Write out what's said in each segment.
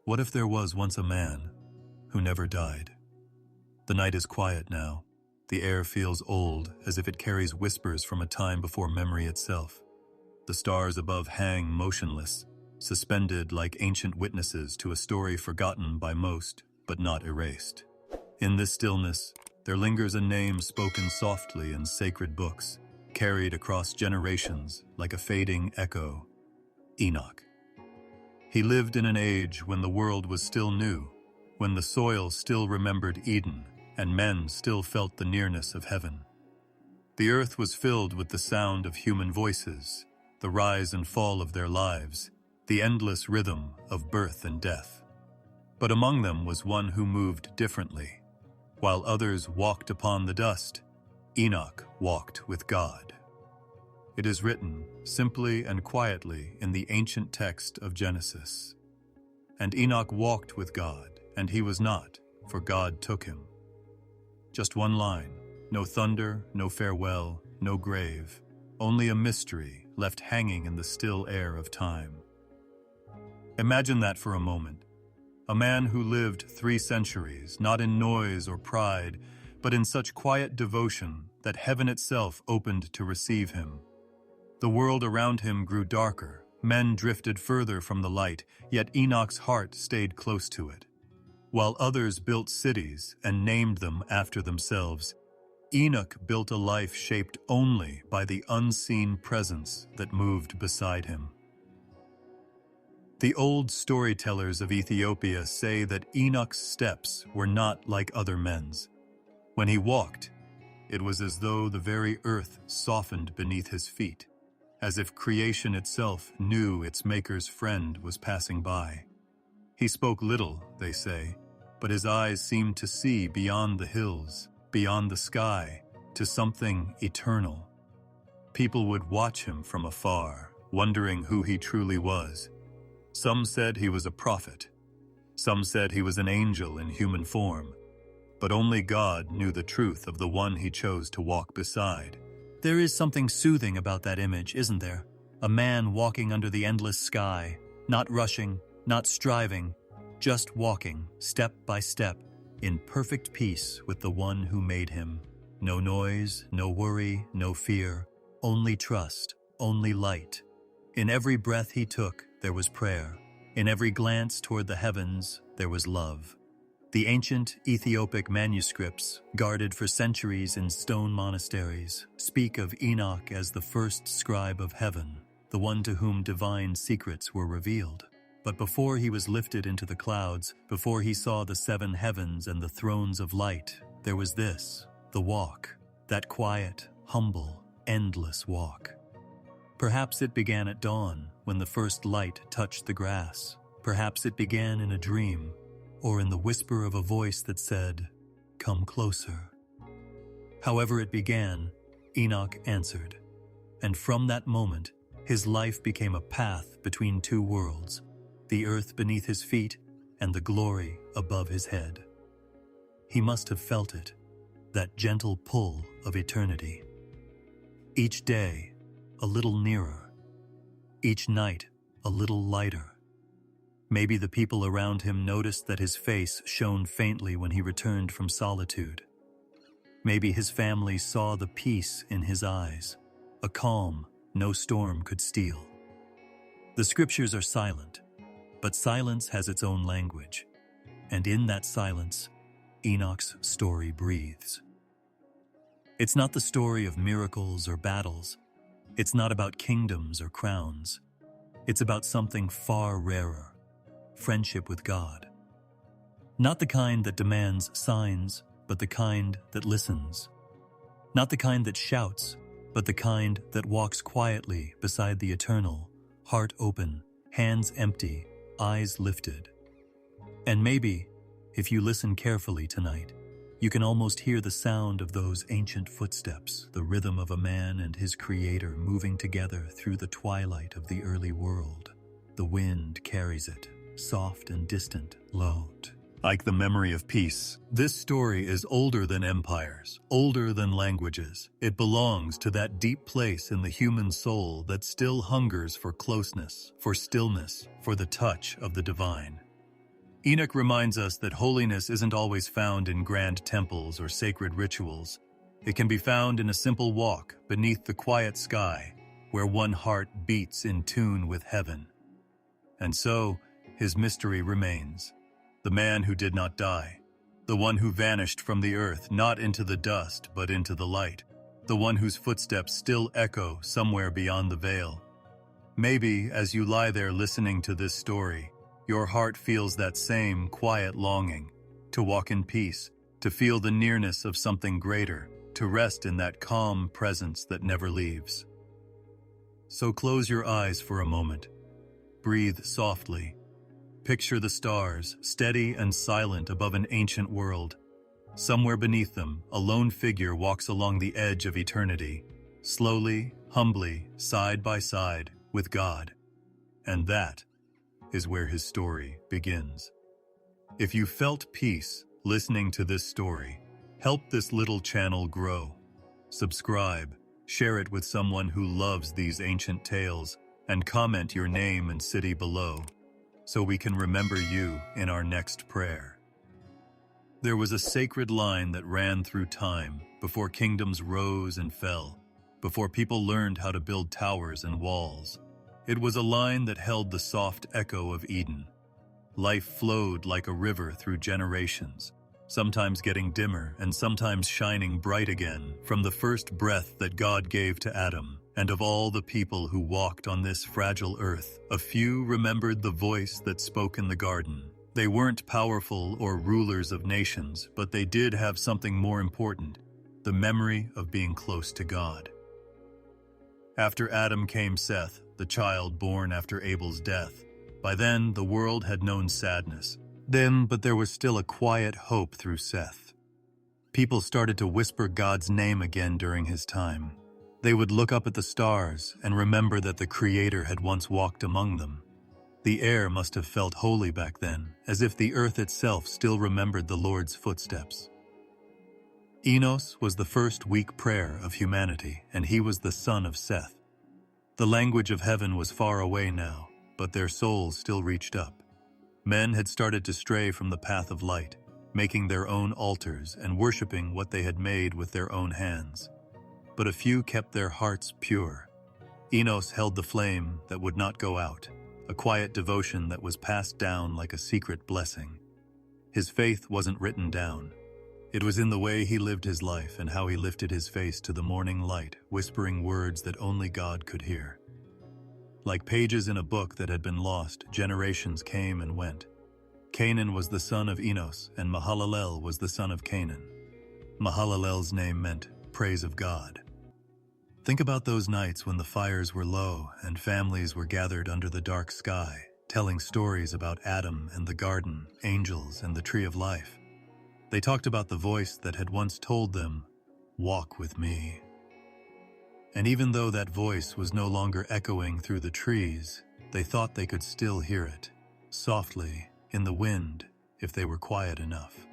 What if there was once a man who never died? The night is quiet now. The air feels old, as if it carries whispers from a time before memory itself. The stars above hang motionless, suspended like ancient witnesses to a story forgotten by most, but not erased. In this stillness, there lingers a name spoken softly in sacred books, carried across generations like a fading echo: Enoch. He lived in an age when the world was still new, when the soil still remembered Eden, and men still felt the nearness of heaven. The earth was filled with the sound of human voices, the rise and fall of their lives, the endless rhythm of birth and death. But among them was one who moved differently. While others walked upon the dust, Enoch walked with God. It is written simply and quietly in the ancient text of Genesis. And Enoch walked with God, and he was not, for God took him. Just one line, no thunder, no farewell, no grave, only a mystery left hanging in the still air of time. Imagine that for a moment. A man who lived 3 centuries, not in noise or pride, but in such quiet devotion that heaven itself opened to receive him. The world around him grew darker, men drifted further from the light, yet Enoch's heart stayed close to it. While others built cities and named them after themselves, Enoch built a life shaped only by the unseen presence that moved beside him. The old storytellers of Ethiopia say that Enoch's steps were not like other men's. When he walked, it was as though the very earth softened beneath his feet, as if creation itself knew its maker's friend was passing by. He spoke little, they say, but his eyes seemed to see beyond the hills, beyond the sky, to something eternal. People would watch him from afar, wondering who he truly was. Some said he was a prophet. Some said he was an angel in human form. But only God knew the truth of the one he chose to walk beside. There is something soothing about that image, isn't there? A man walking under the endless sky, not rushing, not striving, just walking, step by step, in perfect peace with the one who made him. No noise, no worry, no fear, only trust, only light. In every breath he took, there was prayer. In every glance toward the heavens, there was love. The ancient Ethiopic manuscripts, guarded for centuries in stone monasteries, speak of Enoch as the first scribe of heaven, the one to whom divine secrets were revealed. But before he was lifted into the clouds, before he saw the 7 heavens and the thrones of light, there was this, the walk, that quiet, humble, endless walk. Perhaps it began at dawn, when the first light touched the grass. Perhaps it began in a dream, or in the whisper of a voice that said, "Come closer." However it began, Enoch answered. And from that moment, his life became a path between 2 worlds, the earth beneath his feet and the glory above his head. He must have felt it, that gentle pull of eternity. Each day, a little nearer. Each night, a little lighter. Maybe the people around him noticed that his face shone faintly when he returned from solitude. Maybe his family saw the peace in his eyes, a calm no storm could steal. The scriptures are silent, but silence has its own language, and in that silence, Enoch's story breathes. It's not the story of miracles or battles. It's not about kingdoms or crowns. It's about something far rarer, friendship with God. Not the kind that demands signs, but the kind that listens. Not the kind that shouts, but the kind that walks quietly beside the eternal, heart open, hands empty, eyes lifted. And maybe, if you listen carefully tonight, you can almost hear the sound of those ancient footsteps, the rhythm of a man and his creator moving together through the twilight of the early world. The wind carries it, soft and distant, low. Like the memory of peace, this story is older than empires, older than languages. It belongs to that deep place in the human soul that still hungers for closeness, for stillness, for the touch of the divine. Enoch reminds us that holiness isn't always found in grand temples or sacred rituals. It can be found in a simple walk beneath the quiet sky, where one heart beats in tune with heaven. And so, his mystery remains. The man who did not die. The one who vanished from the earth, not into the dust, but into the light. The one whose footsteps still echo somewhere beyond the veil. Maybe, as you lie there listening to this story, your heart feels that same quiet longing to walk in peace, to feel the nearness of something greater, to rest in that calm presence that never leaves. So close your eyes for a moment. Breathe softly. Picture the stars, steady and silent above an ancient world. Somewhere beneath them, a lone figure walks along the edge of eternity, slowly, humbly, side by side with God. And that is where his story begins. If you felt peace listening to this story, help this little channel grow. Subscribe, share it with someone who loves these ancient tales, and comment your name and city below, so we can remember you in our next prayer. There was a sacred line that ran through time, before kingdoms rose and fell, before people learned how to build towers and walls. It was a line that held the soft echo of Eden. Life flowed like a river through generations, sometimes getting dimmer and sometimes shining bright again from the first breath that God gave to Adam. And of all the people who walked on this fragile earth, a few remembered the voice that spoke in the garden. They weren't powerful or rulers of nations, but they did have something more important, the memory of being close to God. After Adam came Seth, the child born after Abel's death. By then, the world had known sadness. But there was still a quiet hope through Seth. People started to whisper God's name again during his time. They would look up at the stars and remember that the Creator had once walked among them. The air must have felt holy back then, as if the earth itself still remembered the Lord's footsteps. Enos was the first weak prayer of humanity, and he was the son of Seth. The language of heaven was far away now, but their souls still reached up. Men had started to stray from the path of light, making their own altars and worshiping what they had made with their own hands. But a few kept their hearts pure. Enos held the flame that would not go out, a quiet devotion that was passed down like a secret blessing. His faith wasn't written down. It was in the way he lived his life and how he lifted his face to the morning light, whispering words that only God could hear. Like pages in a book that had been lost, generations came and went. Canaan was the son of Enos, and Mahalalel was the son of Canaan. Mahalalel's name meant praise of God. Think about those nights when the fires were low and families were gathered under the dark sky, telling stories about Adam and the garden, angels and the tree of life. They talked about the voice that had once told them, "Walk with me." And even though that voice was no longer echoing through the trees, they thought they could still hear it, softly, in the wind, if they were quiet enough.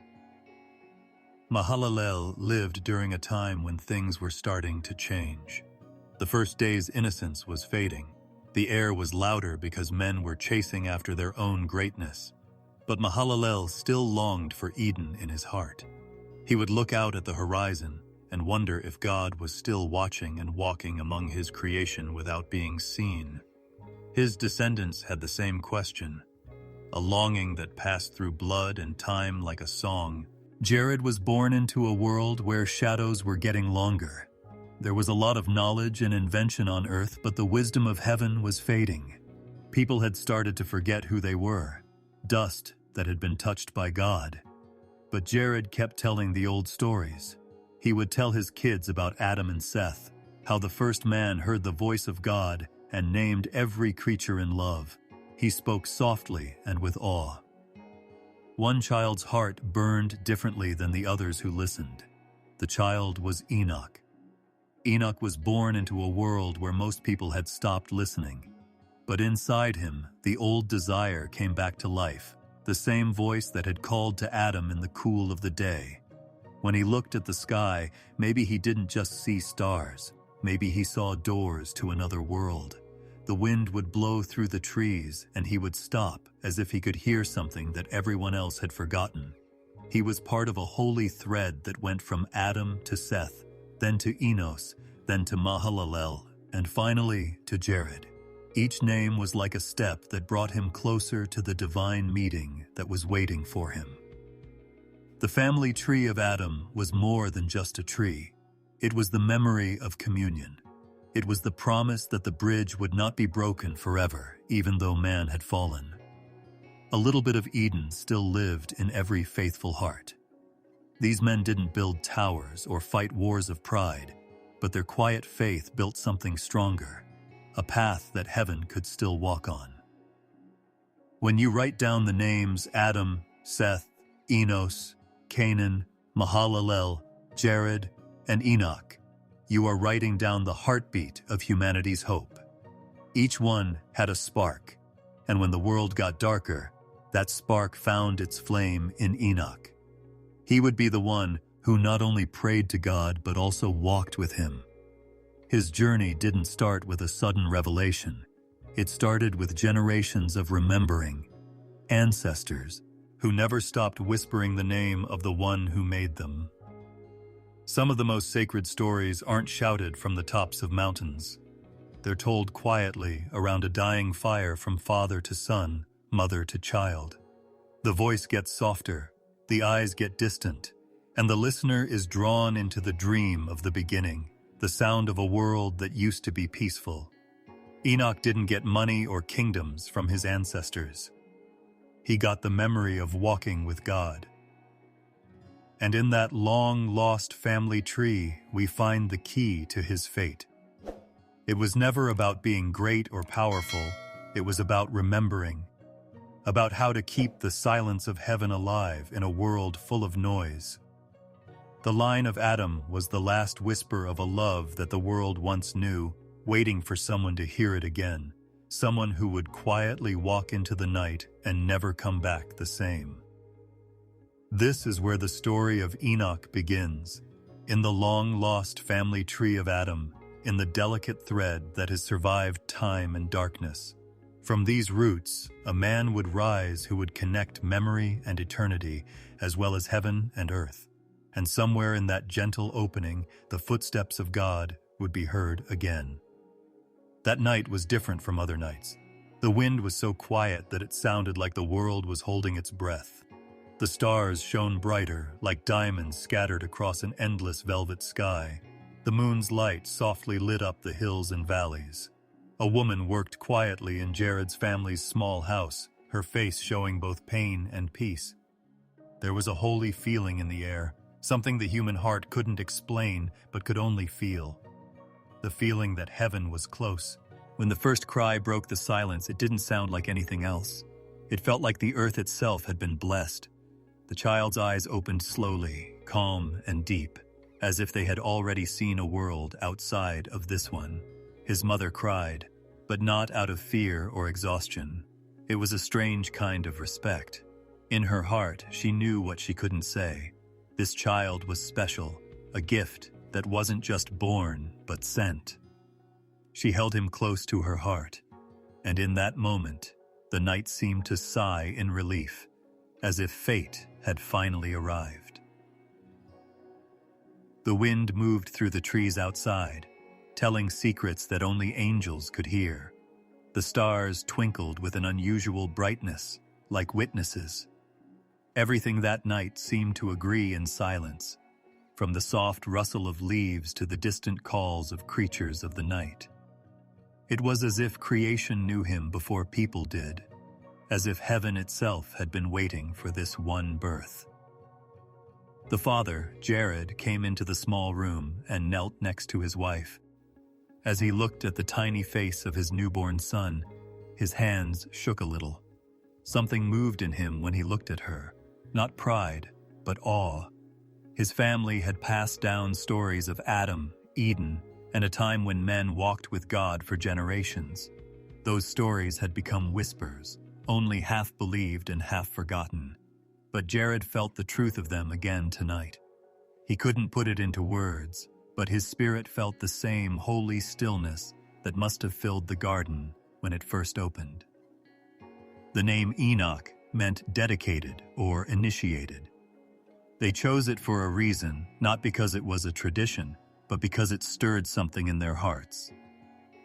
Mahalalel lived during a time when things were starting to change. The first day's innocence was fading. The air was louder because men were chasing after their own greatness. But Mahalalel still longed for Eden in his heart. He would look out at the horizon and wonder if God was still watching and walking among his creation without being seen. His descendants had the same question, a longing that passed through blood and time like a song. Jared was born into a world where shadows were getting longer. There was a lot of knowledge and invention on earth, but the wisdom of heaven was fading. People had started to forget who they were, dust that had been touched by God. But Jared kept telling the old stories. He would tell his kids about Adam and Seth, how the first man heard the voice of God and named every creature in love. He spoke softly and with awe. One child's heart burned differently than the others who listened. The child was Enoch. Enoch was born into a world where most people had stopped listening. But inside him, the old desire came back to life, the same voice that had called to Adam in the cool of the day. When he looked at the sky, maybe he didn't just see stars. Maybe he saw doors to another world. The wind would blow through the trees, and he would stop as if he could hear something that everyone else had forgotten. He was part of a holy thread that went from Adam to Seth, then to Enos, then to Mahalalel, and finally to Jared. Each name was like a step that brought him closer to the divine meeting that was waiting for him. The family tree of Adam was more than just a tree. It was the memory of communion. It was the promise that the bridge would not be broken forever, even though man had fallen. A little bit of Eden still lived in every faithful heart. These men didn't build towers or fight wars of pride, but their quiet faith built something stronger, a path that heaven could still walk on. When you write down the names Adam, Seth, Enos, Canaan, Mahalalel, Jared, and Enoch, you are writing down the heartbeat of humanity's hope. Each one had a spark, and when the world got darker, that spark found its flame in Enoch. He would be the one who not only prayed to God but also walked with him. His journey didn't start with a sudden revelation. It started with generations of remembering, ancestors who never stopped whispering the name of the one who made them. Some of the most sacred stories aren't shouted from the tops of mountains. They're told quietly around a dying fire from father to son, mother to child. The voice gets softer, the eyes get distant, and the listener is drawn into the dream of the beginning, the sound of a world that used to be peaceful. Enoch didn't get money or kingdoms from his ancestors. He got the memory of walking with God. And in that long-lost family tree, we find the key to his fate. It was never about being great or powerful. It was about remembering, about how to keep the silence of heaven alive in a world full of noise. The line of Adam was the last whisper of a love that the world once knew, waiting for someone to hear it again, someone who would quietly walk into the night and never come back the same. This is where the story of Enoch begins, in the long-lost family tree of Adam, in the delicate thread that has survived time and darkness. From these roots, a man would rise who would connect memory and eternity, as well as heaven and earth. And somewhere in that gentle opening, the footsteps of God would be heard again. That night was different from other nights. The wind was so quiet that it sounded like the world was holding its breath. The stars shone brighter, like diamonds scattered across an endless velvet sky. The moon's light softly lit up the hills and valleys. A woman worked quietly in Jared's family's small house, her face showing both pain and peace. There was a holy feeling in the air, something the human heart couldn't explain but could only feel. The feeling that heaven was close. When the first cry broke the silence, it didn't sound like anything else. It felt like the earth itself had been blessed. The child's eyes opened slowly, calm and deep, as if they had already seen a world outside of this one. His mother cried, but not out of fear or exhaustion. It was a strange kind of respect. In her heart, she knew what she couldn't say. This child was special, a gift that wasn't just born, but sent. She held him close to her heart, and in that moment, the night seemed to sigh in relief, as if fate had finally arrived. The wind moved through the trees outside, telling secrets that only angels could hear. The stars twinkled with an unusual brightness, like witnesses. Everything that night seemed to agree in silence, from the soft rustle of leaves to the distant calls of creatures of the night. It was as if creation knew him before people did, as if heaven itself had been waiting for this one birth. The father, Jared, came into the small room and knelt next to his wife. As he looked at the tiny face of his newborn son, his hands shook a little. Something moved in him when he looked at her, not pride, but awe. His family had passed down stories of Adam, Eden, and a time when men walked with God for generations. Those stories had become whispers, only half believed and half forgotten. But Jared felt the truth of them again tonight. He couldn't put it into words, but his spirit felt the same holy stillness that must have filled the garden when it first opened. The name Enoch meant dedicated or initiated. They chose it for a reason, not because it was a tradition, but because it stirred something in their hearts.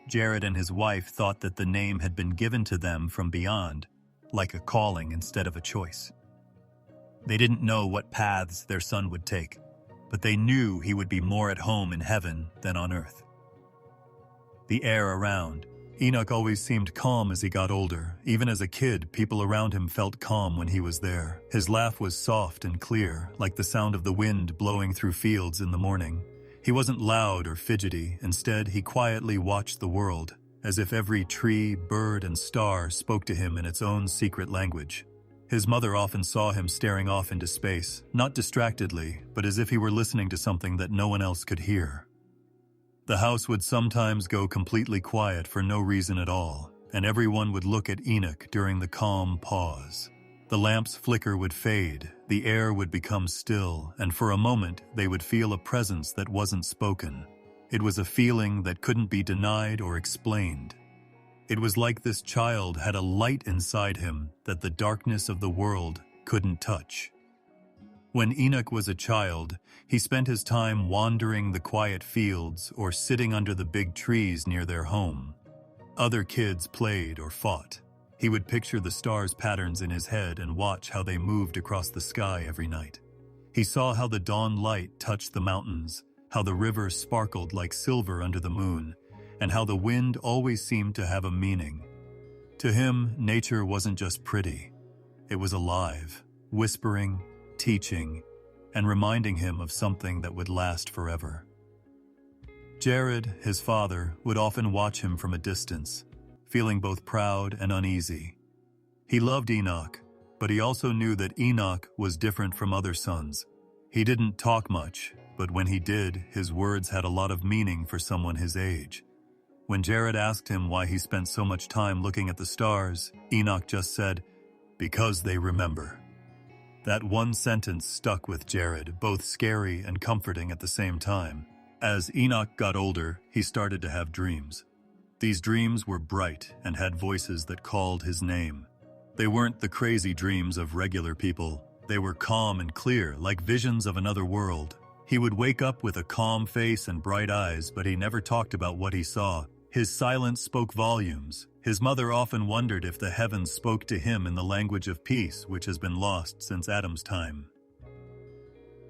Jared and his wife thought that the name had been given to them from beyond, like a calling instead of a choice. They didn't know what paths their son would take, but they knew he would be more at home in heaven than on earth. The air around. Enoch always seemed calm as he got older. Even as a kid, people around him felt calm when he was there. His laugh was soft and clear, like the sound of the wind blowing through fields in the morning. He wasn't loud or fidgety. Instead, he quietly watched the world, as if every tree, bird, and star spoke to him in its own secret language. His mother often saw him staring off into space, not distractedly, but as if he were listening to something that no one else could hear. The house would sometimes go completely quiet for no reason at all, and everyone would look at Enoch during the calm pause. The lamp's flicker would fade, the air would become still, and for a moment they would feel a presence that wasn't spoken. It was a feeling that couldn't be denied or explained. It was like this child had a light inside him that the darkness of the world couldn't touch. When Enoch was a child, he spent his time wandering the quiet fields or sitting under the big trees near their home. Other kids played or fought. He would picture the stars' patterns in his head and watch how they moved across the sky every night. He saw how the dawn light touched the mountains, how the river sparkled like silver under the moon, and how the wind always seemed to have a meaning. To him, nature wasn't just pretty. It was alive, whispering, teaching, and reminding him of something that would last forever. Jared, his father, would often watch him from a distance, feeling both proud and uneasy. He loved Enoch, but he also knew that Enoch was different from other sons. He didn't talk much, but when he did, his words had a lot of meaning for someone his age. When Jared asked him why he spent so much time looking at the stars, Enoch just said, "Because they remember." That one sentence stuck with Jared, both scary and comforting at the same time. As Enoch got older, he started to have dreams. These dreams were bright and had voices that called his name. They weren't the crazy dreams of regular people. They were calm and clear, like visions of another world. He would wake up with a calm face and bright eyes, but he never talked about what he saw. His silence spoke volumes. His mother often wondered if the heavens spoke to him in the language of peace, which has been lost since Adam's time.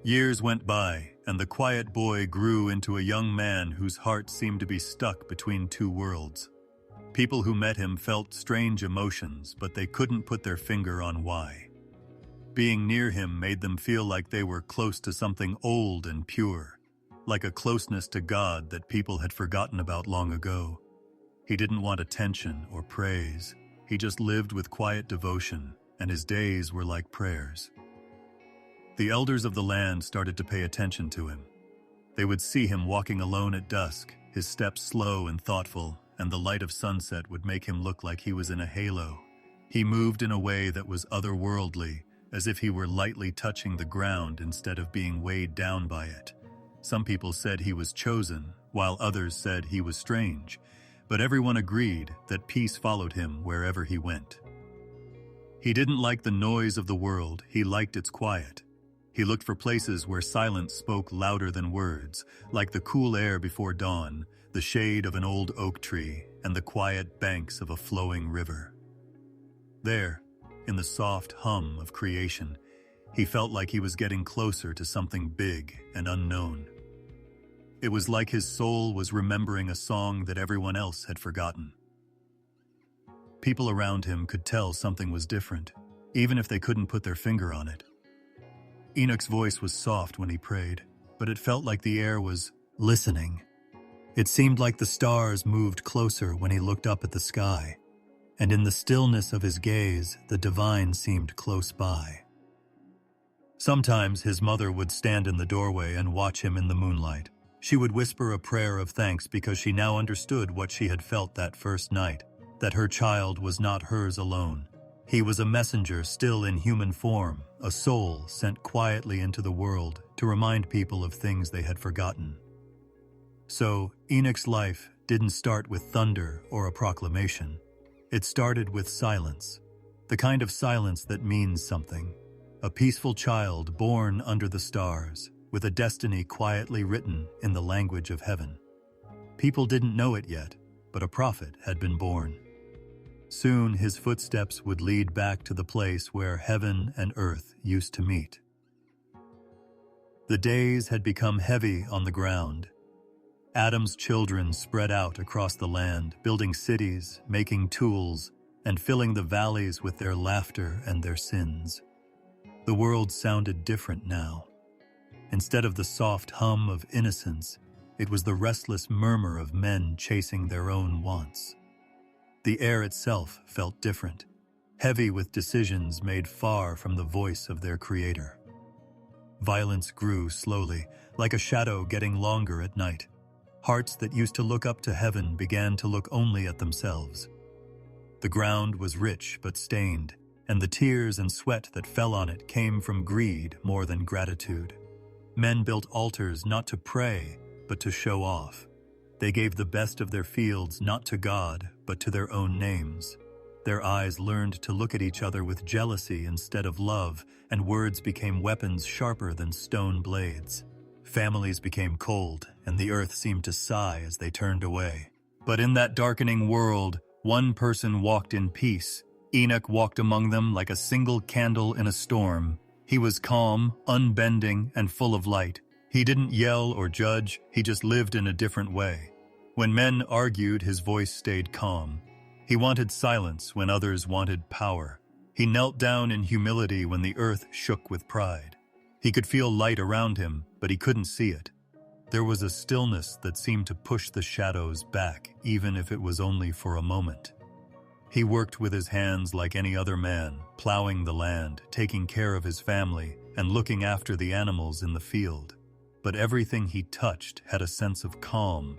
Years went by, and the quiet boy grew into a young man whose heart seemed to be stuck between two worlds. People who met him felt strange emotions, but they couldn't put their finger on why. Being near him made them feel like they were close to something old and pure, like a closeness to God that people had forgotten about long ago. He didn't want attention or praise. He just lived with quiet devotion, and his days were like prayers. The elders of the land started to pay attention to him. They would see him walking alone at dusk, his steps slow and thoughtful, and the light of sunset would make him look like he was in a halo. He moved in a way that was otherworldly, as if he were lightly touching the ground instead of being weighed down by it. Some people said he was chosen, while others said he was strange, but everyone agreed that peace followed him wherever he went. He didn't like the noise of the world, he liked its quiet. He looked for places where silence spoke louder than words, like the cool air before dawn, the shade of an old oak tree, and the quiet banks of a flowing river. There, in the soft hum of creation, he felt like he was getting closer to something big and unknown. It was like his soul was remembering a song that everyone else had forgotten. People around him could tell something was different, even if they couldn't put their finger on it. Enoch's voice was soft when he prayed, but it felt like the air was listening. It seemed like the stars moved closer when he looked up at the sky, and in the stillness of his gaze, the divine seemed close by. Sometimes his mother would stand in the doorway and watch him in the moonlight. She would whisper a prayer of thanks because she now understood what she had felt that first night, that her child was not hers alone. He was a messenger still in human form, a soul sent quietly into the world to remind people of things they had forgotten. So Enoch's life didn't start with thunder or a proclamation. It started with silence, the kind of silence that means something. A peaceful child born under the stars, with a destiny quietly written in the language of heaven. People didn't know it yet, but a prophet had been born. Soon his footsteps would lead back to the place where heaven and earth used to meet. The days had become heavy on the ground. Adam's children spread out across the land, building cities, making tools, and filling the valleys with their laughter and their sins. The world sounded different now. Instead of the soft hum of innocence, it was the restless murmur of men chasing their own wants. The air itself felt different, heavy with decisions made far from the voice of their creator. Violence grew slowly, like a shadow getting longer at night. Hearts that used to look up to heaven began to look only at themselves. The ground was rich but stained, and the tears and sweat that fell on it came from greed more than gratitude. Men built altars not to pray, but to show off. They gave the best of their fields not to God, but to their own names. Their eyes learned to look at each other with jealousy instead of love, and words became weapons sharper than stone blades. Families became cold, and the earth seemed to sigh as they turned away. But in that darkening world, one person walked in peace. Enoch walked among them like a single candle in a storm. He was calm, unbending, and full of light. He didn't yell or judge, he just lived in a different way. When men argued, his voice stayed calm. He wanted silence when others wanted power. He knelt down in humility when the earth shook with pride. He could feel light around him, but he couldn't see it. There was a stillness that seemed to push the shadows back, even if it was only for a moment. He worked with his hands like any other man, plowing the land, taking care of his family, and looking after the animals in the field. But everything he touched had a sense of calm.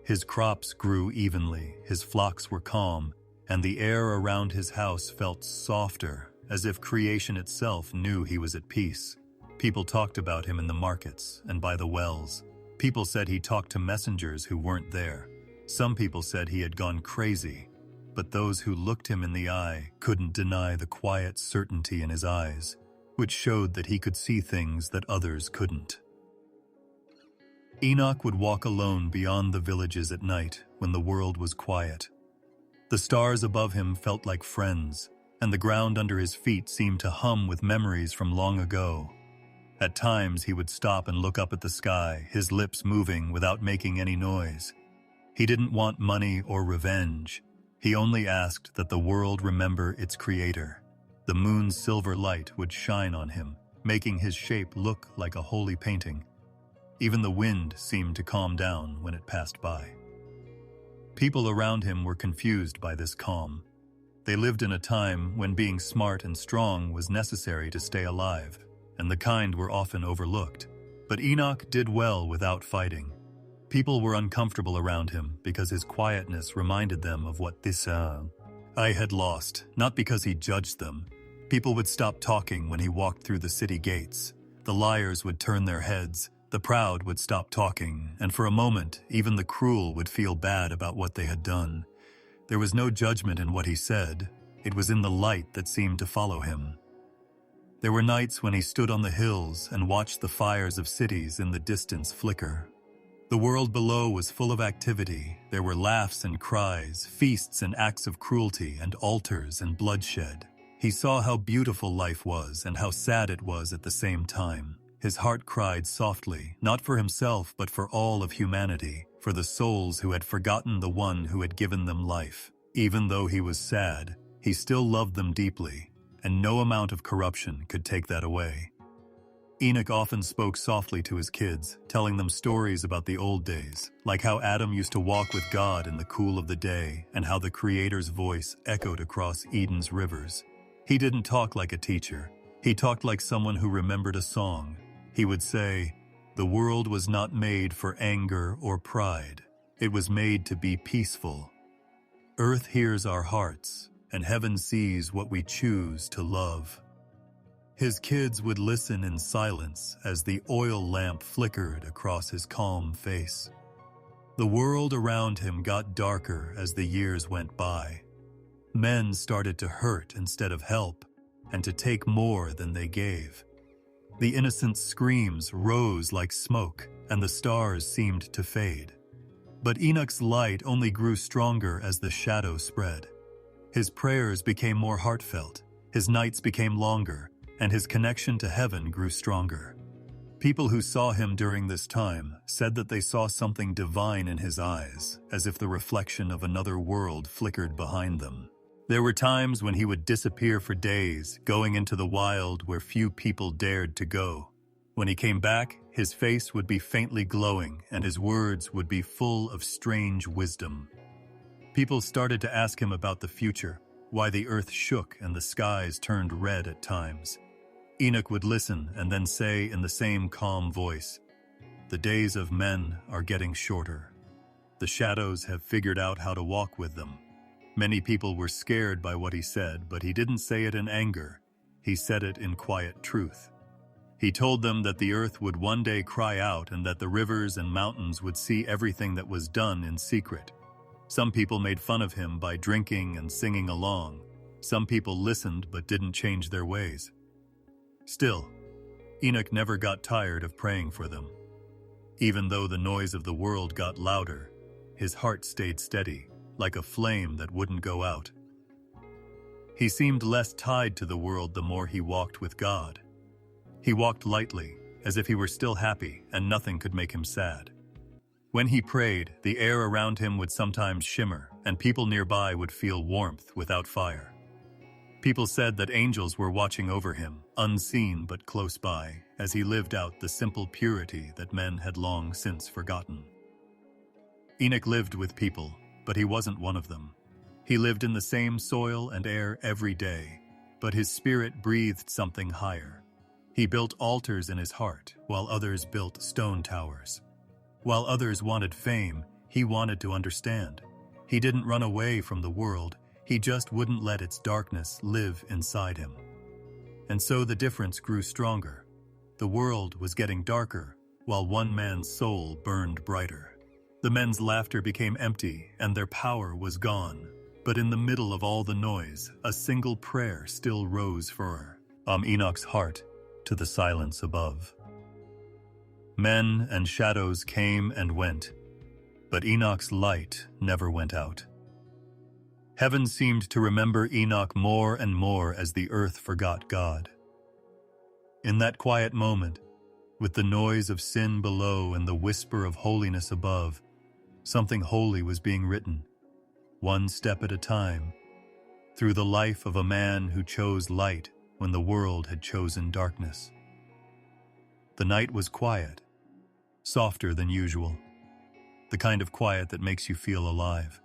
His crops grew evenly, his flocks were calm, and the air around his house felt softer, as if creation itself knew he was at peace. People talked about him in the markets and by the wells. People said he talked to messengers who weren't there. Some people said he had gone crazy, but those who looked him in the eye couldn't deny the quiet certainty in his eyes, which showed that he could see things that others couldn't. Enoch would walk alone beyond the villages at night when the world was quiet. The stars above him felt like friends, and the ground under his feet seemed to hum with memories from long ago. At times he would stop and look up at the sky, his lips moving without making any noise. He didn't want money or revenge. He only asked that the world remember its creator. The moon's silver light would shine on him, making his shape look like a holy painting. Even the wind seemed to calm down when it passed by. People around him were confused by this calm. They lived in a time when being smart and strong was necessary to stay alive, and the kind were often overlooked. But Enoch did well without fighting. People were uncomfortable around him because his quietness reminded them of what I had lost, not because he judged them. People would stop talking when he walked through the city gates. The liars would turn their heads, the proud would stop talking, and for a moment, even the cruel would feel bad about what they had done. There was no judgment in what he said. It was in the light that seemed to follow him. There were nights when he stood on the hills and watched the fires of cities in the distance flicker. The world below was full of activity. There were laughs and cries, feasts and acts of cruelty, and altars and bloodshed. He saw how beautiful life was and how sad it was at the same time. His heart cried softly, not for himself but for all of humanity, for the souls who had forgotten the one who had given them life. Even though he was sad, he still loved them deeply, and no amount of corruption could take that away. Enoch often spoke softly to his kids, telling them stories about the old days, like how Adam used to walk with God in the cool of the day, and how the Creator's voice echoed across Eden's rivers. He didn't talk like a teacher. He talked like someone who remembered a song. He would say, "The world was not made for anger or pride. It was made to be peaceful. Earth hears our hearts, and heaven sees what we choose to love." His kids would listen in silence as the oil lamp flickered across his calm face. The world around him got darker as the years went by. Men started to hurt instead of help, and to take more than they gave. The innocent screams rose like smoke, and the stars seemed to fade. But Enoch's light only grew stronger as the shadow spread. His prayers became more heartfelt, his nights became longer, and his connection to heaven grew stronger. People who saw him during this time said that they saw something divine in his eyes, as if the reflection of another world flickered behind them. There were times when he would disappear for days, going into the wild where few people dared to go. When he came back, his face would be faintly glowing, and his words would be full of strange wisdom. People started to ask him about the future, why the earth shook and the skies turned red at times. Enoch would listen and then say in the same calm voice, "The days of men are getting shorter. The shadows have figured out how to walk with them." Many people were scared by what he said, but he didn't say it in anger. He said it in quiet truth. He told them that the earth would one day cry out and that the rivers and mountains would see everything that was done in secret. Some people made fun of him by drinking and singing along. Some people listened but didn't change their ways. Still, Enoch never got tired of praying for them. Even though the noise of the world got louder, his heart stayed steady, like a flame that wouldn't go out. He seemed less tied to the world the more he walked with God. He walked lightly, as if he were still happy and nothing could make him sad. When he prayed, the air around him would sometimes shimmer, and people nearby would feel warmth without fire. People said that angels were watching over him, unseen but close by, as he lived out the simple purity that men had long since forgotten. Enoch lived with people, but he wasn't one of them. He lived in the same soil and air every day, but his spirit breathed something higher. He built altars in his heart, while others built stone towers. While others wanted fame, he wanted to understand. He didn't run away from the world, he just wouldn't let its darkness live inside him. And so the difference grew stronger. The world was getting darker, while one man's soul burned brighter. The men's laughter became empty, and their power was gone. But in the middle of all the noise, a single prayer still rose from Enoch's heart to the silence above. Men and shadows came and went, but Enoch's light never went out. Heaven seemed to remember Enoch more and more as the earth forgot God. In that quiet moment, with the noise of sin below and the whisper of holiness above, something holy was being written, one step at a time, through the life of a man who chose light when the world had chosen darkness. The night was quiet, softer than usual, the kind of quiet that makes you feel alive.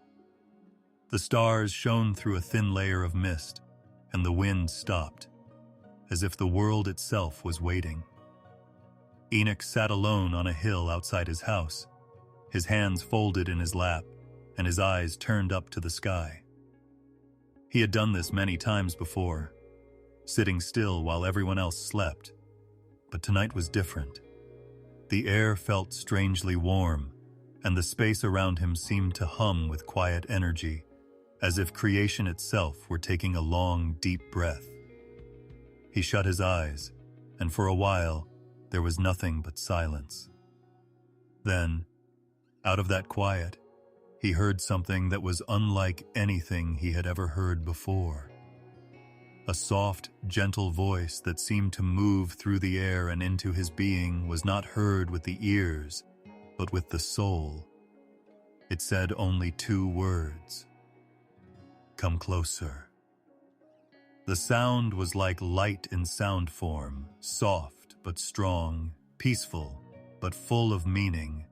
The stars shone through a thin layer of mist, and the wind stopped, as if the world itself was waiting. Enoch sat alone on a hill outside his house, his hands folded in his lap, and his eyes turned up to the sky. He had done this many times before, sitting still while everyone else slept, but tonight was different. The air felt strangely warm, and the space around him seemed to hum with quiet energy, as if creation itself were taking a long, deep breath. He shut his eyes, and for a while, there was nothing but silence. Then, out of that quiet, he heard something that was unlike anything he had ever heard before. A soft, gentle voice that seemed to move through the air and into his being was not heard with the ears, but with the soul. It said only 2 words: "Come closer." The sound was like light in sound form, soft but strong, peaceful but full of meaning.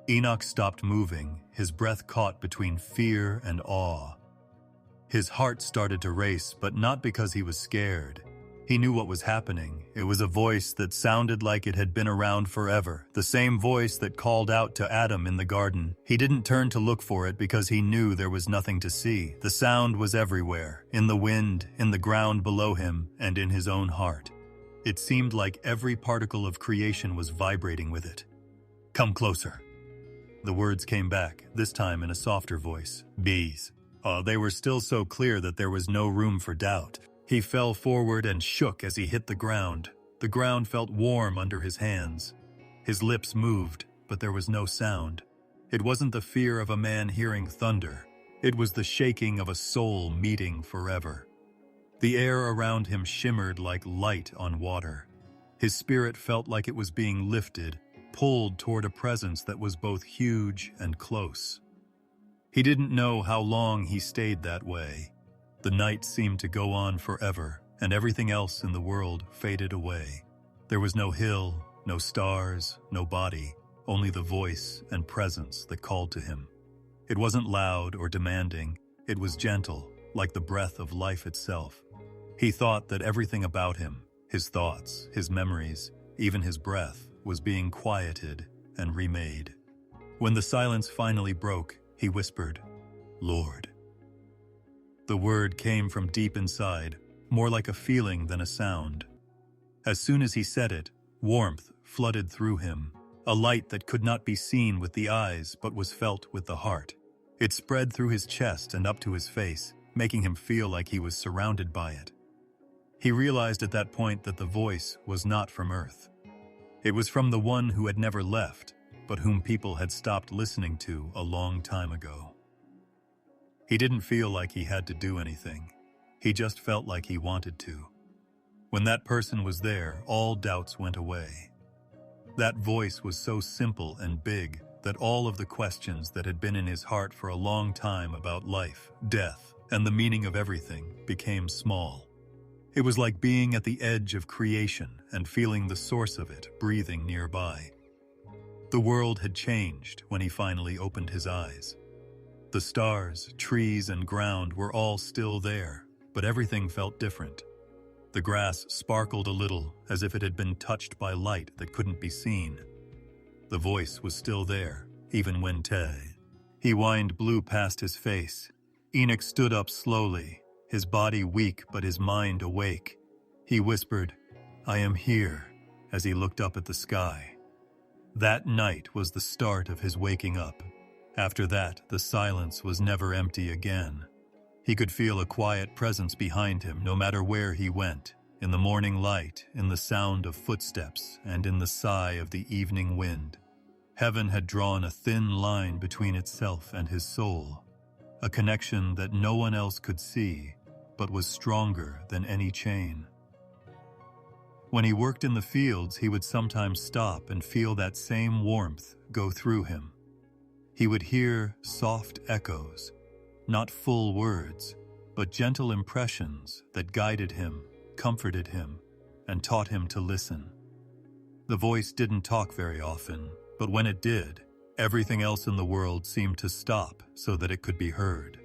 Enoch stopped moving, his breath caught between fear and awe. His heart started to race, but not because he was scared. He knew what was happening. It was a voice that sounded like it had been around forever, the same voice that called out to Adam in the garden. He didn't turn to look for it because he knew there was nothing to see. The sound was everywhere, in the wind, in the ground below him, and in his own heart. It seemed like every particle of creation was vibrating with it. "Come closer." The words came back, this time in a softer voice. Bees. They were still so clear that there was no room for doubt. He fell forward and shook as he hit the ground. The ground felt warm under his hands. His lips moved, but there was no sound. It wasn't the fear of a man hearing thunder. It was the shaking of a soul meeting forever. The air around him shimmered like light on water. His spirit felt like it was being lifted, pulled toward a presence that was both huge and close. He didn't know how long he stayed that way. The night seemed to go on forever, and everything else in the world faded away. There was no hill, no stars, no body, only the voice and presence that called to him. It wasn't loud or demanding, it was gentle, like the breath of life itself. He thought that everything about him, his thoughts, his memories, even his breath, was being quieted and remade. When the silence finally broke, he whispered, "Lord." The word came from deep inside, more like a feeling than a sound. As soon as he said it, warmth flooded through him, a light that could not be seen with the eyes but was felt with the heart. It spread through his chest and up to his face, making him feel like he was surrounded by it. He realized at that point that the voice was not from Earth. It was from the one who had never left, but whom people had stopped listening to a long time ago. He didn't feel like he had to do anything. He just felt like he wanted to. When that person was there, all doubts went away. That voice was so simple and big that all of the questions that had been in his heart for a long time about life, death, and the meaning of everything became small. It was like being at the edge of creation and feeling the source of it breathing nearby. The world had changed when he finally opened his eyes. The stars, trees, and ground were all still there, but everything felt different. The grass sparkled a little, as if it had been touched by light that couldn't be seen. The voice was still there, even when he whined blew past his face. Enoch stood up slowly, his body weak but his mind awake. He whispered, "I am here," as he looked up at the sky. That night was the start of his waking up. After that, the silence was never empty again. He could feel a quiet presence behind him no matter where he went, in the morning light, in the sound of footsteps, and in the sigh of the evening wind. Heaven had drawn a thin line between itself and his soul, a connection that no one else could see, but was stronger than any chain. When he worked in the fields, he would sometimes stop and feel that same warmth go through him. He would hear soft echoes, not full words, but gentle impressions that guided him, comforted him, and taught him to listen. The voice didn't talk very often, but when it did, everything else in the world seemed to stop so that it could be heard.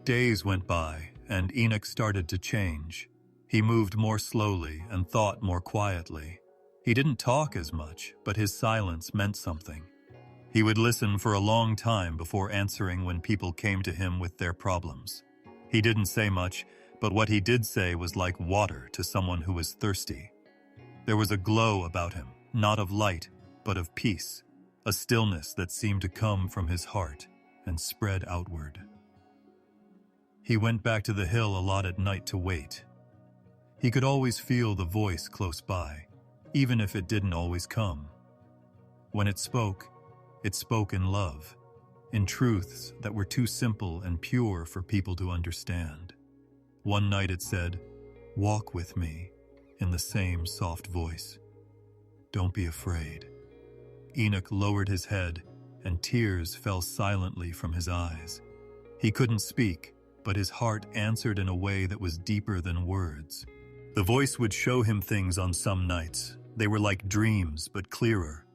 Days went by, and Enoch started to change. He moved more slowly and thought more quietly. He didn't talk as much, but his silence meant something. He would listen for a long time before answering when people came to him with their problems. He didn't say much, but what he did say was like water to someone who was thirsty. There was a glow about him, not of light, but of peace, a stillness that seemed to come from his heart and spread outward. He went back to the hill a lot at night to wait. He could always feel the voice close by, even if it didn't always come. When it spoke in love, in truths that were too simple and pure for people to understand. One night it said, "Walk with me," in the same soft voice. "Don't be afraid." Enoch lowered his head, and tears fell silently from his eyes. He couldn't speak, but his heart answered in a way that was deeper than words. The voice would show him things on some nights. They were like dreams, but clearer.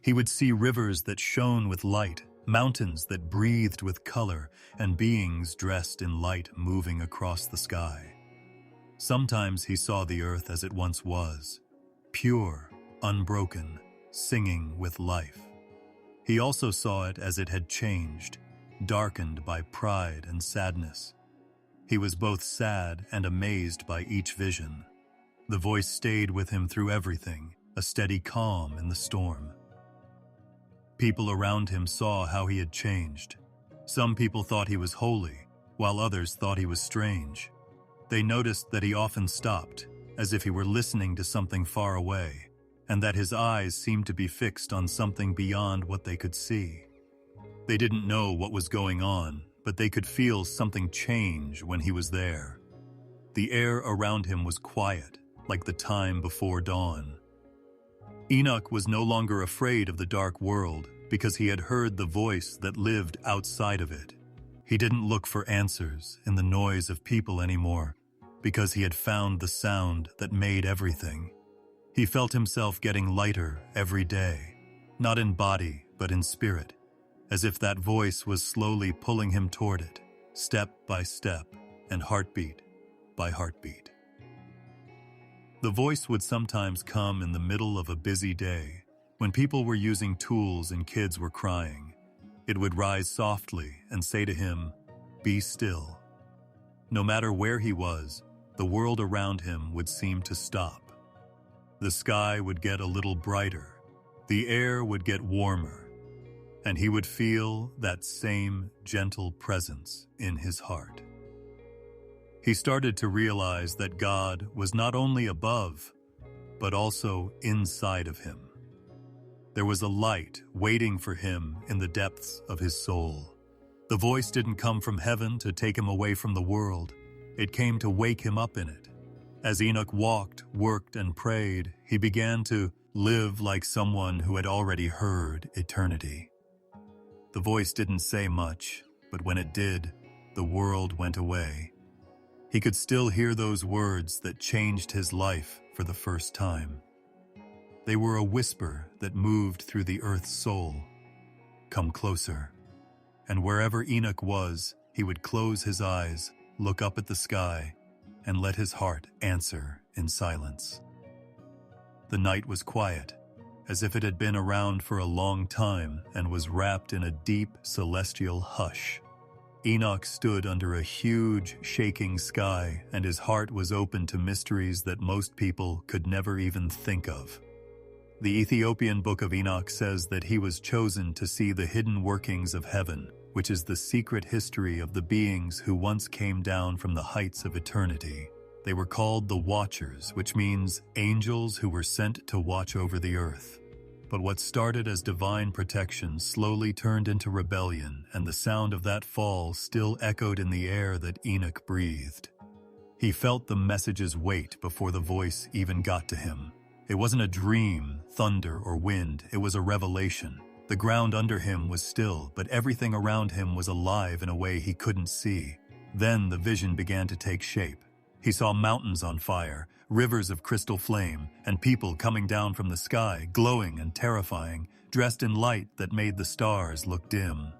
He would see rivers that shone with light, mountains that breathed with color, and beings dressed in light moving across the sky. Sometimes he saw the earth as it once was, pure, unbroken, singing with life. He also saw it as it had changed, darkened by pride and sadness. He was both sad and amazed by each vision. The voice stayed with him through everything, a steady calm in the storm. People around him saw how he had changed. Some people thought he was holy, while others thought he was strange. They noticed that he often stopped, as if he were listening to something far away, and that his eyes seemed to be fixed on something beyond what they could see. They didn't know what was going on, but they could feel something change when he was there. The air around him was quiet, like the time before dawn. Enoch was no longer afraid of the dark world because he had heard the voice that lived outside of it. He didn't look for answers in the noise of people anymore because he had found the sound that made everything. He felt himself getting lighter every day, not in body but in spirit, as if that voice was slowly pulling him toward it, step by step and heartbeat by heartbeat. The voice would sometimes come in the middle of a busy day, when people were using tools and kids were crying. It would rise softly and say to him, "Be still." No matter where he was, the world around him would seem to stop. The sky would get a little brighter, the air would get warmer, and he would feel that same gentle presence in his heart. He started to realize that God was not only above, but also inside of him. There was a light waiting for him in the depths of his soul. The voice didn't come from heaven to take him away from the world. It came to wake him up in it. As Enoch walked, worked, and prayed, he began to live like someone who had already heard eternity. The voice didn't say much, but when it did, the world went away. He could still hear those words that changed his life for the first time. They were a whisper that moved through the earth's soul. Come closer. And wherever Enoch was, he would close his eyes, look up at the sky, and let his heart answer in silence. The night was quiet, as if it had been around for a long time and was wrapped in a deep celestial hush. Enoch stood under a huge, shaking sky, and his heart was open to mysteries that most people could never even think of. The Ethiopian book of Enoch says that he was chosen to see the hidden workings of heaven, which is the secret history of the beings who once came down from the heights of eternity. They were called the Watchers, which means angels who were sent to watch over the earth. But what started as divine protection slowly turned into rebellion, and the sound of that fall still echoed in the air that Enoch breathed. He felt the message's weight before the voice even got to him. It wasn't a dream, thunder, or wind, it was a revelation. The ground under him was still, but everything around him was alive in a way he couldn't see. Then the vision began to take shape. He saw mountains on fire, rivers of crystal flame, and people coming down from the sky, glowing and terrifying, dressed in light that made the stars look dim.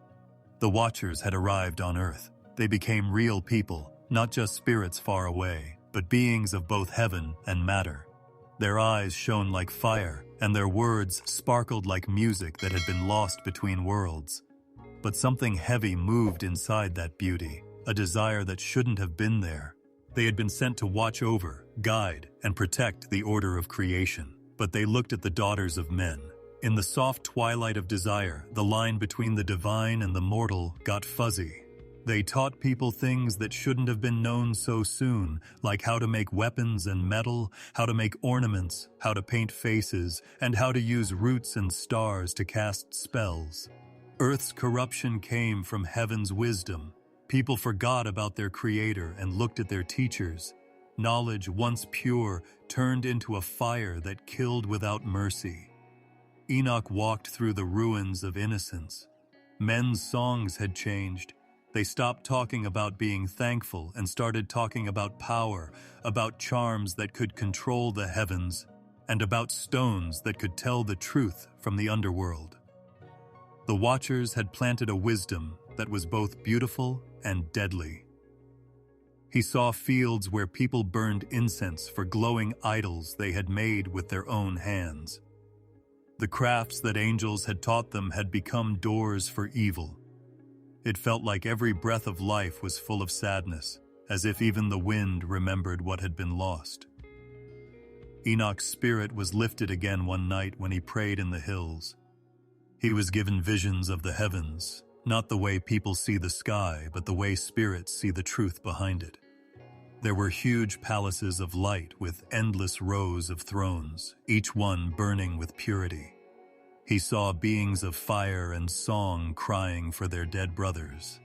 The Watchers had arrived on Earth. They became real people, not just spirits far away, but beings of both heaven and matter. Their eyes shone like fire, and their words sparkled like music that had been lost between worlds. But something heavy moved inside that beauty, a desire that shouldn't have been there. They had been sent to watch over, guide, and protect the order of creation, but they looked at the daughters of men. In the soft twilight of desire, the line between the divine and the mortal got fuzzy. They taught people things that shouldn't have been known so soon, like how to make weapons and metal, how to make ornaments, how to paint faces, and how to use roots and stars to cast spells. Earth's corruption came from heaven's wisdom. People forgot about their creator and looked at their teachers. Knowledge, once pure, turned into a fire that killed without mercy. Enoch walked through the ruins of innocence. Men's songs had changed. They stopped talking about being thankful and started talking about power, about charms that could control the heavens, and about stones that could tell the truth from the underworld. The Watchers had planted a wisdom that was both beautiful and deadly. He saw fields where people burned incense for glowing idols they had made with their own hands. The crafts that angels had taught them had become doors for evil. It felt like every breath of life was full of sadness, as if even the wind remembered what had been lost. Enoch's spirit was lifted again one night when he prayed in the hills. He was given visions of the heavens, not the way people see the sky, but the way spirits see the truth behind it. There were huge palaces of light with endless rows of thrones, each one burning with purity. He saw beings of fire and song crying for their dead brothers.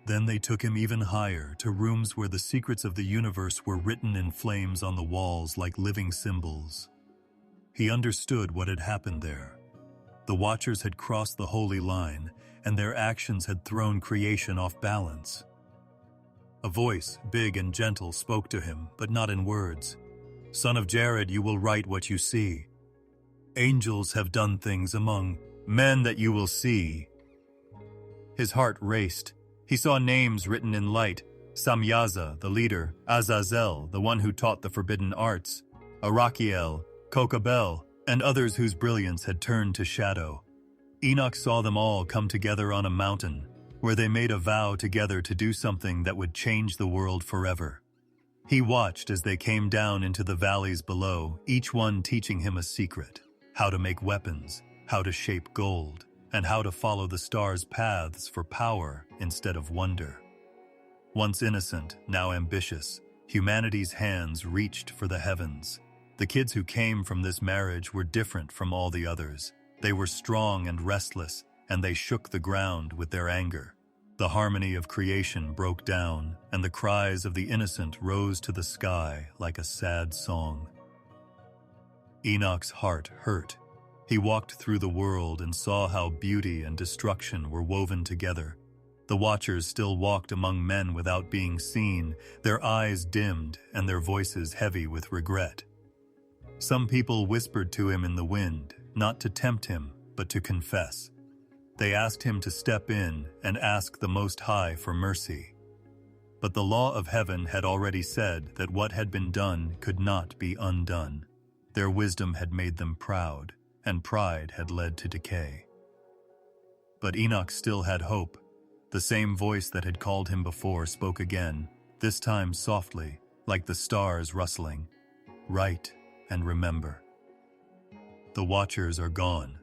Then they took him even higher to rooms where the secrets of the universe were written in flames on the walls like living symbols. He understood what had happened there. The Watchers had crossed the holy line, and their actions had thrown creation off balance. A voice, big and gentle, spoke to him, but not in words. "Son of Jared, you will write what you see. Angels have done things among men that you will see." His heart raced. He saw names written in light: Samyaza, the leader; Azazel, the one who taught the forbidden arts; Arachiel, Kokabel, and others whose brilliance had turned to shadow. Enoch saw them all come together on a mountain, where they made a vow together to do something that would change the world forever. He watched as they came down into the valleys below, each one teaching him a secret: how to make weapons, how to shape gold, and how to follow the stars' paths for power instead of wonder. Once innocent, now ambitious, humanity's hands reached for the heavens. The kids who came from this marriage were different from all the others. They were strong and restless, and they shook the ground with their anger. The harmony of creation broke down, and the cries of the innocent rose to the sky like a sad song. Enoch's heart hurt. He walked through the world and saw how beauty and destruction were woven together. The Watchers still walked among men without being seen, their eyes dimmed and their voices heavy with regret. Some people whispered to him in the wind, not to tempt him, but to confess. They asked him to step in and ask the Most High for mercy. But the law of heaven had already said that what had been done could not be undone. Their wisdom had made them proud, and pride had led to decay. But Enoch still had hope. The same voice that had called him before spoke again, this time softly, like the stars rustling. "Write and remember. The Watchers are gone,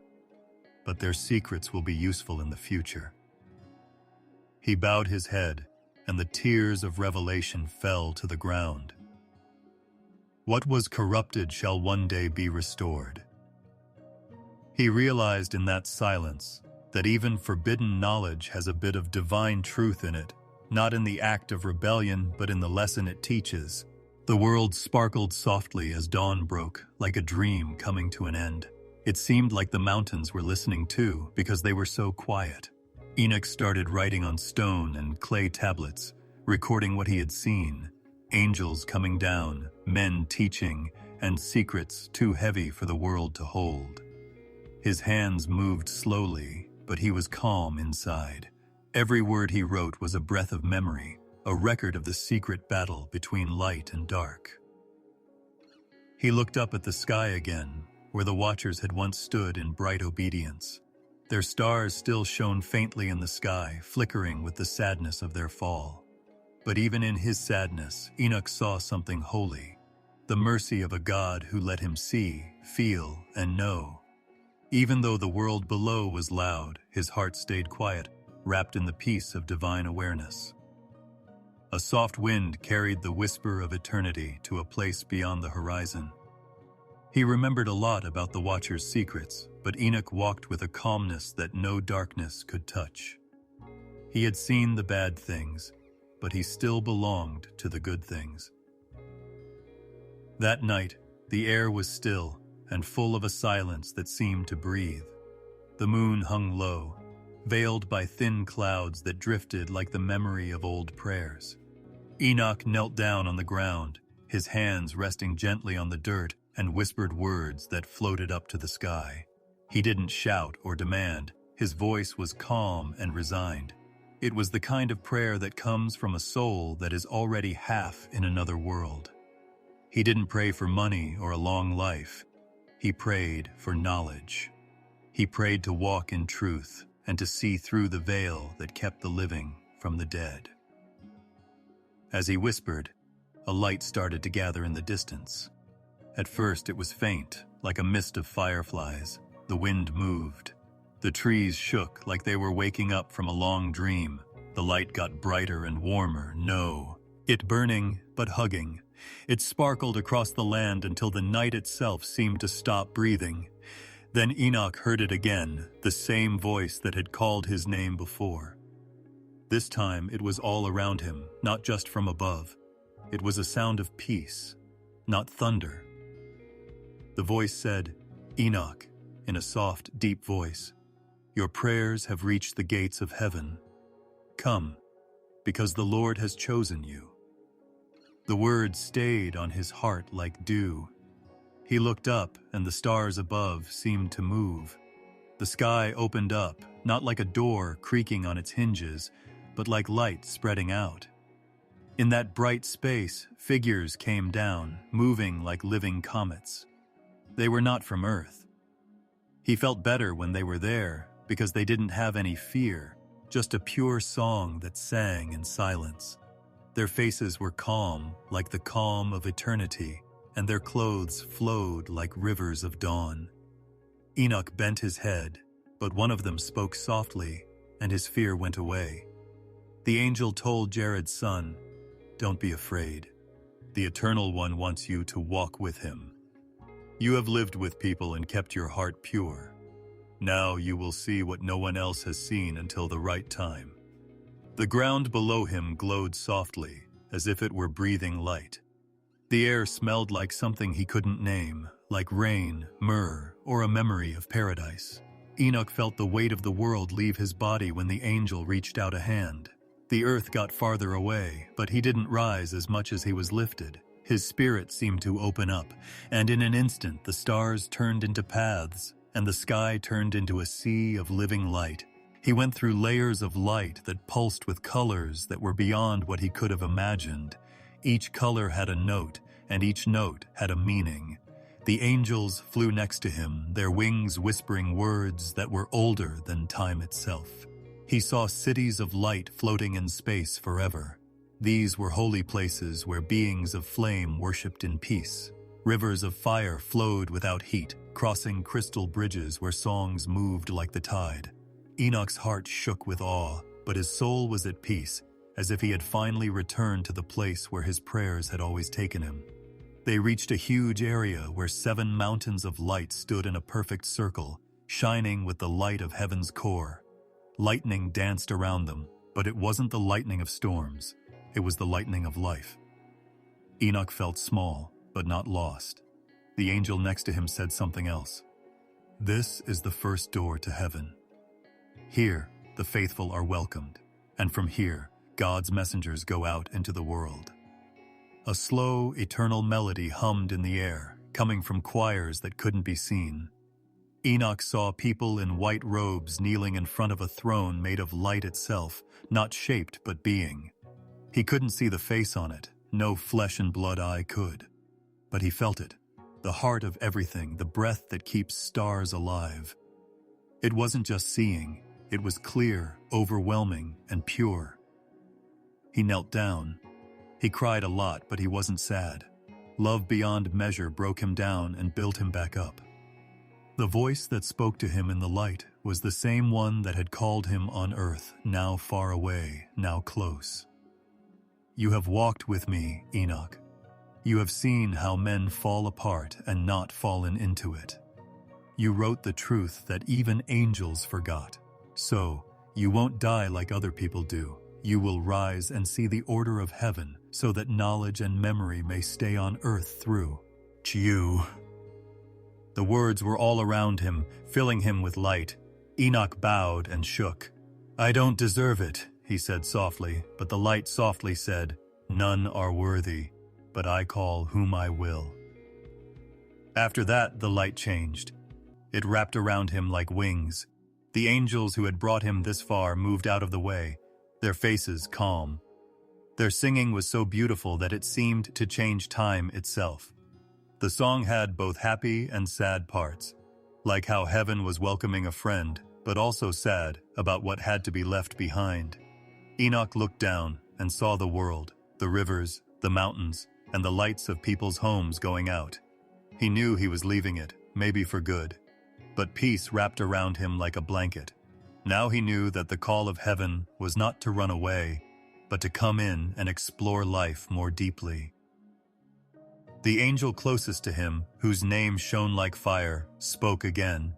but their secrets will be useful in the future." He bowed his head, and the tears of revelation fell to the ground. What was corrupted shall one day be restored. He realized in that silence that even forbidden knowledge has a bit of divine truth in it, not in the act of rebellion, but in the lesson it teaches. The world sparkled softly as dawn broke, like a dream coming to an end. It seemed like the mountains were listening too, because they were so quiet. Enoch started writing on stone and clay tablets, recording what he had seen: angels coming down, men teaching, and secrets too heavy for the world to hold. His hands moved slowly, but he was calm inside. Every word he wrote was a breath of memory, a record of the secret battle between light and dark. He looked up at the sky again, where the Watchers had once stood in bright obedience. Their stars still shone faintly in the sky, flickering with the sadness of their fall. But even in his sadness, Enoch saw something holy, the mercy of a God who let him see, feel, and know. Even though the world below was loud, his heart stayed quiet, wrapped in the peace of divine awareness. A soft wind carried the whisper of eternity to a place beyond the horizon. He remembered a lot about the Watchers' secrets, but Enoch walked with a calmness that no darkness could touch. He had seen the bad things, but he still belonged to the good things. That night, the air was still and full of a silence that seemed to breathe. The moon hung low, veiled by thin clouds that drifted like the memory of old prayers. Enoch knelt down on the ground, his hands resting gently on the dirt, and whispered words that floated up to the sky. He didn't shout or demand. His voice was calm and resigned. It was the kind of prayer that comes from a soul that is already half in another world. He didn't pray for money or a long life. He prayed for knowledge. He prayed to walk in truth and to see through the veil that kept the living from the dead. As he whispered, a light started to gather in the distance. At first it was faint, like a mist of fireflies. The wind moved. The trees shook like they were waking up from a long dream. The light got brighter and warmer. No, it burning, but hugging. It sparkled across the land until the night itself seemed to stop breathing. Then Enoch heard it again, the same voice that had called his name before. This time it was all around him, not just from above. It was a sound of peace, not thunder. The voice said, "Enoch," in a soft, deep voice, "your prayers have reached the gates of heaven. Come, because the Lord has chosen you." The words stayed on his heart like dew. He looked up, and the stars above seemed to move. The sky opened up, not like a door creaking on its hinges, but like light spreading out. In that bright space, figures came down, moving like living comets. They were not from Earth. He felt better when they were there, because they didn't have any fear, just a pure song that sang in silence. Their faces were calm, like the calm of eternity, and their clothes flowed like rivers of dawn. Enoch bent his head, but one of them spoke softly, and his fear went away. The angel told Jared's son, "Don't be afraid. The Eternal One wants you to walk with him. You have lived with people and kept your heart pure. Now you will see what no one else has seen until the right time." The ground below him glowed softly, as if it were breathing light. The air smelled like something he couldn't name, like rain, myrrh, or a memory of paradise. Enoch felt the weight of the world leave his body when the angel reached out a hand. The earth got farther away, but he didn't rise as much as he was lifted. His spirit seemed to open up, and in an instant the stars turned into paths, and the sky turned into a sea of living light. He went through layers of light that pulsed with colors that were beyond what he could have imagined. Each color had a note, and each note had a meaning. The angels flew next to him, their wings whispering words that were older than time itself. He saw cities of light floating in space forever. These were holy places where beings of flame worshipped in peace. Rivers of fire flowed without heat, crossing crystal bridges where songs moved like the tide. Enoch's heart shook with awe, but his soul was at peace, as if he had finally returned to the place where his prayers had always taken him. They reached a huge area where 7 mountains of light stood in a perfect circle, shining with the light of heaven's core. Lightning danced around them, but it wasn't the lightning of storms. It was the lightning of life. Enoch felt small, but not lost. The angel next to him said something else. "This is the first door to heaven. Here, the faithful are welcomed, and from here, God's messengers go out into the world." A slow, eternal melody hummed in the air, coming from choirs that couldn't be seen. Enoch saw people in white robes kneeling in front of a throne made of light itself, not shaped but being. He couldn't see the face on it, no flesh and blood eye could. But he felt it, the heart of everything, the breath that keeps stars alive. It wasn't just seeing, it was clear, overwhelming, and pure. He knelt down. He cried a lot, but he wasn't sad. Love beyond measure broke him down and built him back up. The voice that spoke to him in the light was the same one that had called him on earth, now far away, now close. "You have walked with me, Enoch. You have seen how men fall apart and not fallen into it. You wrote the truth that even angels forgot. So, you won't die like other people do. You will rise and see the order of heaven so that knowledge and memory may stay on earth through you." The words were all around him, filling him with light. Enoch bowed and shook. "I don't deserve it," he said softly, but the light softly said, "None are worthy, but I call whom I will." After that, the light changed. It wrapped around him like wings. The angels who had brought him this far moved out of the way, their faces calm. Their singing was so beautiful that it seemed to change time itself. The song had both happy and sad parts, like how heaven was welcoming a friend, but also sad about what had to be left behind. Enoch looked down and saw the world, the rivers, the mountains, and the lights of people's homes going out. He knew he was leaving it, maybe for good. but peace wrapped around him like a blanket. Now he knew that the call of heaven was not to run away, but to come in and explore life more deeply. The angel closest to him, whose name shone like fire, spoke again.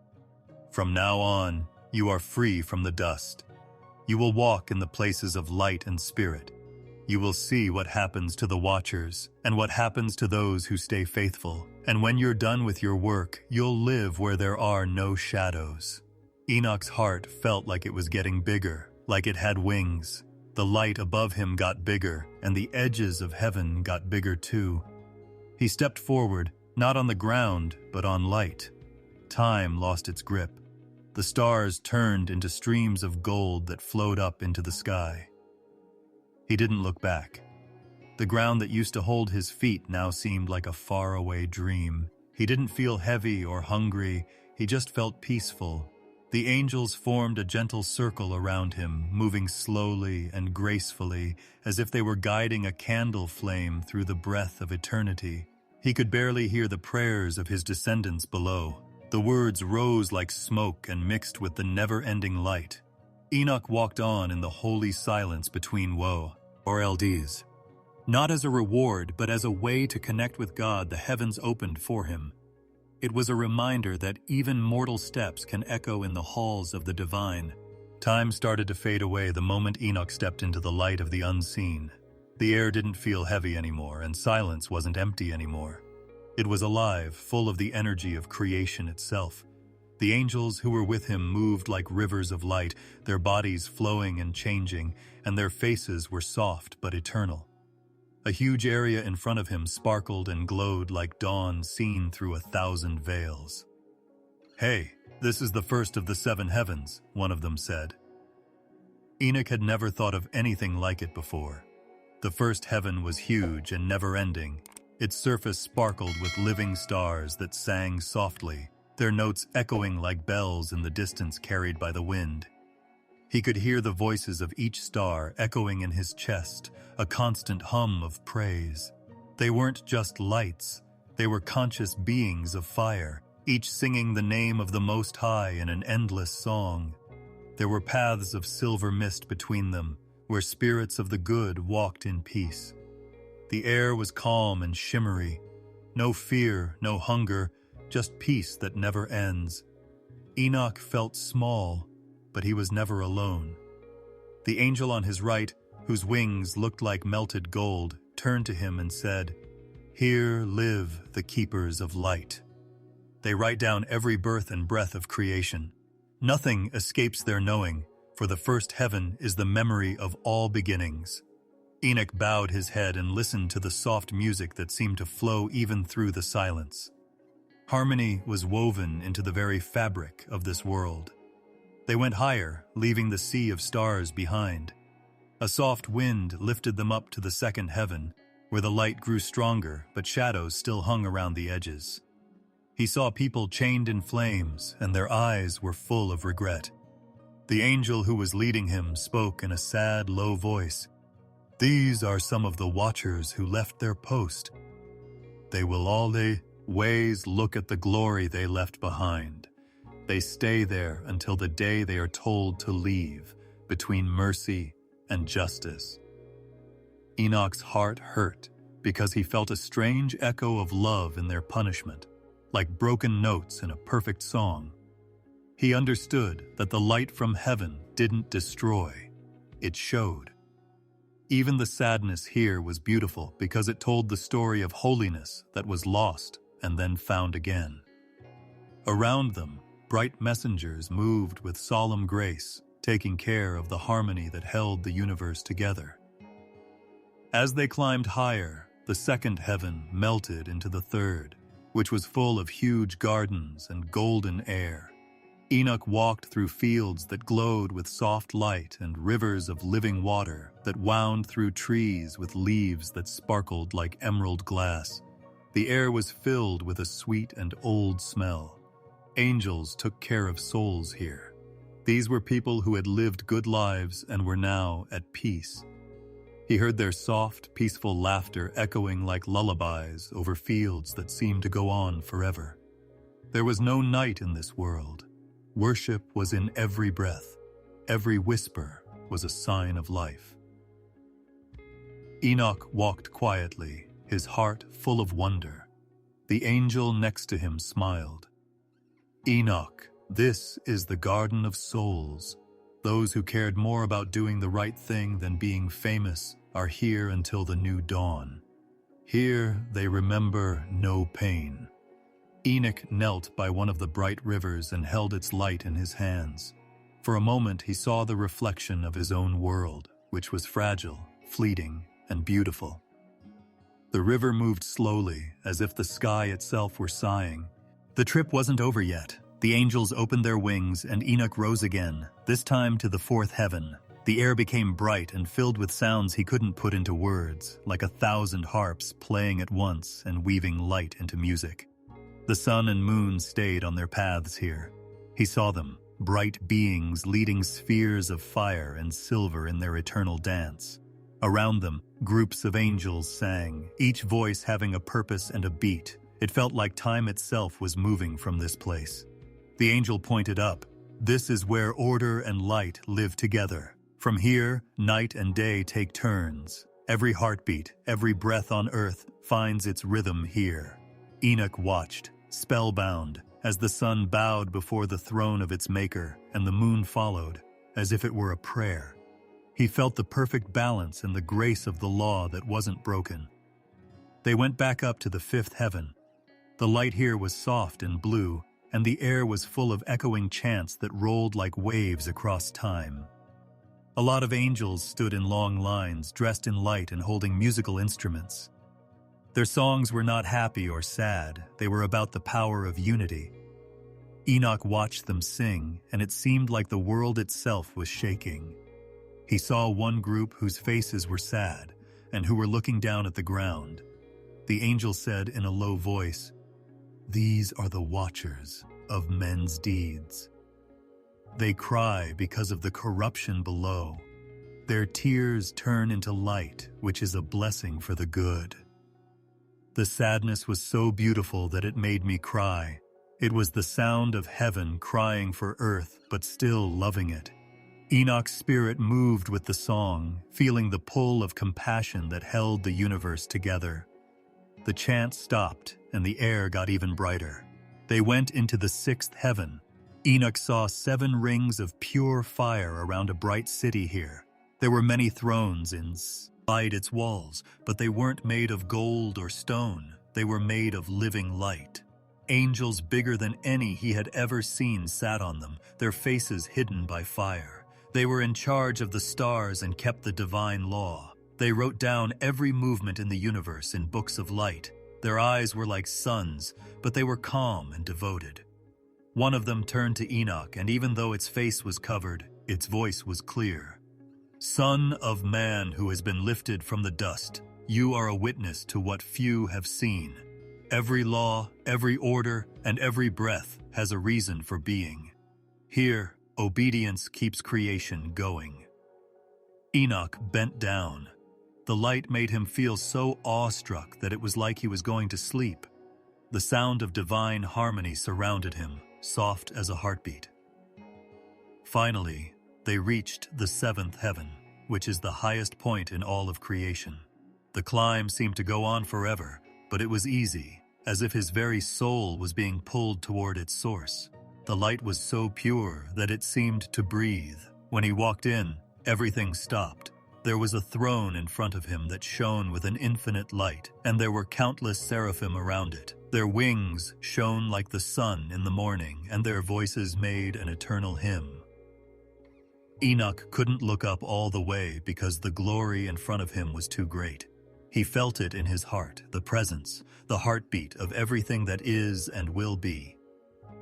"From now on, you are free from the dust. You will walk in the places of light and spirit. You will see what happens to the watchers and what happens to those who stay faithful. And when you're done with your work, you'll live where there are no shadows." Enoch's heart felt like it was getting bigger, like it had wings. The light above him got bigger, and the edges of heaven got bigger too. He stepped forward, not on the ground, but on light. Time lost its grip. The stars turned into streams of gold that flowed up into the sky. He didn't look back. The ground that used to hold his feet now seemed like a faraway dream. He didn't feel heavy or hungry, he just felt peaceful. The angels formed a gentle circle around him, moving slowly and gracefully, as if they were guiding a candle flame through the breath of eternity. He could barely hear the prayers of his descendants below. The words rose like smoke and mixed with the never-ending light. Enoch walked on in the holy silence between woe, or LDs. Not as a reward, but as a way to connect with God, the heavens opened for him. It was a reminder that even mortal steps can echo in the halls of the divine. Time started to fade away the moment Enoch stepped into the light of the unseen. The air didn't feel heavy anymore, and silence wasn't empty anymore. It was alive, full of the energy of creation itself. The angels who were with him moved like rivers of light, their bodies flowing and changing, and their faces were soft but eternal. A huge area in front of him sparkled and glowed like dawn seen through 1,000 veils. "Hey, this is the first of the 7 heavens," one of them said. Enoch had never thought of anything like it before. The first heaven was huge and never-ending. Its surface sparkled with living stars that sang softly, their notes echoing like bells in the distance carried by the wind. He could hear the voices of each star echoing in his chest, a constant hum of praise. They weren't just lights, they were conscious beings of fire, each singing the name of the Most High in an endless song. There were paths of silver mist between them, where spirits of the good walked in peace. The air was calm and shimmery. No fear, no hunger, just peace that never ends. Enoch felt small, but he was never alone. The angel on his right, whose wings looked like melted gold, turned to him and said, "Here live the keepers of light. They write down every birth and breath of creation. Nothing escapes their knowing, for the first heaven is the memory of all beginnings." Enoch bowed his head and listened to the soft music that seemed to flow even through the silence. Harmony was woven into the very fabric of this world. They went higher, leaving the sea of stars behind. A soft wind lifted them up to the second heaven, where the light grew stronger, but shadows still hung around the edges. He saw people chained in flames, and their eyes were full of regret. The angel who was leading him spoke in a sad, low voice. "These are some of the watchers who left their post. They will always look at the glory they left behind. They stay there until the day they are told to leave, between mercy and justice." Enoch's heart hurt because he felt a strange echo of love in their punishment, like broken notes in a perfect song. He understood that the light from heaven didn't destroy, it showed. Even the sadness here was beautiful because it told the story of holiness that was lost and then found again. Around them, bright messengers moved with solemn grace, taking care of the harmony that held the universe together. As they climbed higher, the second heaven melted into the third, which was full of huge gardens and golden air. Enoch walked through fields that glowed with soft light and rivers of living water that wound through trees with leaves that sparkled like emerald glass. The air was filled with a sweet and old smell. Angels took care of souls here. These were people who had lived good lives and were now at peace. He heard their soft, peaceful laughter echoing like lullabies over fields that seemed to go on forever. There was no night in this world. Worship was in every breath. Every whisper was a sign of life. Enoch walked quietly, his heart full of wonder. The angel next to him smiled. Enoch, this is the garden of souls. Those who cared more about doing the right thing than being famous are here until the new dawn. Here they remember no pain. Enoch knelt by one of the bright rivers and held its light in his hands. For a moment he saw the reflection of his own world, which was fragile, fleeting, and beautiful. The river moved slowly, as if the sky itself were sighing. The trip wasn't over yet. The angels opened their wings and Enoch rose again, this time to the fourth heaven. The air became bright and filled with sounds he couldn't put into words, like 1,000 harps playing at once and weaving light into music. The sun and moon stayed on their paths here. He saw them, bright beings leading spheres of fire and silver in their eternal dance. Around them, groups of angels sang, each voice having a purpose and a beat. It felt like time itself was moving from this place. The angel pointed up. This is where order and light live together. From here, night and day take turns. Every heartbeat, every breath on earth finds its rhythm here. Enoch watched, spellbound, as the sun bowed before the throne of its maker and the moon followed, as if it were a prayer. He felt the perfect balance and the grace of the law that wasn't broken. They went back up to the fifth heaven. The light here was soft and blue, and the air was full of echoing chants that rolled like waves across time. A lot of angels stood in long lines, dressed in light and holding musical instruments. Their songs were not happy or sad, they were about the power of unity. Enoch watched them sing, and it seemed like the world itself was shaking. He saw one group whose faces were sad, and who were looking down at the ground. The angel said in a low voice, "These are the watchers of men's deeds. They cry because of the corruption below. Their tears turn into light, which is a blessing for the good." The sadness was so beautiful that it made me cry. It was the sound of heaven crying for earth, but still loving it. Enoch's spirit moved with the song, feeling the pull of compassion that held the universe together. The chant stopped, and the air got even brighter. They went into the sixth heaven. Enoch saw 7 rings of pure fire around a bright city here. There were many thrones inside its walls, but they weren't made of gold or stone. They were made of living light. Angels bigger than any he had ever seen sat on them, their faces hidden by fire. They were in charge of the stars and kept the divine law. They wrote down every movement in the universe in books of light. Their eyes were like suns, but they were calm and devoted. One of them turned to Enoch, and even though its face was covered, its voice was clear. "Son of man who has been lifted from the dust, you are a witness to what few have seen. Every law, every order, and every breath has a reason for being. Here, obedience keeps creation going." Enoch bent down. The light made him feel so awestruck that it was like he was going to sleep. The sound of divine harmony surrounded him, soft as a heartbeat. Finally, they reached the 7th heaven, which is the highest point in all of creation. The climb seemed to go on forever, but it was easy, as if his very soul was being pulled toward its source. The light was so pure that it seemed to breathe. When he walked in, everything stopped. There was a throne in front of him that shone with an infinite light, and there were countless seraphim around it. Their wings shone like the sun in the morning, and their voices made an eternal hymn. Enoch couldn't look up all the way because the glory in front of him was too great. He felt it in his heart, the presence, the heartbeat of everything that is and will be.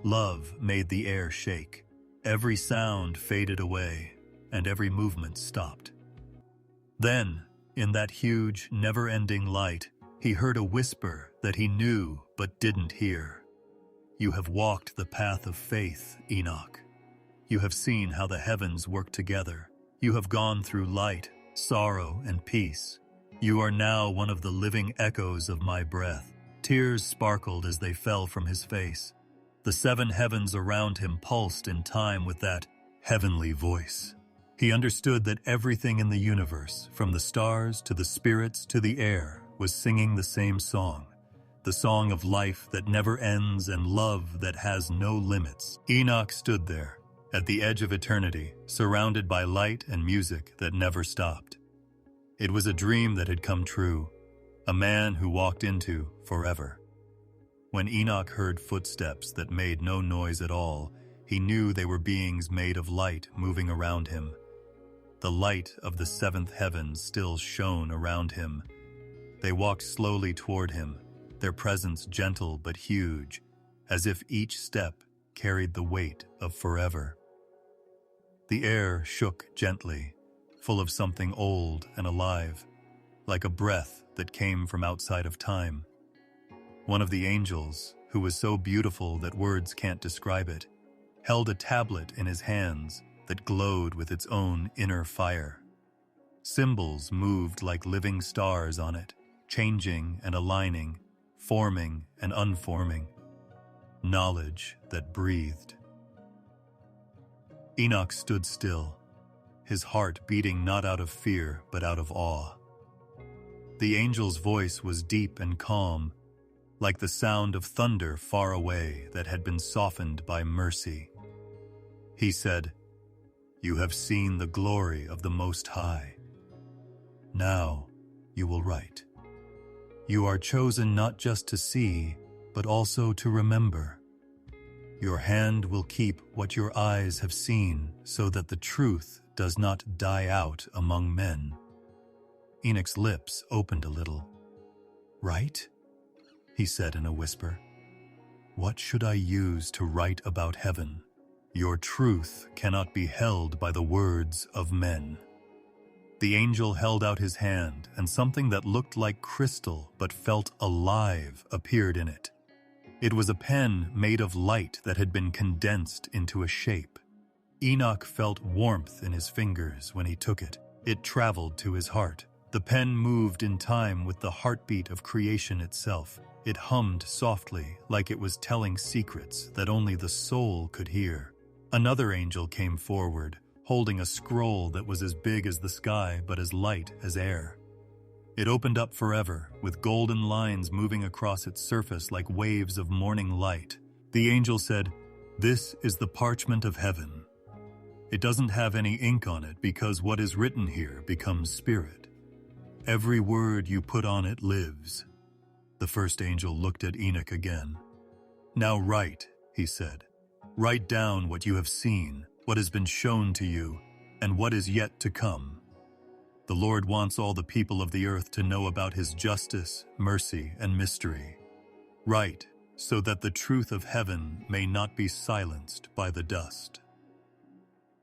Love made the air shake. Every sound faded away, and every movement stopped. Then, in that huge, never-ending light, he heard a whisper that he knew but didn't hear. "You have walked the path of faith, Enoch. You have seen how the heavens work together. You have gone through light, sorrow, and peace. You are now one of the living echoes of my breath." Tears sparkled as they fell from his face. The seven heavens around him pulsed in time with that heavenly voice. He understood that everything in the universe, from the stars to the spirits to the air, was singing the same song, the song of life that never ends and love that has no limits. Enoch stood there, at the edge of eternity, surrounded by light and music that never stopped. It was a dream that had come true, a man who walked into forever. When Enoch heard footsteps that made no noise at all, he knew they were beings made of light moving around him. The light of the seventh heaven still shone around him. They walked slowly toward him, their presence gentle but huge, as if each step carried the weight of forever. The air shook gently, full of something old and alive, like a breath that came from outside of time. One of the angels, who was so beautiful that words can't describe it, held a tablet in his hands that glowed with its own inner fire. Symbols moved like living stars on it, changing and aligning, forming and unforming. Knowledge that breathed. Enoch stood still, his heart beating not out of fear but out of awe. The angel's voice was deep and calm, like the sound of thunder far away that had been softened by mercy. He said, "You have seen the glory of the Most High. Now you will write. You are chosen not just to see, but also to remember. Your hand will keep what your eyes have seen, so that the truth does not die out among men." Enoch's lips opened a little. "Write?" he said in a whisper. "What should I use to write about heaven? Your truth cannot be held by the words of men." The angel held out his hand, and something that looked like crystal but felt alive appeared in it. It was a pen made of light that had been condensed into a shape. Enoch felt warmth in his fingers when he took it. It traveled to his heart. The pen moved in time with the heartbeat of creation itself. It hummed softly, like it was telling secrets that only the soul could hear. Another angel came forward, holding a scroll that was as big as the sky but as light as air. It opened up forever, with golden lines moving across its surface like waves of morning light. The angel said, "This is the parchment of heaven. It doesn't have any ink on it because what is written here becomes spirit. Every word you put on it lives." The first angel looked at Enoch again. "Now write," he said. "Write down what you have seen, what has been shown to you, and what is yet to come. The Lord wants all the people of the earth to know about His justice, mercy, and mystery. Write, so that the truth of heaven may not be silenced by the dust."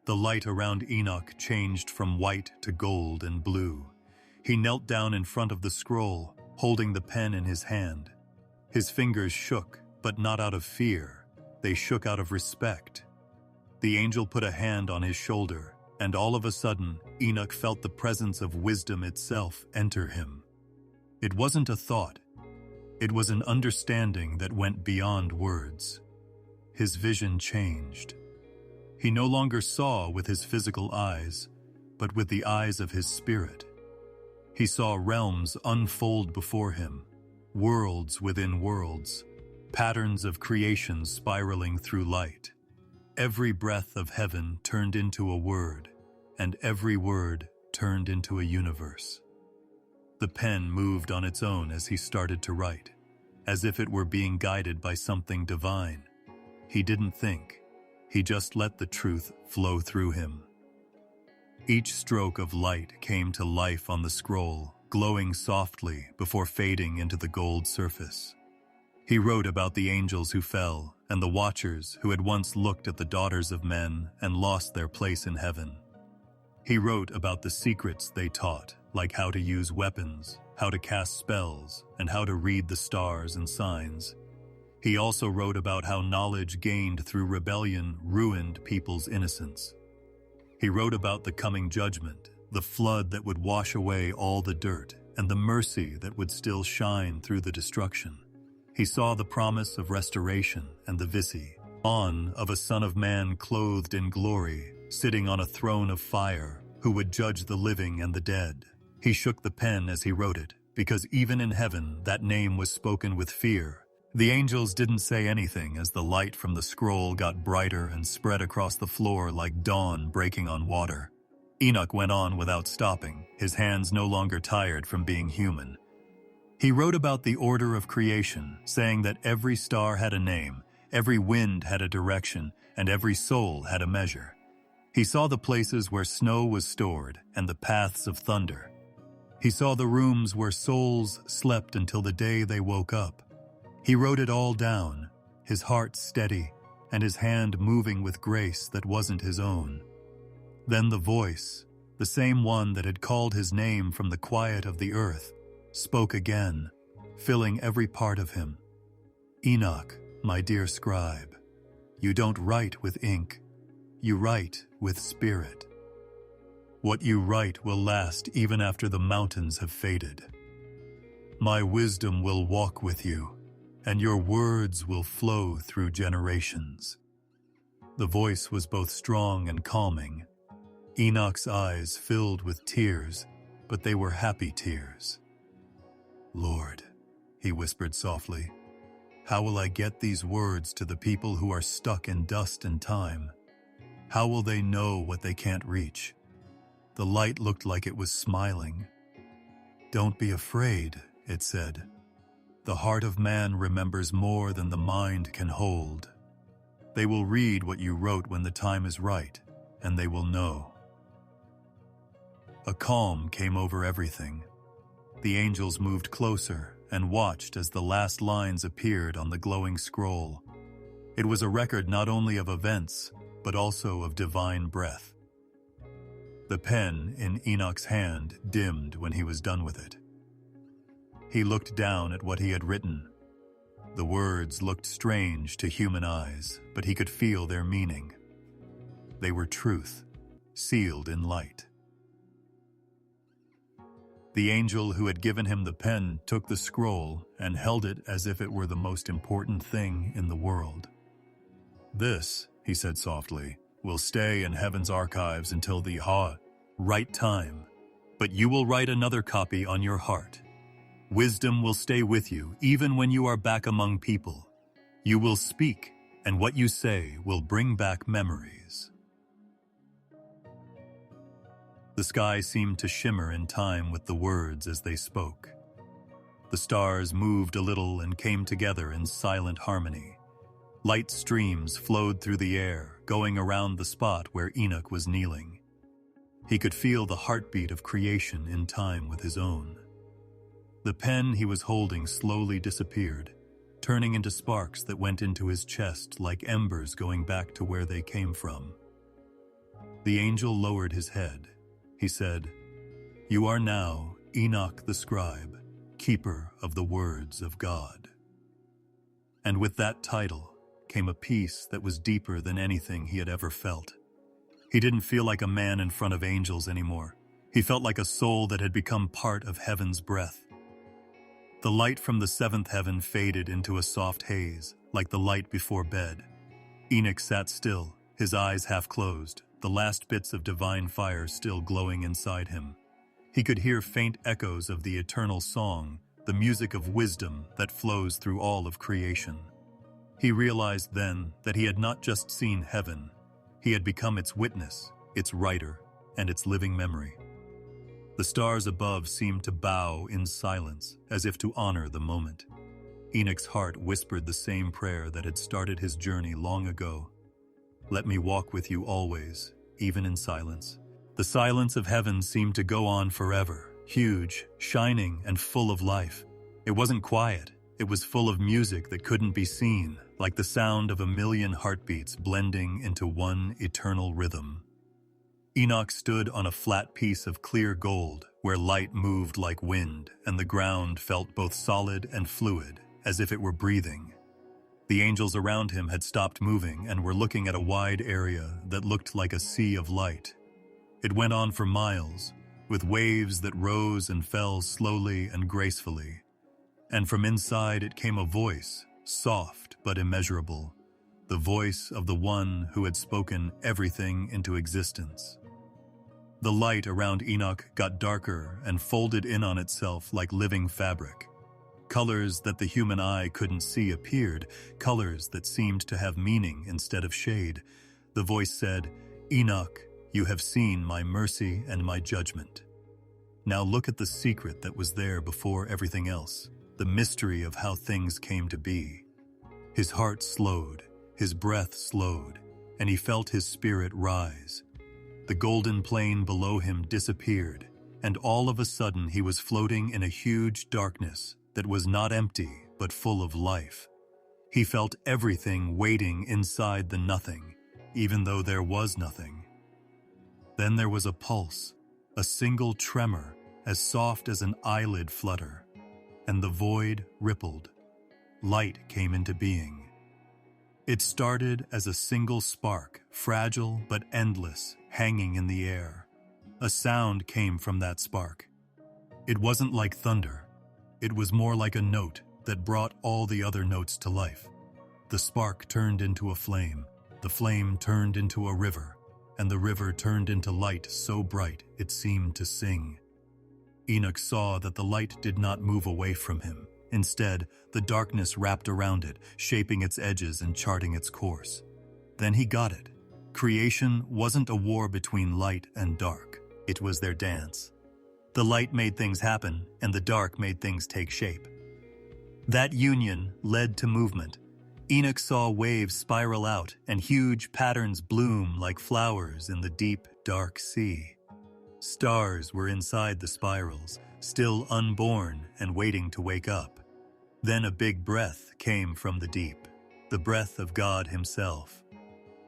The light around Enoch changed from white to gold and blue. He knelt down in front of the scroll, holding the pen in his hand. His fingers shook, but not out of fear. They shook out of respect. The angel put a hand on his shoulder, and all of a sudden, Enoch felt the presence of wisdom itself enter him. It wasn't a thought. It was an understanding that went beyond words. His vision changed. He no longer saw with his physical eyes, but with the eyes of his spirit. He saw realms unfold before him, worlds within worlds, patterns of creation spiraling through light. Every breath of heaven turned into a word, and every word turned into a universe. The pen moved on its own as he started to write, as if it were being guided by something divine. He didn't think. He just let the truth flow through him. Each stroke of light came to life on the scroll, glowing softly before fading into the gold surface. He wrote about the angels who fell and the watchers who had once looked at the daughters of men and lost their place in heaven. He wrote about the secrets they taught, like how to use weapons, how to cast spells, and how to read the stars and signs. He also wrote about how knowledge gained through rebellion ruined people's innocence. He wrote about the coming judgment, the flood that would wash away all the dirt, and the mercy that would still shine through the destruction. He saw the promise of restoration and the vision of a Son of Man clothed in glory, sitting on a throne of fire, who would judge the living and the dead. He shook the pen as he wrote it, because even in heaven that name was spoken with fear. The angels didn't say anything as the light from the scroll got brighter and spread across the floor like dawn breaking on water. Enoch went on without stopping, his hands no longer tired from being human. He wrote about the order of creation, saying that every star had a name, every wind had a direction, and every soul had a measure. He saw the places where snow was stored and the paths of thunder. He saw the rooms where souls slept until the day they woke up. He wrote it all down, his heart steady and his hand moving with grace that wasn't his own. Then the voice, the same one that had called his name from the quiet of the earth, spoke again, filling every part of him. Enoch, my dear scribe, you don't write with ink, you write with spirit. What you write will last even after the mountains have faded. My wisdom will walk with you, and your words will flow through generations. The voice was both strong and calming. Enoch's eyes filled with tears, but they were happy tears. Lord, he whispered softly, how will I get these words to the people who are stuck in dust and time? How will they know what they can't reach? The light looked like it was smiling. Don't be afraid, it said. The heart of man remembers more than the mind can hold. They will read what you wrote when the time is right, and they will know. A calm came over everything. The angels moved closer and watched as the last lines appeared on the glowing scroll. It was a record not only of events, but also of divine breath. The pen in Enoch's hand dimmed when he was done with it. He looked down at what he had written. The words looked strange to human eyes, but he could feel their meaning. They were truth, sealed in light. The angel who had given him the pen took the scroll and held it as if it were the most important thing in the world. This, he said softly, will stay in heaven's archives until the right time, but you will write another copy on your heart. Wisdom will stay with you even when you are back among people. You will speak, and what you say will bring back memories. The sky seemed to shimmer in time with the words as they spoke. The stars moved a little and came together in silent harmony. Light streams flowed through the air, going around the spot where Enoch was kneeling. He could feel the heartbeat of creation in time with his own. The pen he was holding slowly disappeared, turning into sparks that went into his chest like embers going back to where they came from. The angel lowered his head. He said, "You are now Enoch the scribe, keeper of the words of God." And with that title came a peace that was deeper than anything he had ever felt. He didn't feel like a man in front of angels anymore. He felt like a soul that had become part of heaven's breath. The light from the seventh heaven faded into a soft haze, like the light before bed. Enoch sat still, his eyes half closed, the last bits of divine fire still glowing inside him. He could hear faint echoes of the eternal song, the music of wisdom that flows through all of creation. He realized then that he had not just seen heaven, he had become its witness, its writer, and its living memory. The stars above seemed to bow in silence, as if to honor the moment. Enoch's heart whispered the same prayer that had started his journey long ago. Let me walk with you always, even in silence. The silence of heaven seemed to go on forever, huge, shining, and full of life. It wasn't quiet. It was full of music that couldn't be seen, like the sound of a million heartbeats blending into one eternal rhythm. Enoch stood on a flat piece of clear gold, where light moved like wind, and the ground felt both solid and fluid, as if it were breathing. The angels around him had stopped moving and were looking at a wide area that looked like a sea of light. It went on for miles, with waves that rose and fell slowly and gracefully. And from inside it came a voice, soft but immeasurable, the voice of the one who had spoken everything into existence. The light around Enoch got darker and folded in on itself like living fabric. Colors that the human eye couldn't see appeared, colors that seemed to have meaning instead of shade. The voice said, "Enoch, you have seen my mercy and my judgment. Now look at the secret that was there before everything else, the mystery of how things came to be." His heart slowed, his breath slowed, and he felt his spirit rise. The golden plain below him disappeared, and all of a sudden he was floating in a huge darkness that was not empty but full of life. He felt everything waiting inside the nothing, even though there was nothing. Then there was a pulse, a single tremor, as soft as an eyelid flutter, and the void rippled. Light came into being. It started as a single spark, fragile but endless, hanging in the air. A sound came from that spark. It wasn't like thunder. It was more like a note that brought all the other notes to life. The spark turned into a flame, the flame turned into a river, and the river turned into light so bright it seemed to sing. Enoch saw that the light did not move away from him. Instead, the darkness wrapped around it, shaping its edges and charting its course. Then he got it. Creation wasn't a war between light and dark. It was their dance. The light made things happen, and the dark made things take shape. That union led to movement. Enoch saw waves spiral out and huge patterns bloom like flowers in the deep, dark sea. Stars were inside the spirals, still unborn and waiting to wake up. Then a big breath came from the deep, the breath of God himself.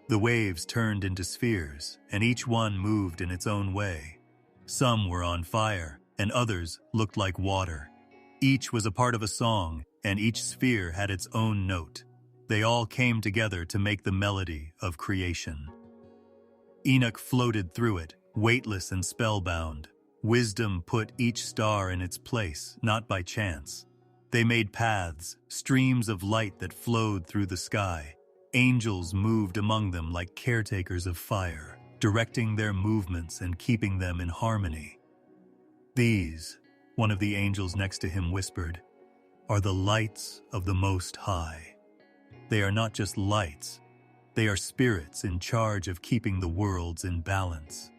The waves turned into spheres, and each one moved in its own way. Some were on fire, and others looked like water. Each was a part of a song, and each sphere had its own note. They all came together to make the melody of creation. Enoch floated through it, weightless and spellbound. Wisdom put each star in its place, not by chance. They made paths, streams of light that flowed through the sky. Angels moved among them like caretakers of fire, directing their movements and keeping them in harmony. "These," one of the angels next to him whispered, "are the lights of the Most High." They are not just lights. They are spirits in charge of keeping the worlds in balance.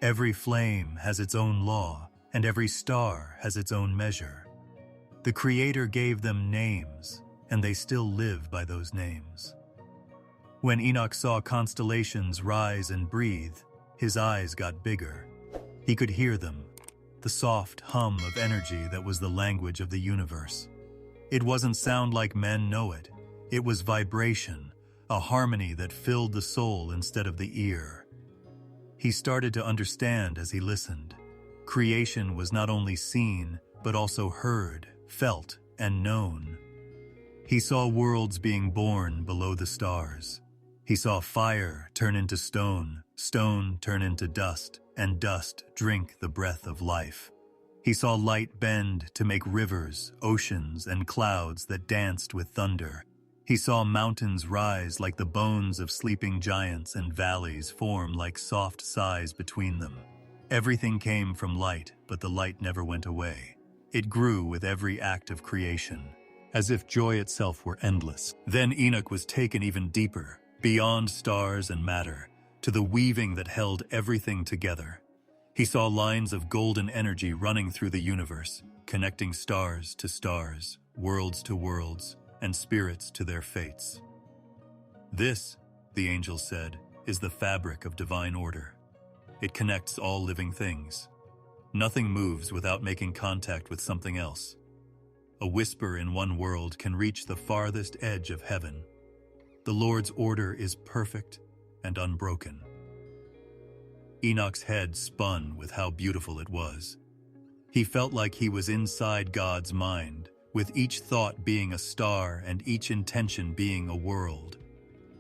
Every flame has its own law, and every star has its own measure. The Creator gave them names, and they still live by those names. When Enoch saw constellations rise and breathe, his eyes got bigger. He could hear them, the soft hum of energy that was the language of the universe. It wasn't sound like men know it. It was vibration, a harmony that filled the soul instead of the ear. He started to understand as he listened. Creation was not only seen, but also heard, felt, and known. He saw worlds being born below the stars. He saw fire turn into stone, stone turn into dust, and dust drink the breath of life. He saw light bend to make rivers, oceans, and clouds that danced with thunder. He saw mountains rise like the bones of sleeping giants and valleys form like soft sighs between them. Everything came from light, but the light never went away. It grew with every act of creation, as if joy itself were endless. Then Enoch was taken even deeper, beyond stars and matter, to the weaving that held everything together. He saw lines of golden energy running through the universe, connecting stars to stars, worlds to worlds, and spirits to their fates. "This," the angel said, "is the fabric of divine order. It connects all living things. Nothing moves without making contact with something else. A whisper in one world can reach the farthest edge of heaven. The Lord's order is perfect and unbroken." Enoch's head spun with how beautiful it was. He felt like he was inside God's mind, with each thought being a star and each intention being a world.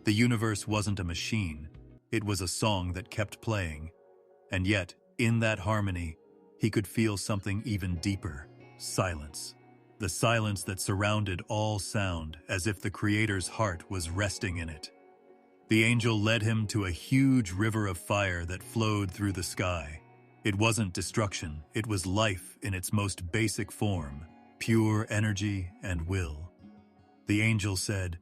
The universe wasn't a machine, it was a song that kept playing. And yet, in that harmony, he could feel something even deeper: silence. the silence that surrounded all sound, as if the Creator's heart was resting in it. The angel led him to a huge river of fire that flowed through the sky. It wasn't destruction, it was life in its most basic form, pure energy and will. The angel said,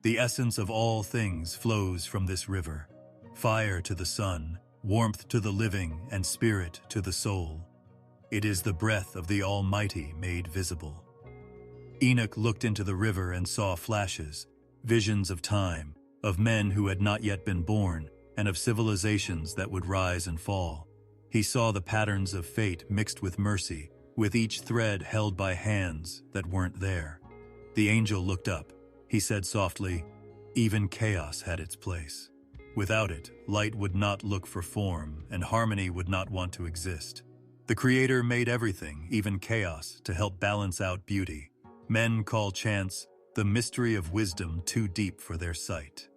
"The essence of all things flows from this river, fire to the sun, warmth to the living, and spirit to the soul. It is the breath of the Almighty made visible." Enoch looked into the river and saw flashes, visions of time, of men who had not yet been born, and of civilizations that would rise and fall. He saw the patterns of fate mixed with mercy, with each thread held by hands that weren't there. The angel looked up. He said softly, "Even chaos had its place. Without it, light would not look for form, and harmony would not want to exist. The Creator made everything, even chaos, to help balance out beauty. Men call chance the mystery of wisdom too deep for their sight."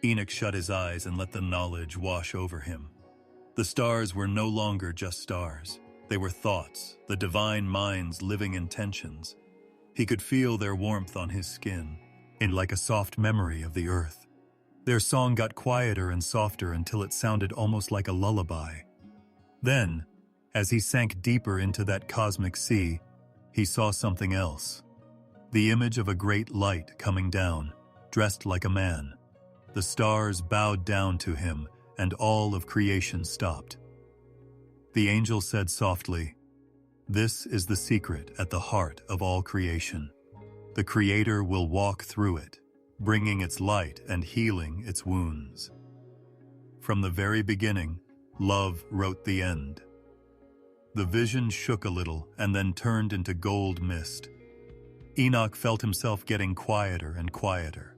Enoch shut his eyes and let the knowledge wash over him. The stars were no longer just stars. They were thoughts, the divine mind's living intentions. He could feel their warmth on his skin, in like a soft memory of the earth. Their song got quieter and softer until it sounded almost like a lullaby. Then, as he sank deeper into that cosmic sea, he saw something else. The image of a great light coming down, dressed like a man. The stars bowed down to him, and all of creation stopped. The angel said softly, "This is the secret at the heart of all creation. The Creator will walk through it, bringing its light and healing its wounds." From the very beginning, love wrote the end. The vision shook a little and then turned into gold mist. Enoch felt himself getting quieter and quieter.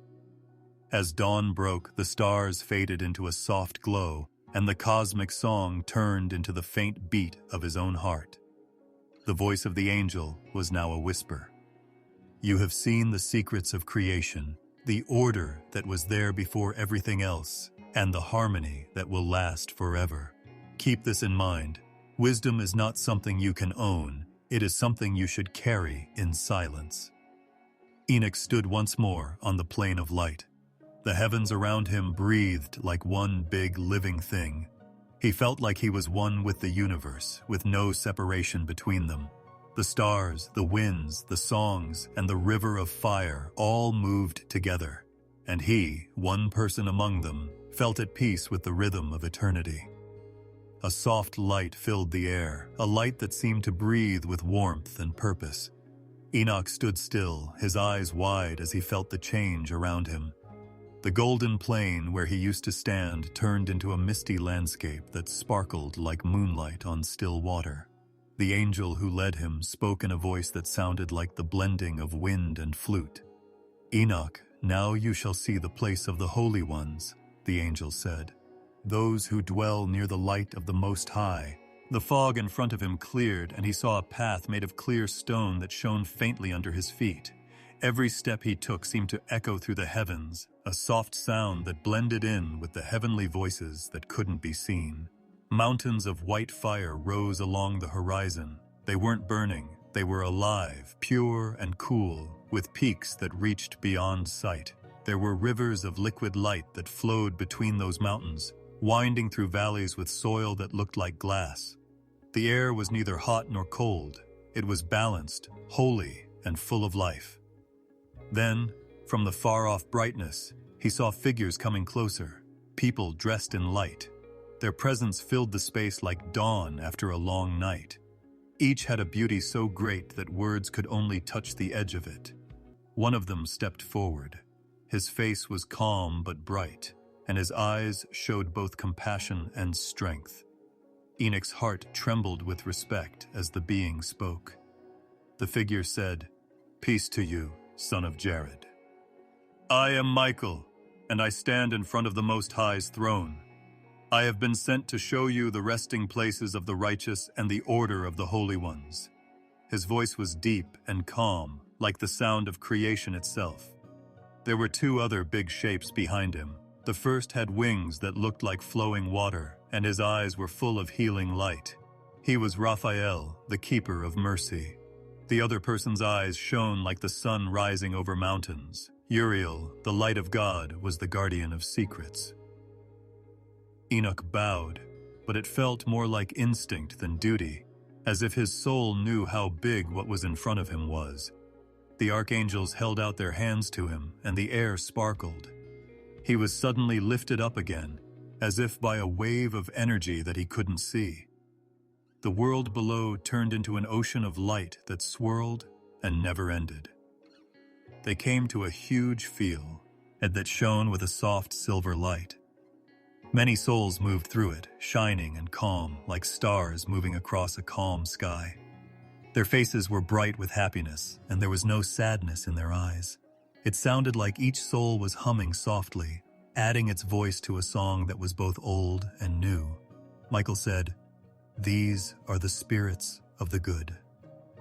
As dawn broke, the stars faded into a soft glow, and the cosmic song turned into the faint beat of his own heart. The voice of the angel was now a whisper. "You have seen the secrets of creation, the order that was there before everything else, and the harmony that will last forever. Keep this in mind. Wisdom is not something you can own. It is something you should carry in silence." Enoch stood once more on the plane of light. The heavens around him breathed like one big living thing. He felt like he was one with the universe, with no separation between them. The stars, the winds, the songs, and the river of fire all moved together, and he, one person among them, felt at peace with the rhythm of eternity. A soft light filled the air, a light that seemed to breathe with warmth and purpose. Enoch stood still, his eyes wide as he felt the change around him. The golden plain where he used to stand turned into a misty landscape that sparkled like moonlight on still water. The angel who led him spoke in a voice that sounded like the blending of wind and flute. "Enoch, now you shall see the place of the holy ones," the angel said. "Those who dwell near the light of the Most High." The fog in front of him cleared, and he saw a path made of clear stone that shone faintly under his feet. Every step he took seemed to echo through the heavens, a soft sound that blended in with the heavenly voices that couldn't be seen. Mountains of white fire rose along the horizon. They weren't burning, they were alive, pure and cool, with peaks that reached beyond sight. There were rivers of liquid light that flowed between those mountains, winding through valleys with soil that looked like glass. The air was neither hot nor cold. It was balanced, holy, and full of life. Then, from the far-off brightness, he saw figures coming closer, people dressed in light. Their presence filled the space like dawn after a long night. Each had a beauty so great that words could only touch the edge of it. One of them stepped forward. His face was calm but bright, and his eyes showed both compassion and strength. Enoch's heart trembled with respect as the being spoke. The figure said, "Peace to you, son of Jared. I am Michael, and I stand in front of the Most High's throne. I have been sent to show you the resting places of the righteous and the order of the holy ones." His voice was deep and calm, like the sound of creation itself. There were two other big shapes behind him. The first had wings that looked like flowing water, and his eyes were full of healing light. He was Raphael, the keeper of mercy. The other person's eyes shone like the sun rising over mountains. Uriel, the light of God, was the guardian of secrets. Enoch bowed, but it felt more like instinct than duty, as if his soul knew how big what was in front of him was. The archangels held out their hands to him, and the air sparkled. He was suddenly lifted up again, as if by a wave of energy that he couldn't see. The world below turned into an ocean of light that swirled and never ended. They came to a huge field that shone with a soft silver light. Many souls moved through it, shining and calm, like stars moving across a calm sky. Their faces were bright with happiness, and there was no sadness in their eyes. It sounded like each soul was humming softly, adding its voice to a song that was both old and new. Michael said, "These are the spirits of the good.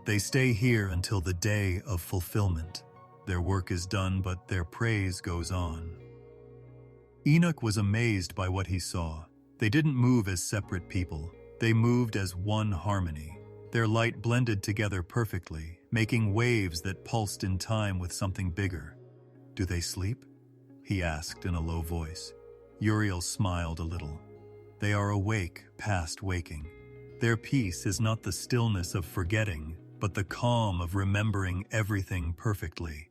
They stay here until the day of fulfillment. Their work is done, but their praise goes on." Enoch was amazed by what he saw. They didn't move as separate people. They moved as one harmony. Their light blended together perfectly, making waves that pulsed in time with something bigger. "Do they sleep?" he asked in a low voice. Uriel smiled a little. "They are awake past waking. Their peace is not the stillness of forgetting, but the calm of remembering everything perfectly.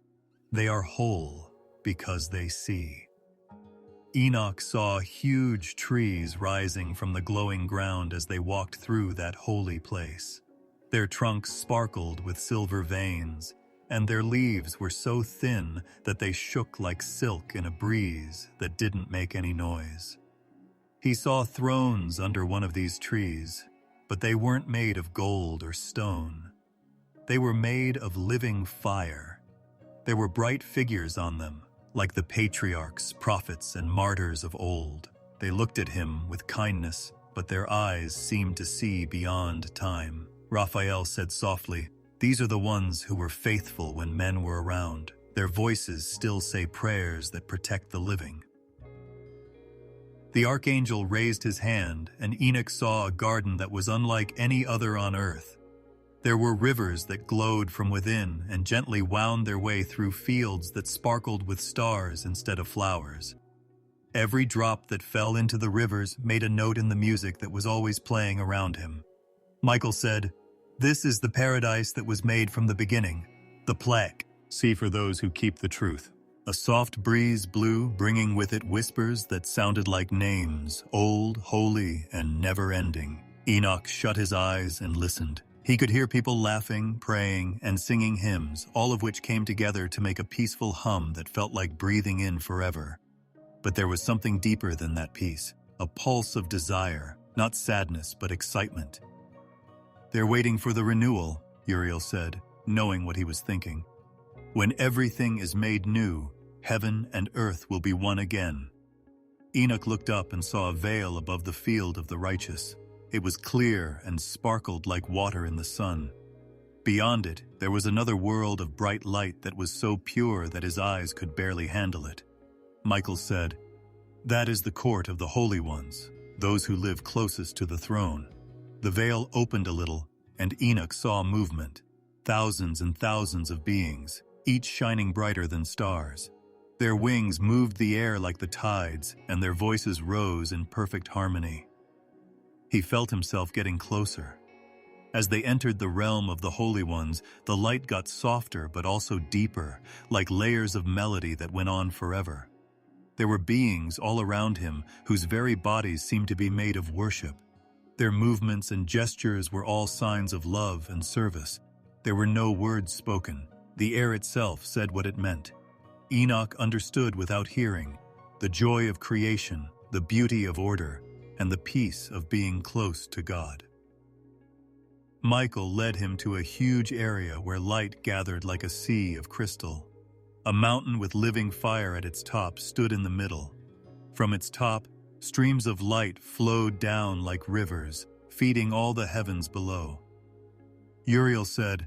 They are whole because they see." Enoch saw huge trees rising from the glowing ground as they walked through that holy place. Their trunks sparkled with silver veins, and their leaves were so thin that they shook like silk in a breeze that didn't make any noise. He saw thrones under one of these trees, but they weren't made of gold or stone. They were made of living fire. There were bright figures on them, like the patriarchs, prophets, and martyrs of old. They looked at him with kindness, but their eyes seemed to see beyond time. Raphael said softly, "These are the ones who were faithful when men were around. Their voices still say prayers that protect the living." The archangel raised his hand, and Enoch saw a garden that was unlike any other on earth. There were rivers that glowed from within and gently wound their way through fields that sparkled with stars instead of flowers. Every drop that fell into the rivers made a note in the music that was always playing around him. Michael said, "This is the paradise that was made from the beginning, the plague. See for those who keep the truth." A soft breeze blew, bringing with it whispers that sounded like names, old, holy, and never-ending. Enoch shut his eyes and listened. He could hear people laughing, praying, and singing hymns, all of which came together to make a peaceful hum that felt like breathing in forever. But there was something deeper than that peace, a pulse of desire, not sadness but excitement. "They're waiting for the renewal," Uriel said, knowing what he was thinking. "When everything is made new, heaven and earth will be one again." Enoch looked up and saw a veil above the field of the righteous. It was clear and sparkled like water in the sun. Beyond it, there was another world of bright light that was so pure that his eyes could barely handle it. Michael said, "That is the court of the holy ones, those who live closest to the throne." The veil opened a little, and Enoch saw movement. Thousands and thousands of beings, each shining brighter than stars. Their wings moved the air like the tides, and their voices rose in perfect harmony. He felt himself getting closer. As they entered the realm of the holy ones, the light got softer but also deeper, like layers of melody that went on forever. There were beings all around him whose very bodies seemed to be made of worship. Their movements and gestures were all signs of love and service. There were no words spoken. The air itself said what it meant. Enoch understood without hearing, the joy of creation, the beauty of order, and the peace of being close to God. Michael led him to a huge area where light gathered like a sea of crystal. A mountain with living fire at its top stood in the middle. From its top, streams of light flowed down like rivers, feeding all the heavens below. Uriel said,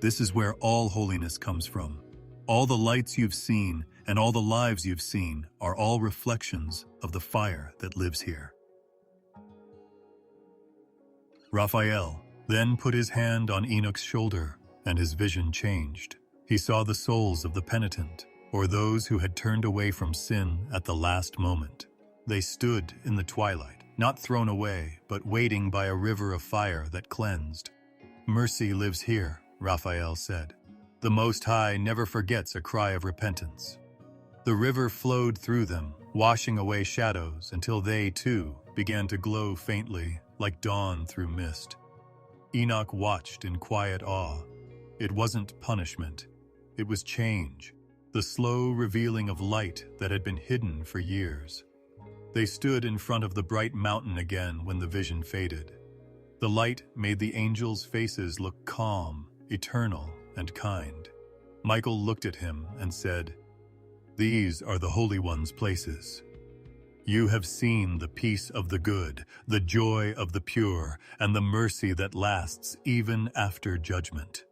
"This is where all holiness comes from. All the lights you've seen and all the lives you've seen are all reflections of the fire that lives here." Raphael then put his hand on Enoch's shoulder and his vision changed. He saw the souls of the penitent, or those who had turned away from sin at the last moment. They stood in the twilight, not thrown away, but waiting by a river of fire that cleansed. "Mercy lives here," Raphael said. "The Most High never forgets a cry of repentance." The river flowed through them, washing away shadows until they, too, began to glow faintly, like dawn through mist. Enoch watched in quiet awe. It wasn't punishment. It was change, the slow revealing of light that had been hidden for years. They stood in front of the bright mountain again when the vision faded. The light made the angels' faces look calm, eternal, and kind. Michael looked at him and said, "These are the Holy One's places. You have seen the peace of the good, the joy of the pure, and the mercy that lasts even after judgment.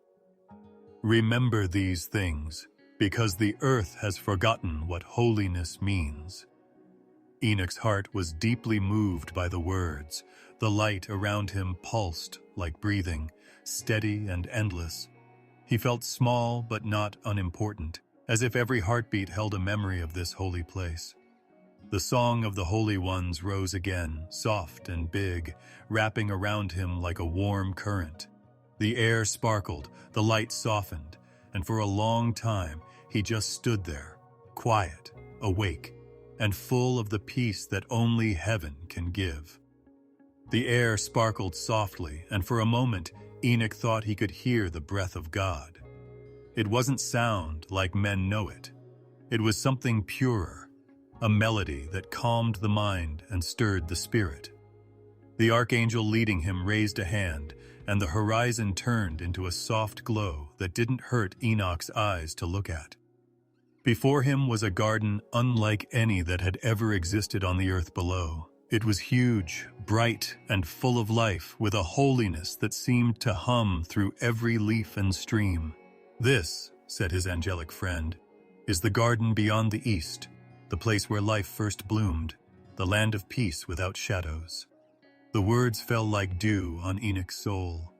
Remember these things, because the earth has forgotten what holiness means." Enoch's heart was deeply moved by the words. The light around him pulsed like breathing, steady and endless. He felt small but not unimportant, as if every heartbeat held a memory of this holy place. The song of the Holy Ones rose again, soft and big, wrapping around him like a warm current. The air sparkled, the light softened, and for a long time he just stood there, quiet, awake, and full of the peace that only heaven can give. The air sparkled softly, and for a moment Enoch thought he could hear the breath of God. It wasn't sound like men know it. It was something purer, a melody that calmed the mind and stirred the spirit. The archangel leading him raised a hand, and the horizon turned into a soft glow that didn't hurt Enoch's eyes to look at. Before him was a garden unlike any that had ever existed on the earth below. It was huge, bright, and full of life, with a holiness that seemed to hum through every leaf and stream. "This," said his angelic friend, "is the garden beyond the east, the place where life first bloomed, the land of peace without shadows." The words fell like dew on Enoch's soul,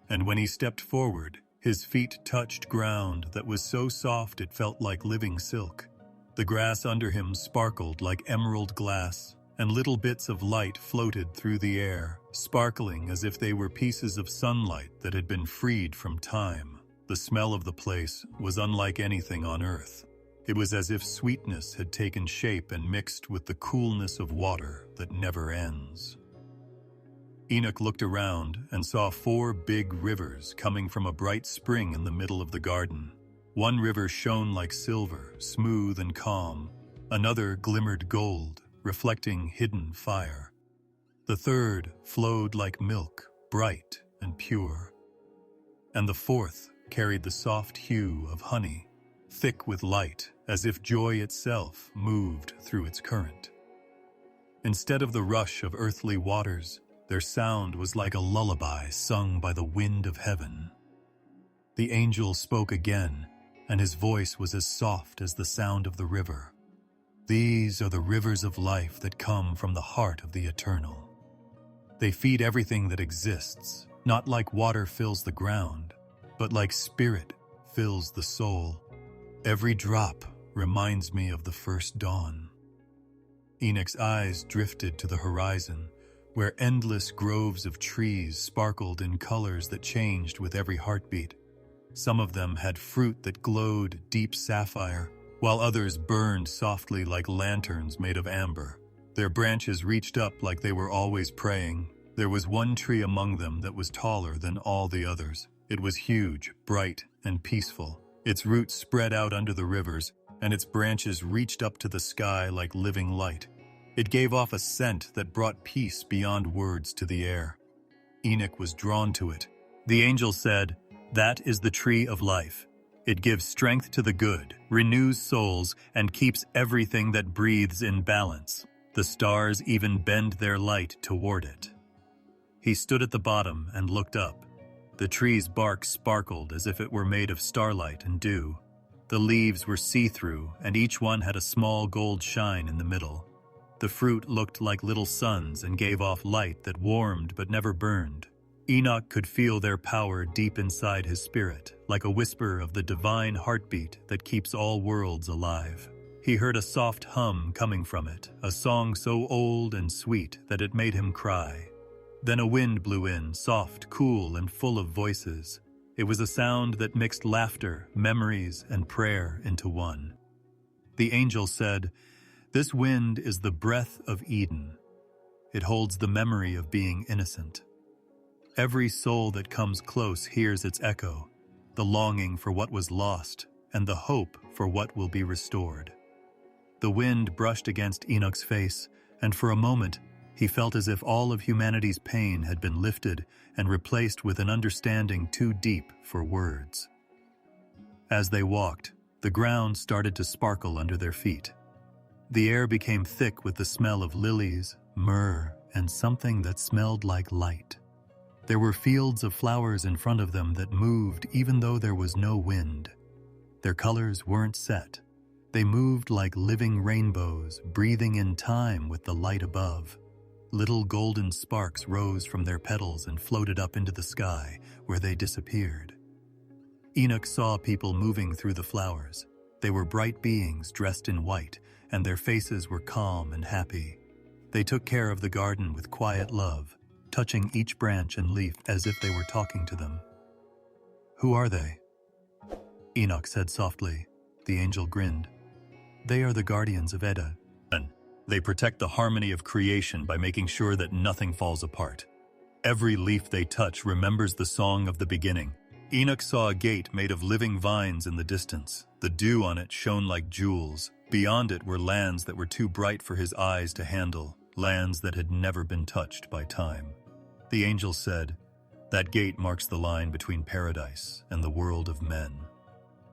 and when he stepped forward, his feet touched ground that was so soft it felt like living silk. The grass under him sparkled like emerald glass, and little bits of light floated through the air, sparkling as if they were pieces of sunlight that had been freed from time. The smell of the place was unlike anything on earth. It was as if sweetness had taken shape and mixed with the coolness of water that never ends. Enoch looked around and saw 4 big rivers coming from a bright spring in the middle of the garden. One river shone like silver, smooth and calm. Another glimmered gold, reflecting hidden fire. The third flowed like milk, bright and pure. And the fourth carried the soft hue of honey, thick with light, as if joy itself moved through its current. Instead of the rush of earthly waters, their sound was like a lullaby sung by the wind of heaven. The angel spoke again, and his voice was as soft as the sound of the river. "These are the rivers of life that come from the heart of the eternal. They feed everything that exists, not like water fills the ground, but like spirit fills the soul. Every drop reminds me of the first dawn." Enoch's eyes drifted to the horizon, where endless groves of trees sparkled in colors that changed with every heartbeat. Some of them had fruit that glowed deep sapphire, while others burned softly like lanterns made of amber. Their branches reached up like they were always praying. There was one tree among them that was taller than all the others. It was huge, bright, and peaceful. Its roots spread out under the rivers, and its branches reached up to the sky like living light. It gave off a scent that brought peace beyond words to the air. Enoch was drawn to it. The angel said, "That is the tree of life. It gives strength to the good, renews souls, and keeps everything that breathes in balance. The stars even bend their light toward it." He stood at the bottom and looked up. The tree's bark sparkled as if it were made of starlight and dew. The leaves were see-through, and each one had a small gold shine in the middle. The fruit looked like little suns and gave off light that warmed but never burned. Enoch could feel their power deep inside his spirit, like a whisper of the divine heartbeat that keeps all worlds alive. He heard a soft hum coming from it, a song so old and sweet that it made him cry. Then a wind blew in, soft, cool, and full of voices. It was a sound that mixed laughter, memories, and prayer into one. The angel said, "This wind is the breath of Eden. It holds the memory of being innocent. Every soul that comes close hears its echo, the longing for what was lost and the hope for what will be restored." The wind brushed against Enoch's face, and for a moment he felt as if all of humanity's pain had been lifted and replaced with an understanding too deep for words. As they walked, the ground started to sparkle under their feet. The air became thick with the smell of lilies, myrrh, and something that smelled like light. There were fields of flowers in front of them that moved even though there was no wind. Their colors weren't set. They moved like living rainbows, breathing in time with the light above. Little golden sparks rose from their petals and floated up into the sky, where they disappeared. Enoch saw people moving through the flowers. They were bright beings dressed in white, and their faces were calm and happy. They took care of the garden with quiet love, touching each branch and leaf as if they were talking to them. "Who are they?" Enoch said softly. The angel grinned. "They are the guardians of Eden. They protect the harmony of creation by making sure that nothing falls apart. Every leaf they touch remembers the song of the beginning." Enoch saw a gate made of living vines in the distance. The dew on it shone like jewels. Beyond it were lands that were too bright for his eyes to handle, lands that had never been touched by time. The angel said, "That gate marks the line between paradise and the world of men.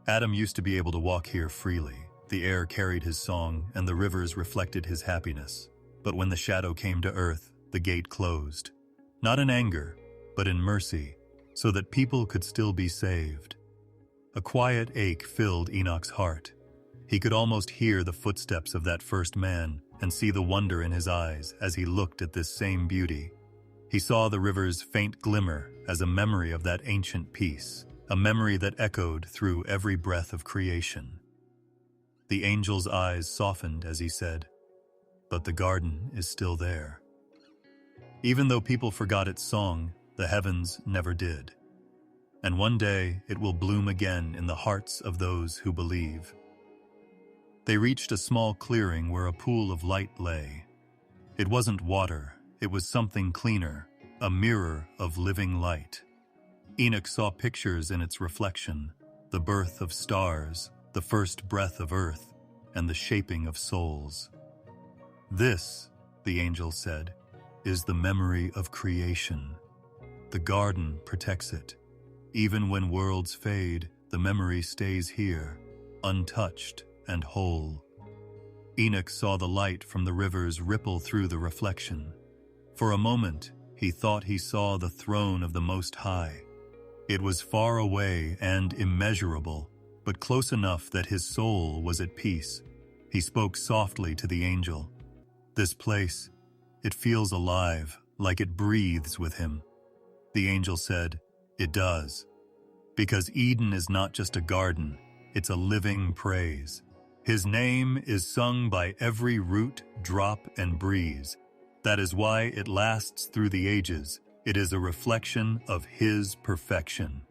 Adam used to be able to walk here freely. The air carried his song, and the rivers reflected his happiness. But when the shadow came to earth, the gate closed. Not in anger, but in mercy, so that people could still be saved." A quiet ache filled Enoch's heart. He could almost hear the footsteps of that first man and see the wonder in his eyes as he looked at this same beauty. He saw the river's faint glimmer as a memory of that ancient peace, a memory that echoed through every breath of creation. The angel's eyes softened as he said, "But the garden is still there. Even though people forgot its song, the heavens never did. And one day it will bloom again in the hearts of those who believe." They reached a small clearing where a pool of light lay. It wasn't water, it was something cleaner, a mirror of living light. Enoch saw pictures in its reflection, the birth of stars, the first breath of earth, and the shaping of souls. "This," the angel said, "is the memory of creation. The garden protects it. Even when worlds fade, the memory stays here, untouched and whole." Enoch saw the light from the rivers ripple through the reflection. For a moment, he thought he saw the throne of the Most High. It was far away and immeasurable, but close enough that his soul was at peace. He spoke softly to the angel. "This place, it feels alive, like it breathes with him." The angel said, "It does. Because Eden is not just a garden, it's a living praise. His name is sung by every root, drop, and breeze. That is why it lasts through the ages. It is a reflection of his perfection."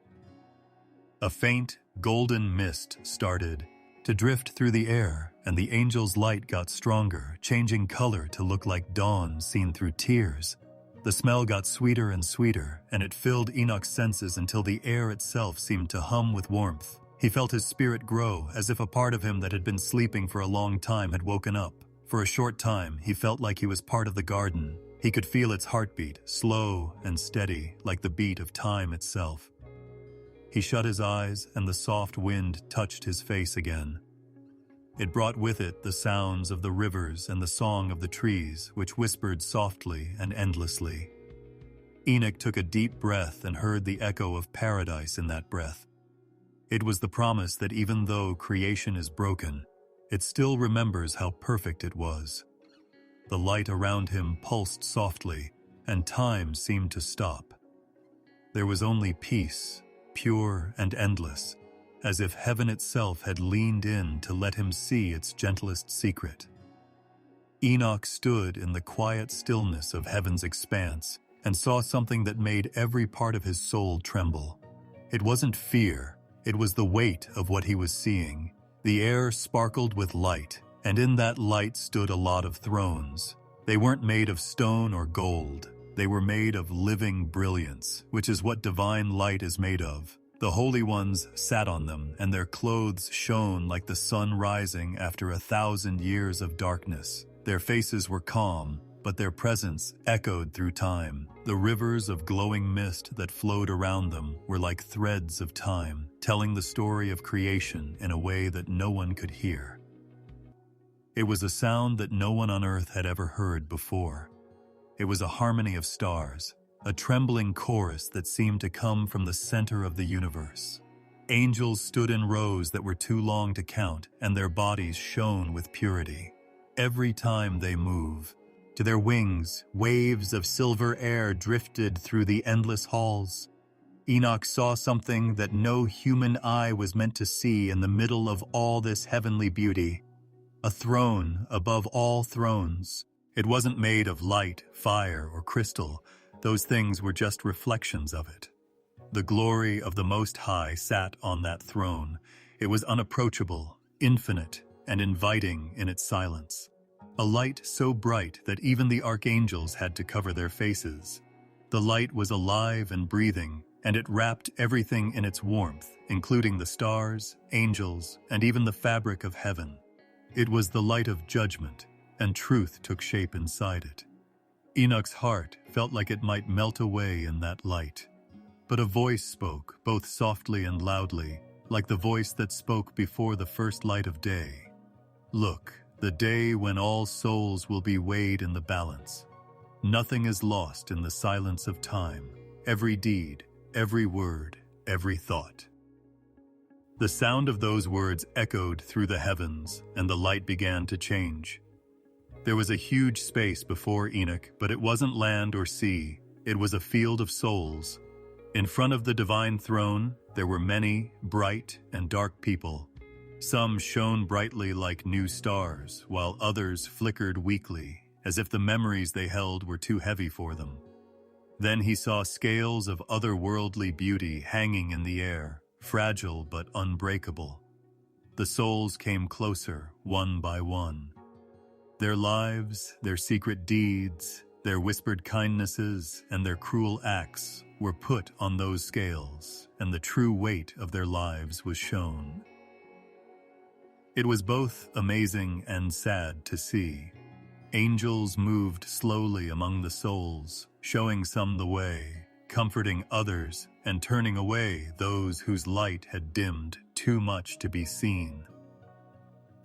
A faint, golden mist started to drift through the air, and the angel's light got stronger, changing color to look like dawn seen through tears. The smell got sweeter and sweeter, and it filled Enoch's senses until the air itself seemed to hum with warmth. He felt his spirit grow, as if a part of him that had been sleeping for a long time had woken up. For a short time, he felt like he was part of the garden. He could feel its heartbeat, slow and steady, like the beat of time itself. He shut his eyes, and the soft wind touched his face again. It brought with it the sounds of the rivers and the song of the trees, which whispered softly and endlessly. Enoch took a deep breath and heard the echo of paradise in that breath. It was the promise that even though creation is broken, it still remembers how perfect it was. The light around him pulsed softly, and time seemed to stop. There was only peace, pure and endless, as if heaven itself had leaned in to let him see its gentlest secret. Enoch stood in the quiet stillness of heaven's expanse and saw something that made every part of his soul tremble. It wasn't fear, it was the weight of what he was seeing. The air sparkled with light, and in that light stood a lot of thrones. They weren't made of stone or gold. They were made of living brilliance, which is what divine light is made of. The holy ones sat on them, and their clothes shone like the sun rising after 1,000 years of darkness. Their faces were calm, but their presence echoed through time. The rivers of glowing mist that flowed around them were like threads of time, telling the story of creation in a way that no one could hear. It was a sound that no one on earth had ever heard before. It was a harmony of stars, a trembling chorus that seemed to come from the center of the universe. Angels stood in rows that were too long to count, and their bodies shone with purity. Every time they move, to their wings, waves of silver air drifted through the endless halls. Enoch saw something that no human eye was meant to see in the middle of all this heavenly beauty. A throne above all thrones. It wasn't made of light, fire, or crystal. Those things were just reflections of it. The glory of the Most High sat on that throne. It was unapproachable, infinite, and inviting in its silence. A light so bright that even the archangels had to cover their faces. The light was alive and breathing, and it wrapped everything in its warmth, including the stars, angels, and even the fabric of heaven. It was the light of judgment, and truth took shape inside it. Enoch's heart felt like it might melt away in that light. But a voice spoke, both softly and loudly, like the voice that spoke before the first light of day. Look, the day when all souls will be weighed in the balance. Nothing is lost in the silence of time. Every deed, every word, every thought. The sound of those words echoed through the heavens, and the light began to change. There was a huge space before Enoch, but it wasn't land or sea. It was a field of souls. In front of the divine throne, there were many bright and dark people. Some shone brightly like new stars, while others flickered weakly, as if the memories they held were too heavy for them. Then he saw scales of otherworldly beauty hanging in the air, fragile but unbreakable. The souls came closer, one by one. Their lives, their secret deeds, their whispered kindnesses, and their cruel acts were put on those scales, and the true weight of their lives was shown. It was both amazing and sad to see. Angels moved slowly among the souls, showing some the way, comforting others, and turning away those whose light had dimmed too much to be seen.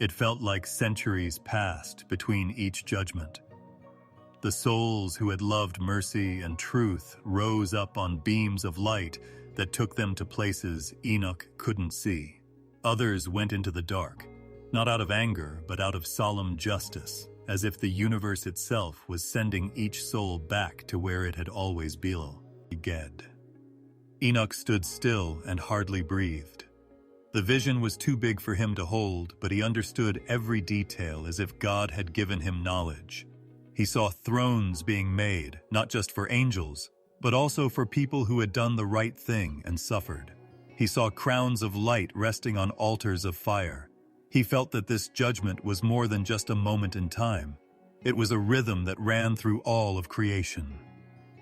It felt like centuries passed between each judgment. The souls who had loved mercy and truth rose up on beams of light that took them to places Enoch couldn't see. Others went into the dark, not out of anger, but out of solemn justice, as if the universe itself was sending each soul back to where it had always belonged. Enoch stood still and hardly breathed. The vision was too big for him to hold, but he understood every detail as if God had given him knowledge. He saw thrones being made, not just for angels, but also for people who had done the right thing and suffered. He saw crowns of light resting on altars of fire. He felt that this judgment was more than just a moment in time. It was a rhythm that ran through all of creation.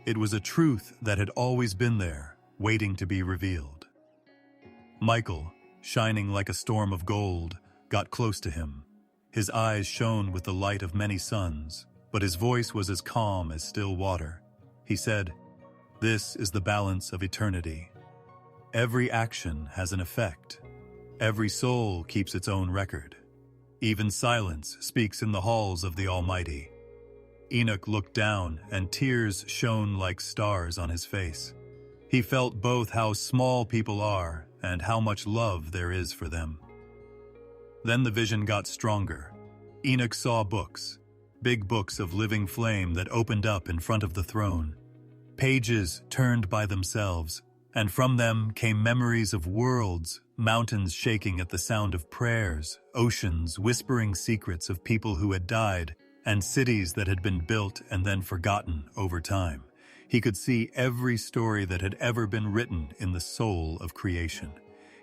It was a truth that had always been there, waiting to be revealed. Michael, shining like a storm of gold, got close to him. His eyes shone with the light of many suns, but his voice was as calm as still water. He said, "This is the balance of eternity. Every action has an effect. Every soul keeps its own record. Even silence speaks in the halls of the Almighty." Enoch looked down, and tears shone like stars on his face. He felt both how small people are and how much love there is for them. Then the vision got stronger. Enoch saw books, big books of living flame that opened up in front of the throne. Pages turned by themselves, and from them came memories of worlds, mountains shaking at the sound of prayers, oceans whispering secrets of people who had died, and cities that had been built and then forgotten over time. He could see every story that had ever been written in the soul of creation.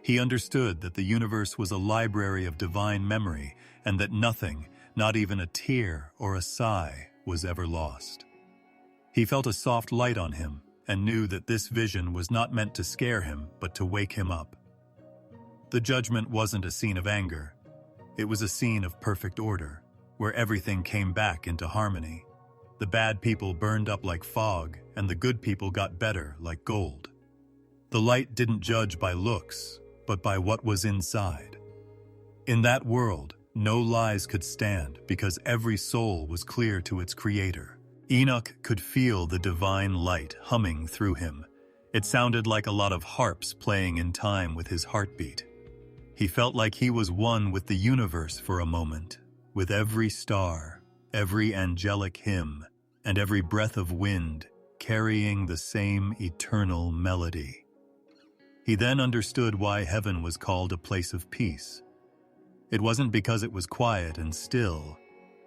He understood that the universe was a library of divine memory, and that nothing, not even a tear or a sigh, was ever lost. He felt a soft light on him, and knew that this vision was not meant to scare him, but to wake him up. The judgment wasn't a scene of anger. It was a scene of perfect order, where everything came back into harmony. The bad people burned up like fog, and the good people got better like gold. The light didn't judge by looks, but by what was inside. In that world, no lies could stand because every soul was clear to its creator. Enoch could feel the divine light humming through him. It sounded like a lot of harps playing in time with his heartbeat. He felt like he was one with the universe for a moment, with every star, every angelic hymn, and every breath of wind carrying the same eternal melody. He then understood why heaven was called a place of peace. It wasn't because it was quiet and still.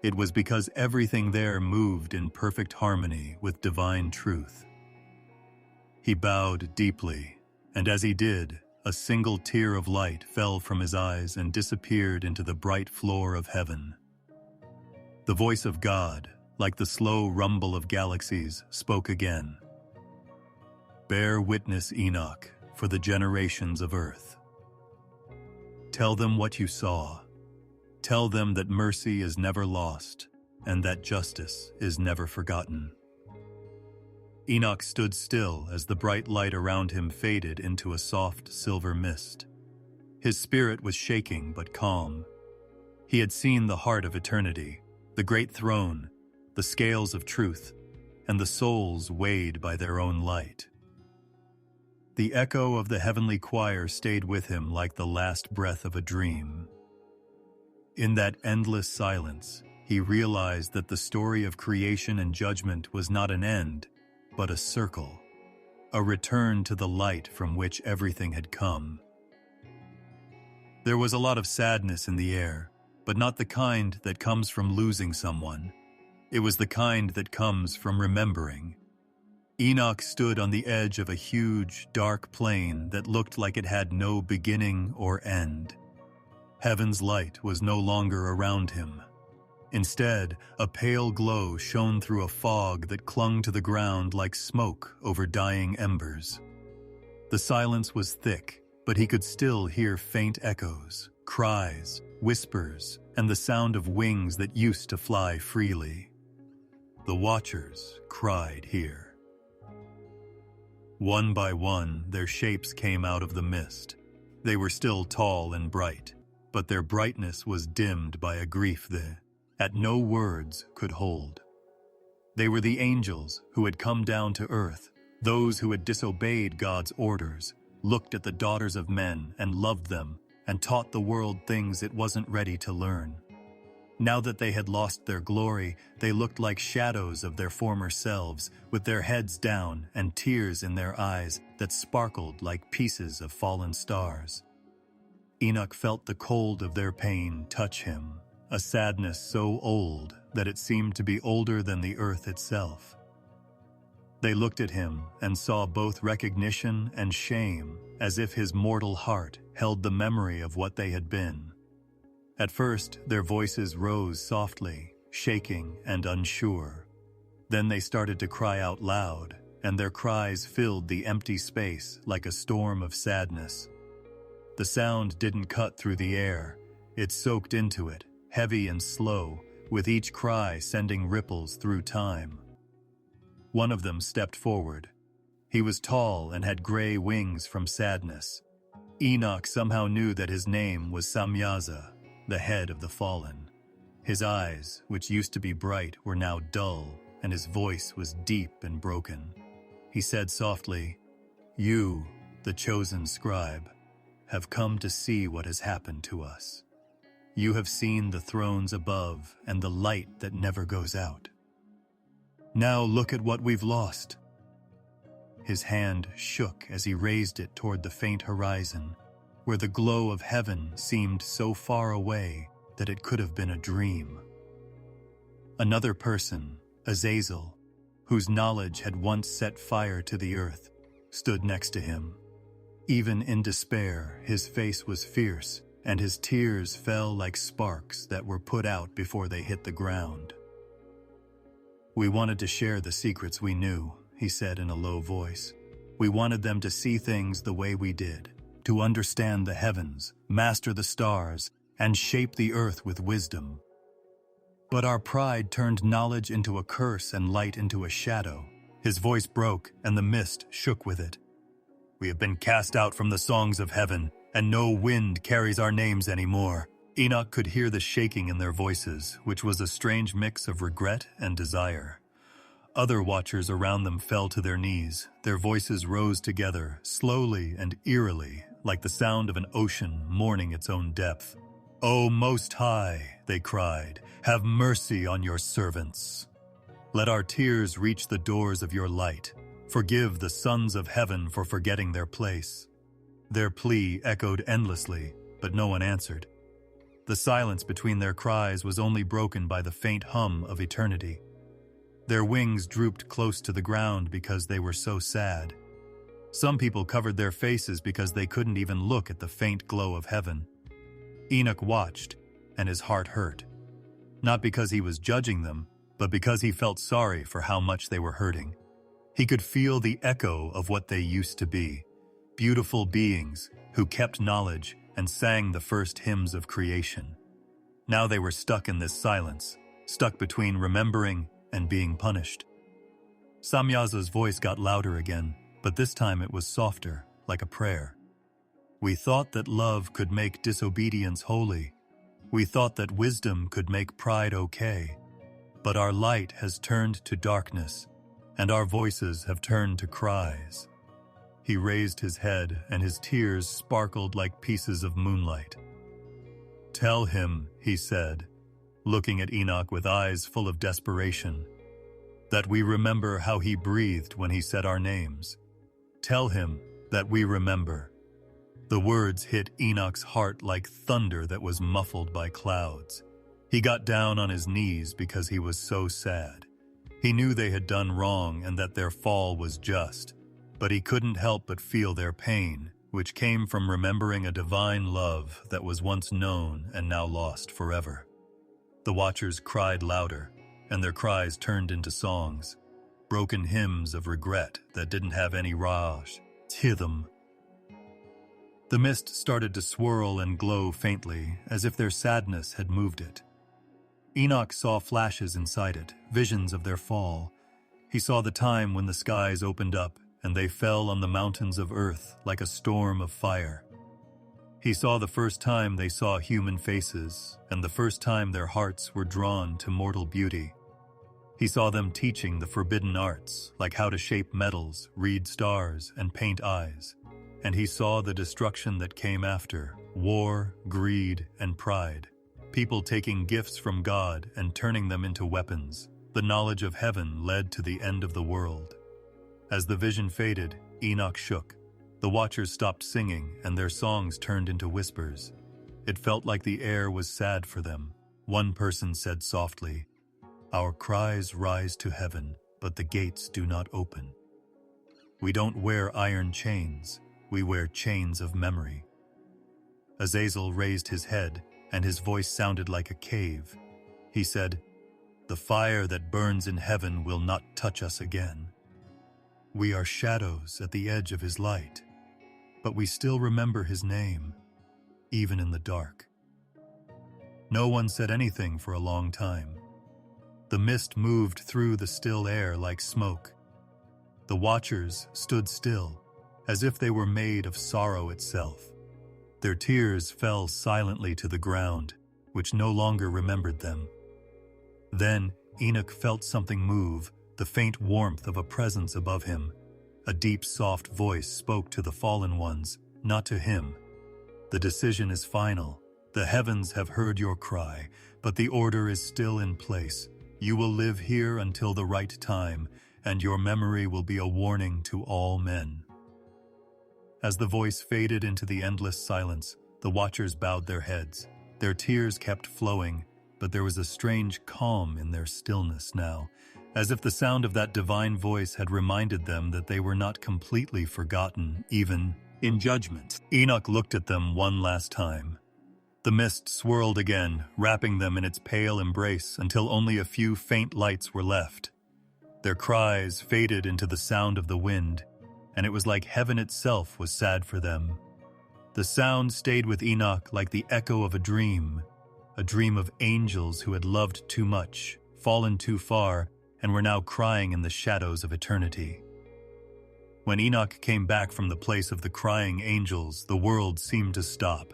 It was because everything there moved in perfect harmony with divine truth. He bowed deeply, and as he did, a single tear of light fell from his eyes and disappeared into the bright floor of heaven. The voice of God, like the slow rumble of galaxies, spoke again. "Bear witness, Enoch, for the generations of earth. Tell them what you saw. Tell them that mercy is never lost, and that justice is never forgotten." Enoch stood still as the bright light around him faded into a soft silver mist. His spirit was shaking but calm. He had seen the heart of eternity, the great throne, the scales of truth, and the souls weighed by their own light. The echo of the heavenly choir stayed with him like the last breath of a dream. In that endless silence, he realized that the story of creation and judgment was not an end, but a circle, a return to the light from which everything had come. There was a lot of sadness in the air, but not the kind that comes from losing someone. It was the kind that comes from remembering. Enoch stood on the edge of a huge, dark plain that looked like it had no beginning or end. Heaven's light was no longer around him. Instead, a pale glow shone through a fog that clung to the ground like smoke over dying embers. The silence was thick, but he could still hear faint echoes, cries, whispers, and the sound of wings that used to fly freely. The watchers cried here. One by one, their shapes came out of the mist. They were still tall and bright, but their brightness was dimmed by a grief that no words could hold. They were the angels who had come down to earth, those who had disobeyed God's orders, looked at the daughters of men and loved them, and taught the world things it wasn't ready to learn. Now that they had lost their glory, they looked like shadows of their former selves, with their heads down and tears in their eyes that sparkled like pieces of fallen stars. Enoch felt the cold of their pain touch him, a sadness so old that it seemed to be older than the earth itself. They looked at him and saw both recognition and shame, as if his mortal heart held the memory of what they had been. At first, their voices rose softly, shaking and unsure. Then they started to cry out loud, and their cries filled the empty space like a storm of sadness. The sound didn't cut through the air. It soaked into it, heavy and slow, with each cry sending ripples through time. One of them stepped forward. He was tall and had gray wings from sadness. Enoch somehow knew that his name was Samyaza, the head of the fallen. His eyes, which used to be bright, were now dull, and his voice was deep and broken. He said softly, "You, the chosen scribe, have come to see what has happened to us. You have seen the thrones above and the light that never goes out. Now look at what we've lost. His hand shook as he raised it toward the faint horizon, where the glow of heaven seemed so far away that it could have been a dream. Another person, Azazel, whose knowledge had once set fire to the earth, stood next to him. Even in despair, his face was fierce, and his tears fell like sparks that were put out before they hit the ground. "We wanted to share the secrets we knew," he said in a low voice. "We wanted them to see things the way we did, to understand the heavens, master the stars, and shape the earth with wisdom. But our pride turned knowledge into a curse and light into a shadow." His voice broke, and the mist shook with it. "We have been cast out from the songs of heaven, and no wind carries our names anymore." Enoch could hear the shaking in their voices, which was a strange mix of regret and desire. Other watchers around them fell to their knees. Their voices rose together, slowly and eerily, like the sound of an ocean mourning its own depth. "O Most High," they cried, "have mercy on your servants. Let our tears reach the doors of your light. Forgive the sons of heaven for forgetting their place." Their plea echoed endlessly, but no one answered. The silence between their cries was only broken by the faint hum of eternity. Their wings drooped close to the ground because they were so sad. Some people covered their faces because they couldn't even look at the faint glow of heaven. Enoch watched, and his heart hurt. Not because he was judging them, but because he felt sorry for how much they were hurting. He could feel the echo of what they used to be, beautiful beings who kept knowledge and sang the first hymns of creation. Now they were stuck in this silence, stuck between remembering and being punished. Samyaza's voice got louder again, but this time it was softer, like a prayer. "We thought that love could make disobedience holy. We thought that wisdom could make pride okay. But our light has turned to darkness, and our voices have turned to cries." He raised his head, and his tears sparkled like pieces of moonlight. "Tell him," he said, looking at Enoch with eyes full of desperation, "that we remember how he breathed when he said our names. Tell him that we remember." The words hit Enoch's heart like thunder that was muffled by clouds. He got down on his knees because he was so sad. He knew they had done wrong and that their fall was just, but he couldn't help but feel their pain, which came from remembering a divine love that was once known and now lost forever. The watchers cried louder, and their cries turned into songs, broken hymns of regret that didn't have any raj to them. The mist started to swirl and glow faintly, as if their sadness had moved it. Enoch saw flashes inside it, visions of their fall. He saw the time when the skies opened up and they fell on the mountains of earth like a storm of fire. He saw the first time they saw human faces, and the first time their hearts were drawn to mortal beauty. He saw them teaching the forbidden arts, like how to shape metals, read stars, and paint eyes. And he saw the destruction that came after, war, greed, and pride. People taking gifts from God and turning them into weapons. The knowledge of heaven led to the end of the world. As the vision faded, Enoch shook. The watchers stopped singing, and their songs turned into whispers. It felt like the air was sad for them. One person said softly, "Our cries rise to heaven, but the gates do not open. We don't wear iron chains, we wear chains of memory." Azazel raised his head, and his voice sounded like a cave. He said, "The fire that burns in heaven will not touch us again. We are shadows at the edge of his light, but we still remember his name, even in the dark." No one said anything for a long time. The mist moved through the still air like smoke. The watchers stood still, as if they were made of sorrow itself. Their tears fell silently to the ground, which no longer remembered them. Then Enoch felt something move, the faint warmth of a presence above him. A deep, soft voice spoke to the fallen ones, not to him. "The decision is final. The heavens have heard your cry, but the order is still in place. You will live here until the right time, and your memory will be a warning to all men." As the voice faded into the endless silence, the watchers bowed their heads. Their tears kept flowing, but there was a strange calm in their stillness now, as if the sound of that divine voice had reminded them that they were not completely forgotten, even in judgment. Enoch looked at them one last time. The mist swirled again, wrapping them in its pale embrace until only a few faint lights were left. Their cries faded into the sound of the wind, and it was like heaven itself was sad for them. The sound stayed with Enoch like the echo of a dream of angels who had loved too much, fallen too far, and were now crying in the shadows of eternity. When Enoch came back from the place of the crying angels, the world seemed to stop.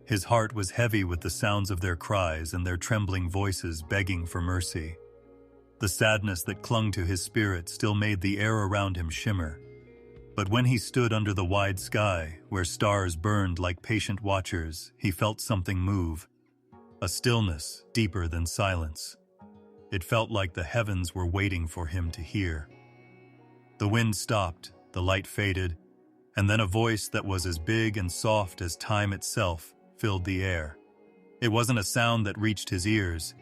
His heart was heavy with the sounds of their cries and their trembling voices begging for mercy. The sadness that clung to his spirit still made the air around him shimmer. But when he stood under the wide sky, where stars burned like patient watchers, he felt something move. A stillness deeper than silence. It felt like the heavens were waiting for him to hear. The wind stopped, the light faded, and then a voice that was as big and soft as time itself filled the air. It wasn't a sound that reached his ears.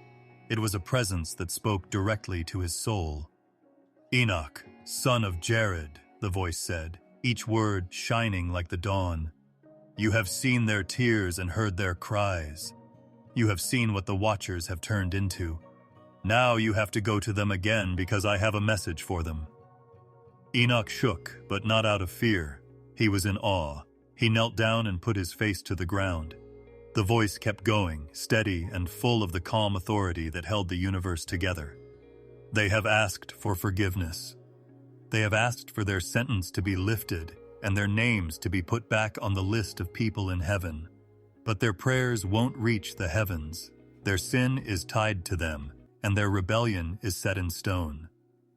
It was a presence that spoke directly to his soul. "Enoch, son of Jared," the voice said, each word shining like the dawn. "You have seen their tears and heard their cries. You have seen what the watchers have turned into. Now you have to go to them again because I have a message for them." Enoch shook, but not out of fear. He was in awe. He knelt down and put his face to the ground. The voice kept going, steady and full of the calm authority that held the universe together. "They have asked for forgiveness. They have asked for their sentence to be lifted and their names to be put back on the list of people in heaven. But their prayers won't reach the heavens. Their sin is tied to them, and their rebellion is set in stone.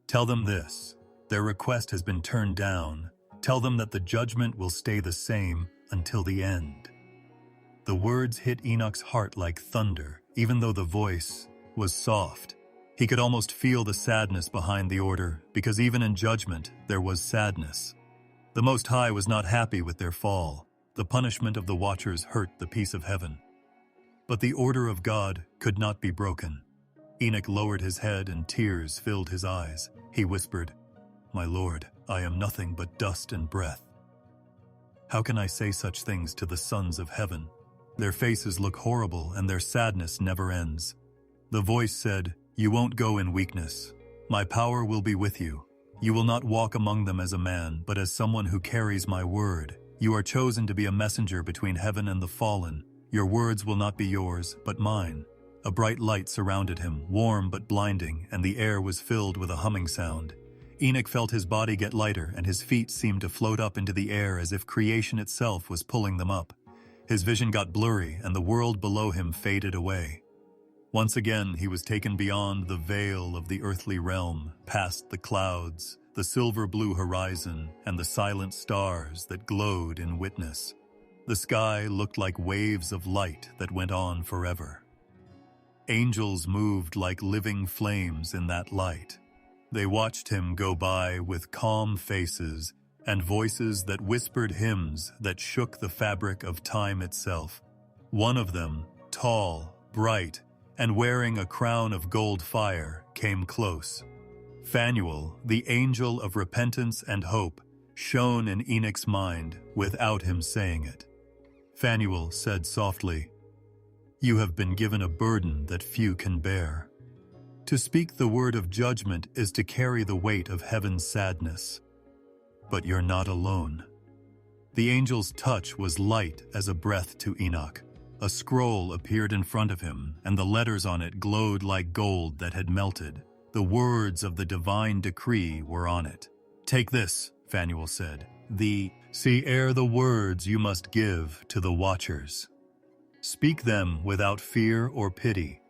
Tell them this: their request has been turned down. Tell them that the judgment will stay the same until the end." The words hit Enoch's heart like thunder, even though the voice was soft. He could almost feel the sadness behind the order, because even in judgment, there was sadness. The Most High was not happy with their fall. The punishment of the watchers hurt the peace of heaven. But the order of God could not be broken. Enoch lowered his head and tears filled his eyes. He whispered, "My Lord, I am nothing but dust and breath. How can I say such things to the sons of heaven? Their faces look horrible and their sadness never ends." The voice said, "You won't go in weakness. My power will be with you. You will not walk among them as a man, but as someone who carries my word. You are chosen to be a messenger between heaven and the fallen. Your words will not be yours, but mine." A bright light surrounded him, warm but blinding, and the air was filled with a humming sound. Enoch felt his body get lighter, and his feet seemed to float up into the air as if creation itself was pulling them up. His vision got blurry, and the world below him faded away. Once again, he was taken beyond the veil of the earthly realm, past the clouds, the silver-blue horizon, and the silent stars that glowed in witness. The sky looked like waves of light that went on forever. Angels moved like living flames in that light. They watched him go by with calm faces and voices that whispered hymns that shook the fabric of time itself. One of them, tall, bright, and wearing a crown of gold fire, came close. Phanuel, the angel of repentance and hope, shone in Enoch's mind without him saying it. Phanuel said softly, "You have been given a burden that few can bear. To speak the word of judgment is to carry the weight of heaven's sadness. But you're not alone." The angel's touch was light as a breath to Enoch. A scroll appeared in front of him, and the letters on it glowed like gold that had melted. The words of the divine decree were on it. "Take this," Phanuel said. "See ere the words you must give to the watchers. Speak them without fear or pity,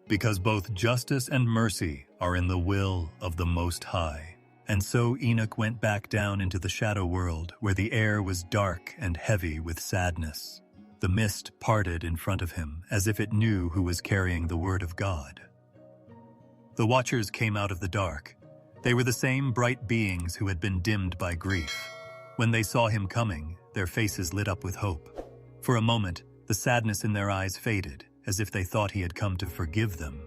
because both justice and mercy are in the will of the Most High." And so Enoch went back down into the shadow world, where the air was dark and heavy with sadness. The mist parted in front of him, as if it knew who was carrying the word of God. The watchers came out of the dark. They were the same bright beings who had been dimmed by grief. When they saw him coming, their faces lit up with hope. For a moment, the sadness in their eyes faded, as if they thought he had come to forgive them.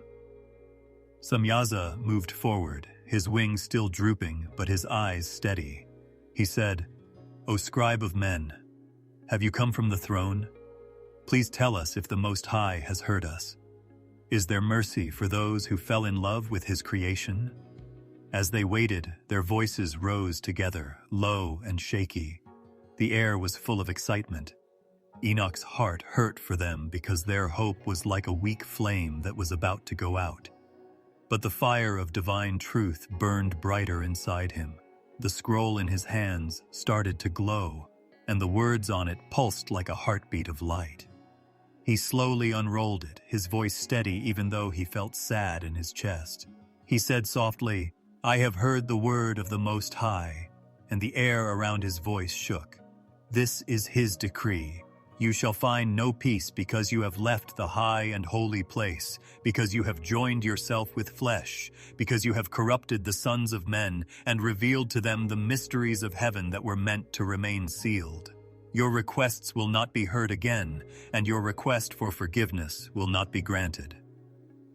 Samyaza moved forward, his wings still drooping, but his eyes steady. He said, "O scribe of men, have you come from the throne? Please tell us if the Most High has heard us. Is there mercy for those who fell in love with his creation?" As they waited, their voices rose together, low and shaky. The air was full of excitement. Enoch's heart hurt for them because their hope was like a weak flame that was about to go out. But the fire of divine truth burned brighter inside him. The scroll in his hands started to glow, and the words on it pulsed like a heartbeat of light. He slowly unrolled it, his voice steady even though he felt sad in his chest. He said softly, "I have heard the word of the Most High," and the air around his voice shook. "This is his decree. You shall find no peace because you have left the high and holy place, because you have joined yourself with flesh, because you have corrupted the sons of men and revealed to them the mysteries of heaven that were meant to remain sealed. Your requests will not be heard again, and your request for forgiveness will not be granted.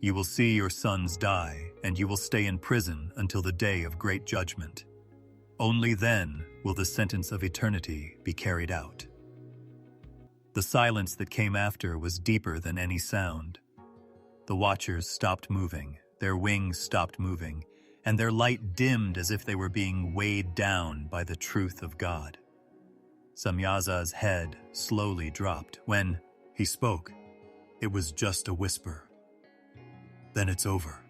You will see your sons die, and you will stay in prison until the day of great judgment. Only then will the sentence of eternity be carried out." The silence that came after was deeper than any sound. The watchers stopped moving, their wings stopped moving, and their light dimmed as if they were being weighed down by the truth of God. Samyaza's head slowly dropped. When he spoke, it was just a whisper. "Then it's over."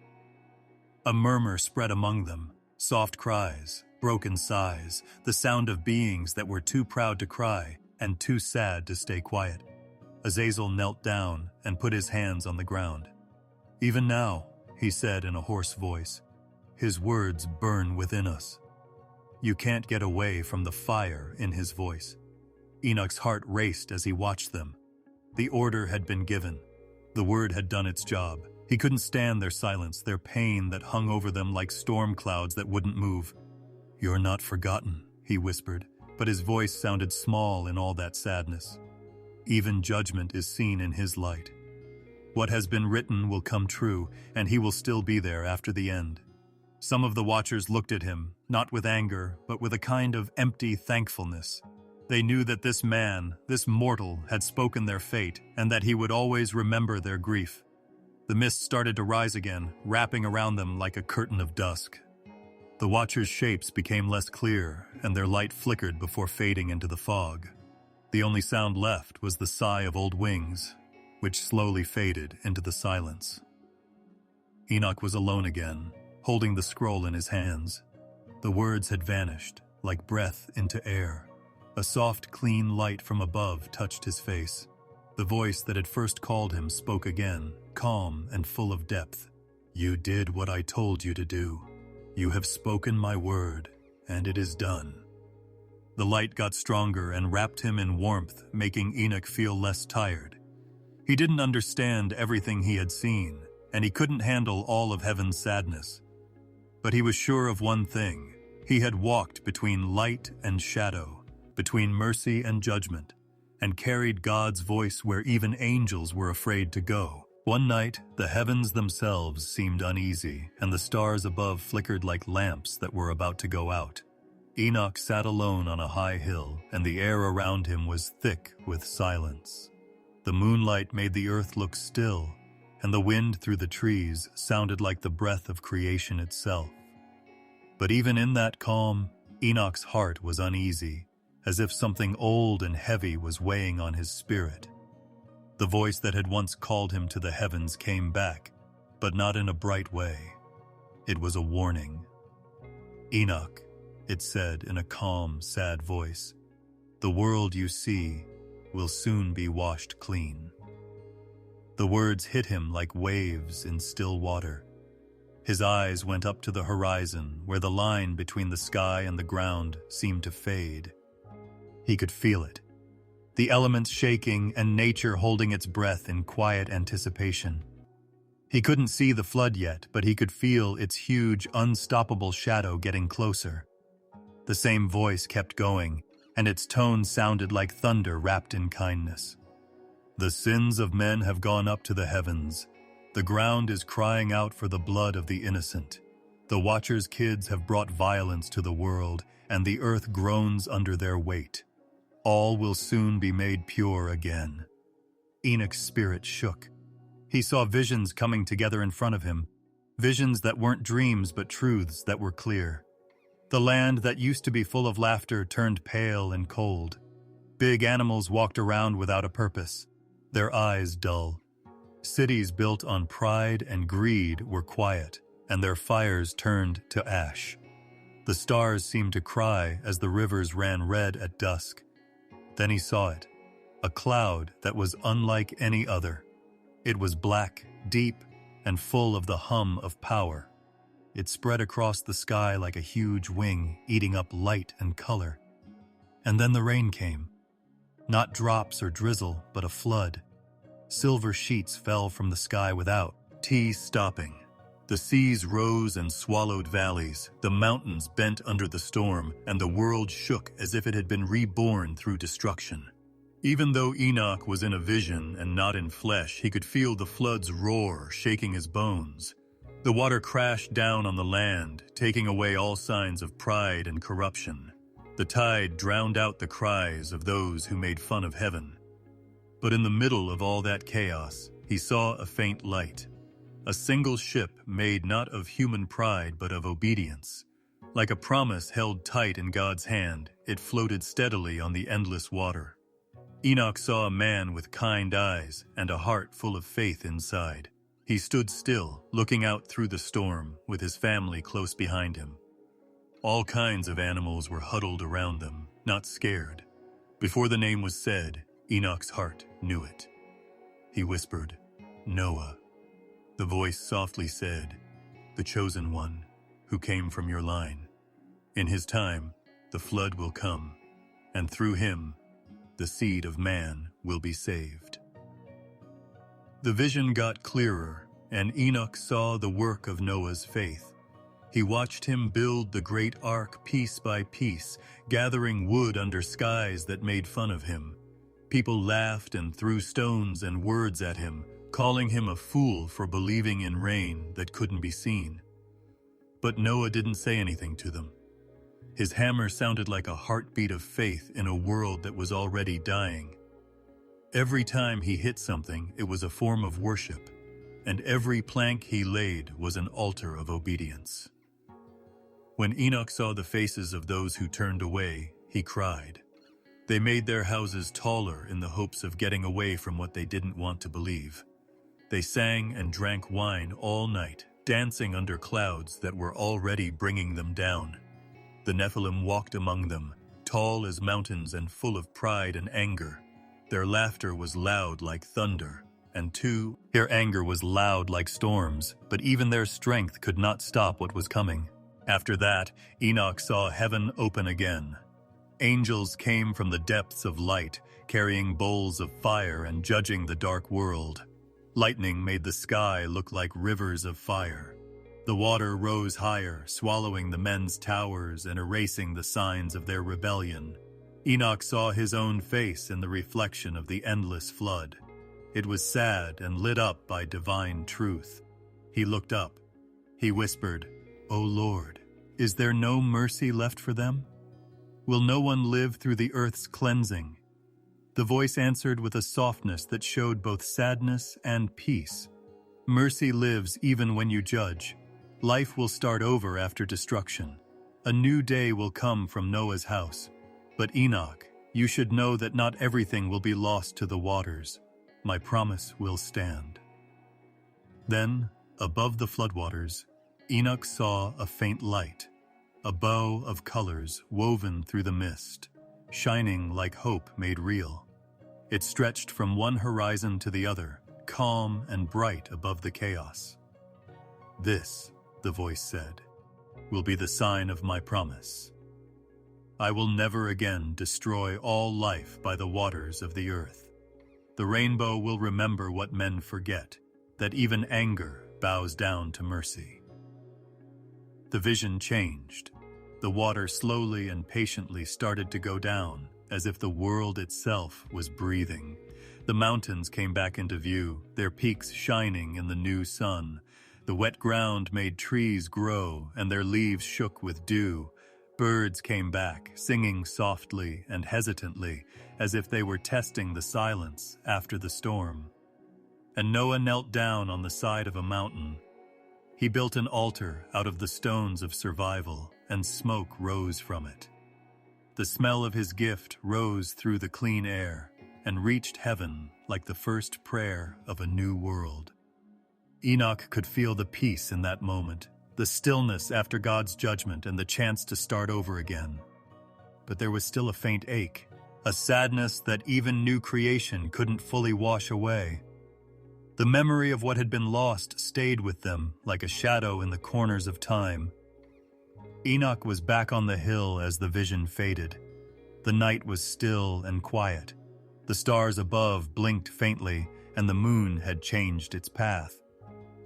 A murmur spread among them, soft cries, broken sighs, the sound of beings that were too proud to cry and too sad to stay quiet. Azazel knelt down and put his hands on the ground. "Even now," he said in a hoarse voice, "his words burn within us." You can't get away from the fire in his voice. Enoch's heart raced as he watched them. The order had been given. The word had done its job. He couldn't stand their silence, their pain that hung over them like storm clouds that wouldn't move. "You're not forgotten," he whispered, but his voice sounded small in all that sadness. "Even judgment is seen in his light. What has been written will come true, and he will still be there after the end." Some of the watchers looked at him, not with anger, but with a kind of empty thankfulness. They knew that this man, this mortal, had spoken their fate, and that he would always remember their grief. The mist started to rise again, wrapping around them like a curtain of dusk. The watchers' shapes became less clear, and their light flickered before fading into the fog. The only sound left was the sigh of old wings, which slowly faded into the silence. Enoch was alone again, holding the scroll in his hands. The words had vanished, like breath into air. A soft, clean light from above touched his face. The voice that had first called him spoke again, calm and full of depth. "You did what I told you to do. You have spoken my word, and it is done." The light got stronger and wrapped him in warmth, making Enoch feel less tired. He didn't understand everything he had seen, and he couldn't handle all of heaven's sadness. But he was sure of one thing. He had walked between light and shadow, between mercy and judgment, and carried God's voice where even angels were afraid to go. One night, the heavens themselves seemed uneasy, and the stars above flickered like lamps that were about to go out. Enoch sat alone on a high hill, and the air around him was thick with silence. The moonlight made the earth look still, and the wind through the trees sounded like the breath of creation itself. But even in that calm, Enoch's heart was uneasy, as if something old and heavy was weighing on his spirit. The voice that had once called him to the heavens came back, but not in a bright way. It was a warning. "Enoch," it said in a calm, sad voice, "the world you see will soon be washed clean." The words hit him like waves in still water. His eyes went up to the horizon, where the line between the sky and the ground seemed to fade. He could feel it, the elements shaking and nature holding its breath in quiet anticipation. He couldn't see the flood yet, but he could feel its huge, unstoppable shadow getting closer. The same voice kept going, and its tone sounded like thunder wrapped in kindness. The sins of men have gone up to the heavens. The ground is crying out for the blood of the innocent. The Watcher's kids have brought violence to the world, and the earth groans under their weight. All will soon be made pure again. Enoch's spirit shook. He saw visions coming together in front of him, visions that weren't dreams but truths that were clear. The land that used to be full of laughter turned pale and cold. Big animals walked around without a purpose, their eyes dull. Cities built on pride and greed were quiet, and their fires turned to ash. The stars seemed to cry as the rivers ran red at dusk. Then he saw it, a cloud that was unlike any other. It was black, deep, and full of the hum of power. It spread across the sky like a huge wing, eating up light and color. And then the rain came. Not drops or drizzle, but a flood. Silver sheets fell from the sky without, tea stopping. The seas rose and swallowed valleys, the mountains bent under the storm, and the world shook as if it had been reborn through destruction. Even though Enoch was in a vision and not in flesh, he could feel the flood's roar shaking his bones. The water crashed down on the land, taking away all signs of pride and corruption. The tide drowned out the cries of those who made fun of heaven. But in the middle of all that chaos, he saw a faint light. A single ship made not of human pride but of obedience. Like a promise held tight in God's hand, it floated steadily on the endless water. Enoch saw a man with kind eyes and a heart full of faith inside. He stood still, looking out through the storm, with his family close behind him. All kinds of animals were huddled around them, not scared. Before the name was said, Enoch's heart knew it. He whispered, "Noah." The voice softly said, "The chosen one, who came from your line. In his time, the flood will come, and through him, the seed of man will be saved." The vision got clearer, and Enoch saw the work of Noah's faith. He watched him build the great ark piece by piece, gathering wood under skies that made fun of him. People laughed and threw stones and words at him, calling him a fool for believing in rain that couldn't be seen. But Noah didn't say anything to them. His hammer sounded like a heartbeat of faith in a world that was already dying. Every time he hit something, it was a form of worship, and every plank he laid was an altar of obedience. When Enoch saw the faces of those who turned away, he cried. They made their houses taller in the hopes of getting away from what they didn't want to believe. They sang and drank wine all night, dancing under clouds that were already bringing them down. The Nephilim walked among them, tall as mountains and full of pride and anger. Their laughter was loud like thunder, and their anger was loud like storms, but even their strength could not stop what was coming. After that, Enoch saw heaven open again. Angels came from the depths of light, carrying bowls of fire and judging the dark world. Lightning made the sky look like rivers of fire. The water rose higher, swallowing the men's towers and erasing the signs of their rebellion. Enoch saw his own face in the reflection of the endless flood. It was sad and lit up by divine truth. He looked up. He whispered, "O Lord, is there no mercy left for them? Will no one live through the earth's cleansing?" The voice answered with a softness that showed both sadness and peace. "Mercy lives even when you judge. Life will start over after destruction. A new day will come from Noah's house. But Enoch, you should know that not everything will be lost to the waters. My promise will stand." Then, above the floodwaters, Enoch saw a faint light, a bow of colors woven through the mist, shining like hope made real. It stretched from one horizon to the other, calm and bright above the chaos. "This," the voice said, "will be the sign of my promise. I will never again destroy all life by the waters of the earth. The rainbow will remember what men forget. that even anger bows down to mercy. The vision changed. The water slowly and patiently started to go down, as if the world itself was breathing. The mountains came back into view, their peaks shining in the new sun. The wet ground made trees grow, and their leaves shook with dew. Birds came back, singing softly and hesitantly, as if they were testing the silence after the storm. And Noah knelt down on the side of a mountain. He built an altar out of the stones of survival, and smoke rose from it. The smell of his gift rose through the clean air and reached heaven like the first prayer of a new world. Enoch could feel the peace in that moment, the stillness after God's judgment and the chance to start over again. But there was still a faint ache, a sadness that even new creation couldn't fully wash away. The memory of what had been lost stayed with them like a shadow in the corners of time. Enoch was back on the hill as the vision faded. The night was still and quiet. The stars above blinked faintly, and the moon had changed its path.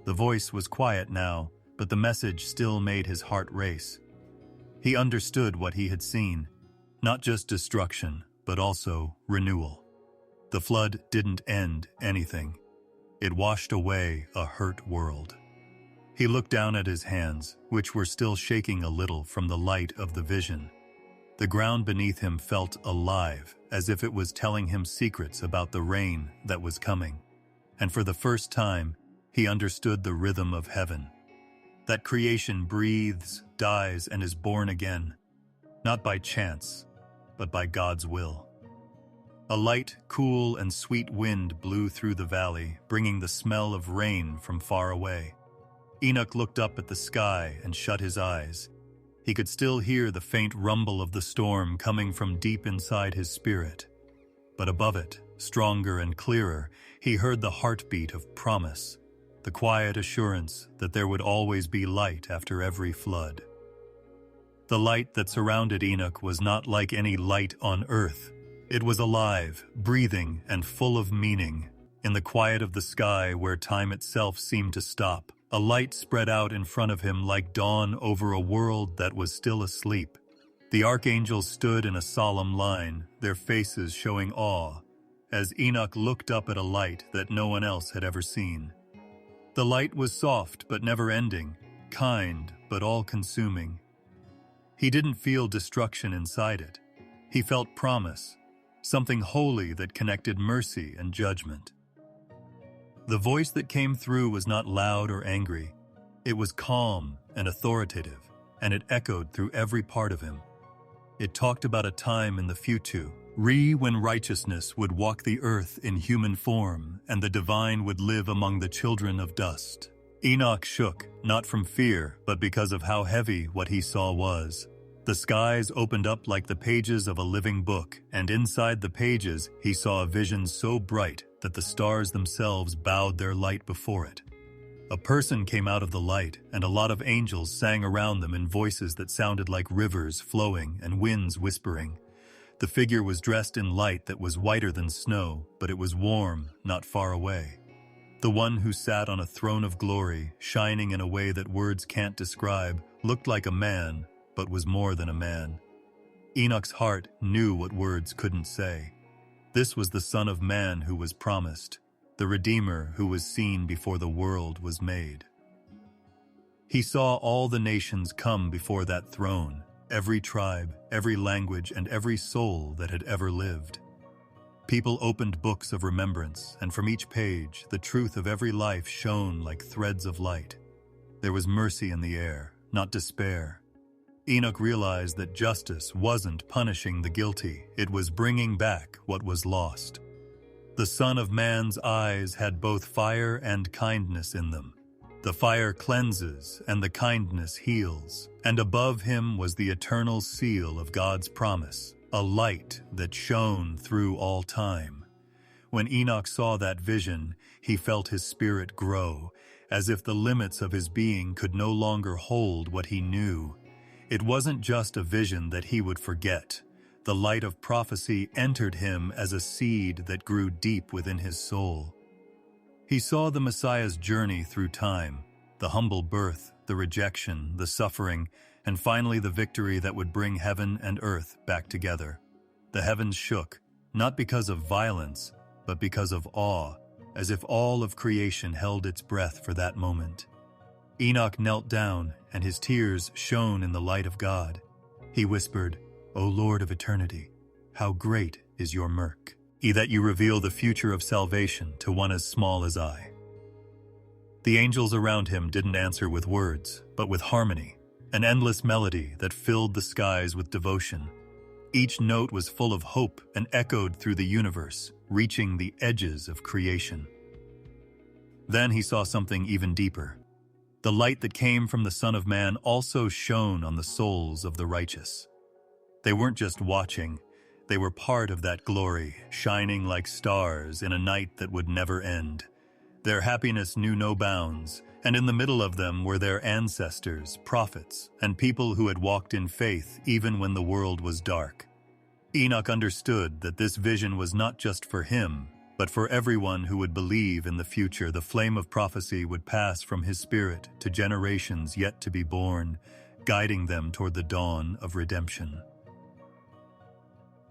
The voice was quiet now, but the message still made his heart race. He understood what he had seen, not just destruction, but also renewal. The flood didn't end anything. It washed away a hurt world. He looked down at his hands, which were still shaking a little from the light of the vision. The ground beneath him felt alive, as if it was telling him secrets about the rain that was coming. And for the first time, he understood the rhythm of heaven. That creation breathes, dies, and is born again, not by chance, but by God's will. A light, cool, and sweet wind blew through the valley, bringing the smell of rain from far away. Enoch looked up at the sky and shut his eyes. He could still hear the faint rumble of the storm coming from deep inside his spirit. But above it, stronger and clearer, he heard the heartbeat of promise, the quiet assurance that there would always be light after every flood. The light that surrounded Enoch was not like any light on earth. It was alive, breathing, and full of meaning. In the quiet of the sky where time itself seemed to stop, a light spread out in front of him like dawn over a world that was still asleep. The archangels stood in a solemn line, their faces showing awe, as Enoch looked up at a light that no one else had ever seen. The light was soft but never-ending, kind but all-consuming. He didn't feel destruction inside it. He felt promise, something holy that connected mercy and judgment. The voice that came through was not loud or angry. It was calm and authoritative, and it echoed through every part of him. It talked about a time in the future, when righteousness would walk the earth in human form, and the divine would live among the children of dust. Enoch shook, not from fear, but because of how heavy what he saw was. The skies opened up like the pages of a living book, and inside the pages he saw a vision so bright that the stars themselves bowed their light before it. A person came out of the light, and a lot of angels sang around them in voices that sounded like rivers flowing and winds whispering. The figure was dressed in light that was whiter than snow, but it was warm, not far away. The one who sat on a throne of glory, shining in a way that words can't describe, looked like a man, but was more than a man. Enoch's heart knew what words couldn't say. This was the Son of Man who was promised, the Redeemer who was seen before the world was made. He saw all the nations come before that throne, every tribe, every language, and every soul that had ever lived. People opened books of remembrance, and from each page, the truth of every life shone like threads of light. There was mercy in the air, not despair. Enoch realized that justice wasn't punishing the guilty, it was bringing back what was lost. The Son of Man's eyes had both fire and kindness in them. The fire cleanses and the kindness heals, and above him was the eternal seal of God's promise, a light that shone through all time. When Enoch saw that vision, he felt his spirit grow, as if the limits of his being could no longer hold what he knew. It wasn't just a vision that he would forget. The light of prophecy entered him as a seed that grew deep within his soul. He saw the Messiah's journey through time, the humble birth, the rejection, the suffering, and finally the victory that would bring heaven and earth back together. The heavens shook, not because of violence, but because of awe, as if all of creation held its breath for that moment. Enoch knelt down, and his tears shone in the light of God. He whispered, "O Lord of eternity, how great is your mercy, that you reveal the future of salvation to one as small as I." The angels around him didn't answer with words, but with harmony, an endless melody that filled the skies with devotion. Each note was full of hope and echoed through the universe, reaching the edges of creation. Then he saw something even deeper. The light that came from the Son of Man also shone on the souls of the righteous. They weren't just watching, they were part of that glory, shining like stars in a night that would never end. Their happiness knew no bounds, and in the middle of them were their ancestors, prophets, and people who had walked in faith even when the world was dark. Enoch understood that this vision was not just for him, but for everyone who would believe in the future. The flame of prophecy would pass from his spirit to generations yet to be born, guiding them toward the dawn of redemption.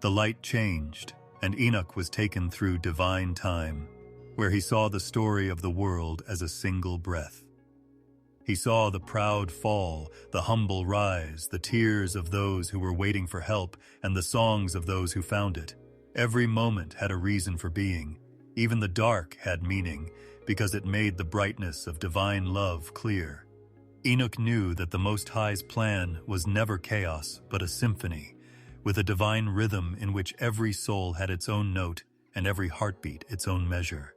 The light changed, and Enoch was taken through divine time, where he saw the story of the world as a single breath. He saw the proud fall, the humble rise, the tears of those who were waiting for help, and the songs of those who found it. Every moment had a reason for being. Even the dark had meaning, because it made the brightness of divine love clear. Enoch knew that the Most High's plan was never chaos, but a symphony, with a divine rhythm in which every soul had its own note and every heartbeat its own measure.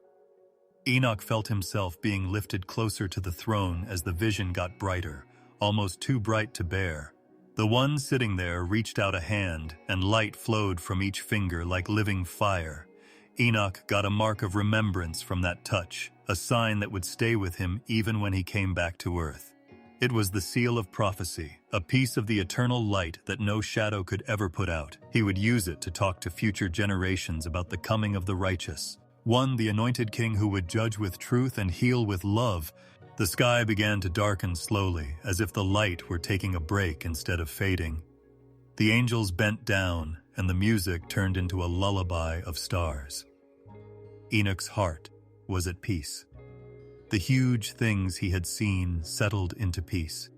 Enoch felt himself being lifted closer to the throne as the vision got brighter, almost too bright to bear. The one sitting there reached out a hand, and light flowed from each finger like living fire. Enoch got a mark of remembrance from that touch, a sign that would stay with him even when he came back to earth. It was the seal of prophecy, a piece of the eternal light that no shadow could ever put out. He would use it to talk to future generations about the coming of the righteous, one, the anointed king who would judge with truth and heal with love. The sky began to darken slowly, as if the light were taking a break instead of fading. The angels bent down, and the music turned into a lullaby of stars. Enoch's heart was at peace. The huge things he had seen settled into peace.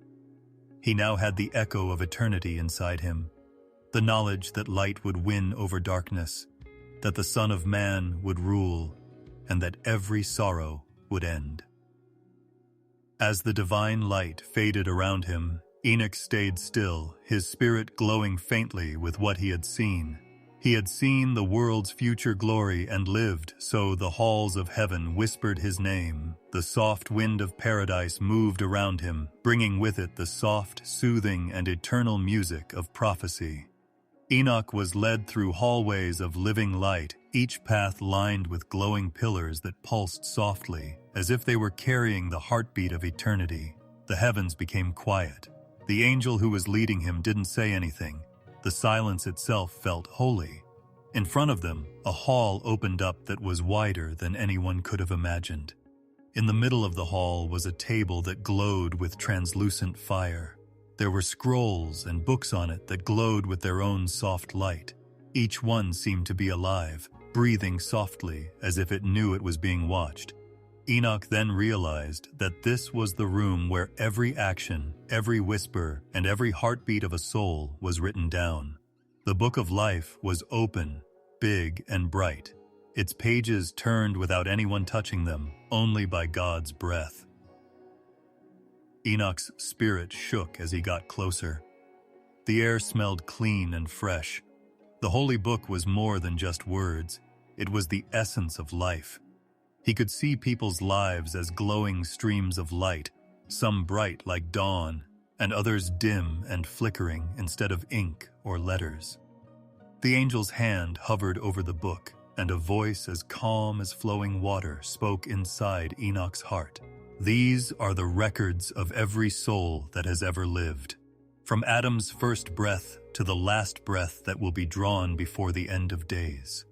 He now had the echo of eternity inside him, the knowledge that light would win over darkness, that the Son of Man would rule, and that every sorrow would end. As the divine light faded around him, Enoch stayed still, his spirit glowing faintly with what he had seen. He had seen the world's future glory and lived, so the halls of heaven whispered his name. The soft wind of paradise moved around him, bringing with it the soft, soothing, and eternal music of prophecy. Enoch was led through hallways of living light, each path lined with glowing pillars that pulsed softly, as if they were carrying the heartbeat of eternity. The heavens became quiet. The angel who was leading him didn't say anything. The silence itself felt holy. In front of them, a hall opened up that was wider than anyone could have imagined. In the middle of the hall was a table that glowed with translucent fire. There were scrolls and books on it that glowed with their own soft light. Each one seemed to be alive, breathing softly as if it knew it was being watched. Enoch then realized that this was the room where every action, every whisper, and every heartbeat of a soul was written down. The book of life was open, big, and bright. Its pages turned without anyone touching them, only by God's breath. Enoch's spirit shook as he got closer. The air smelled clean and fresh. The holy book was more than just words. It was the essence of life. He could see people's lives as glowing streams of light, some bright like dawn, and others dim and flickering instead of ink or letters. The angel's hand hovered over the book, and a voice as calm as flowing water spoke inside Enoch's heart. These are the records of every soul that has ever lived, from Adam's first breath to the last breath that will be drawn before the end of days.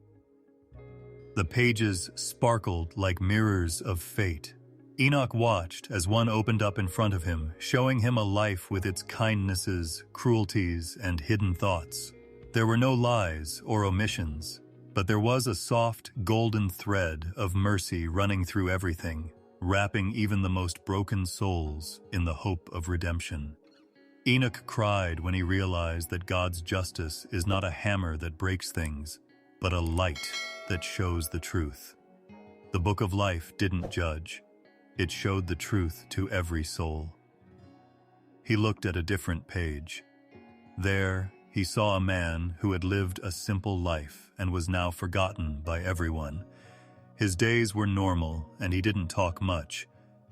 The pages sparkled like mirrors of fate. Enoch watched as one opened up in front of him, showing him a life with its kindnesses, cruelties, and hidden thoughts. There were no lies or omissions, but there was a soft, golden thread of mercy running through everything, wrapping even the most broken souls in the hope of redemption. Enoch cried when he realized that God's justice is not a hammer that breaks things, but a light that shows the truth. The Book of Life didn't judge. It showed the truth to every soul. He looked at a different page. There, he saw a man who had lived a simple life and was now forgotten by everyone. His days were normal, and he didn't talk much,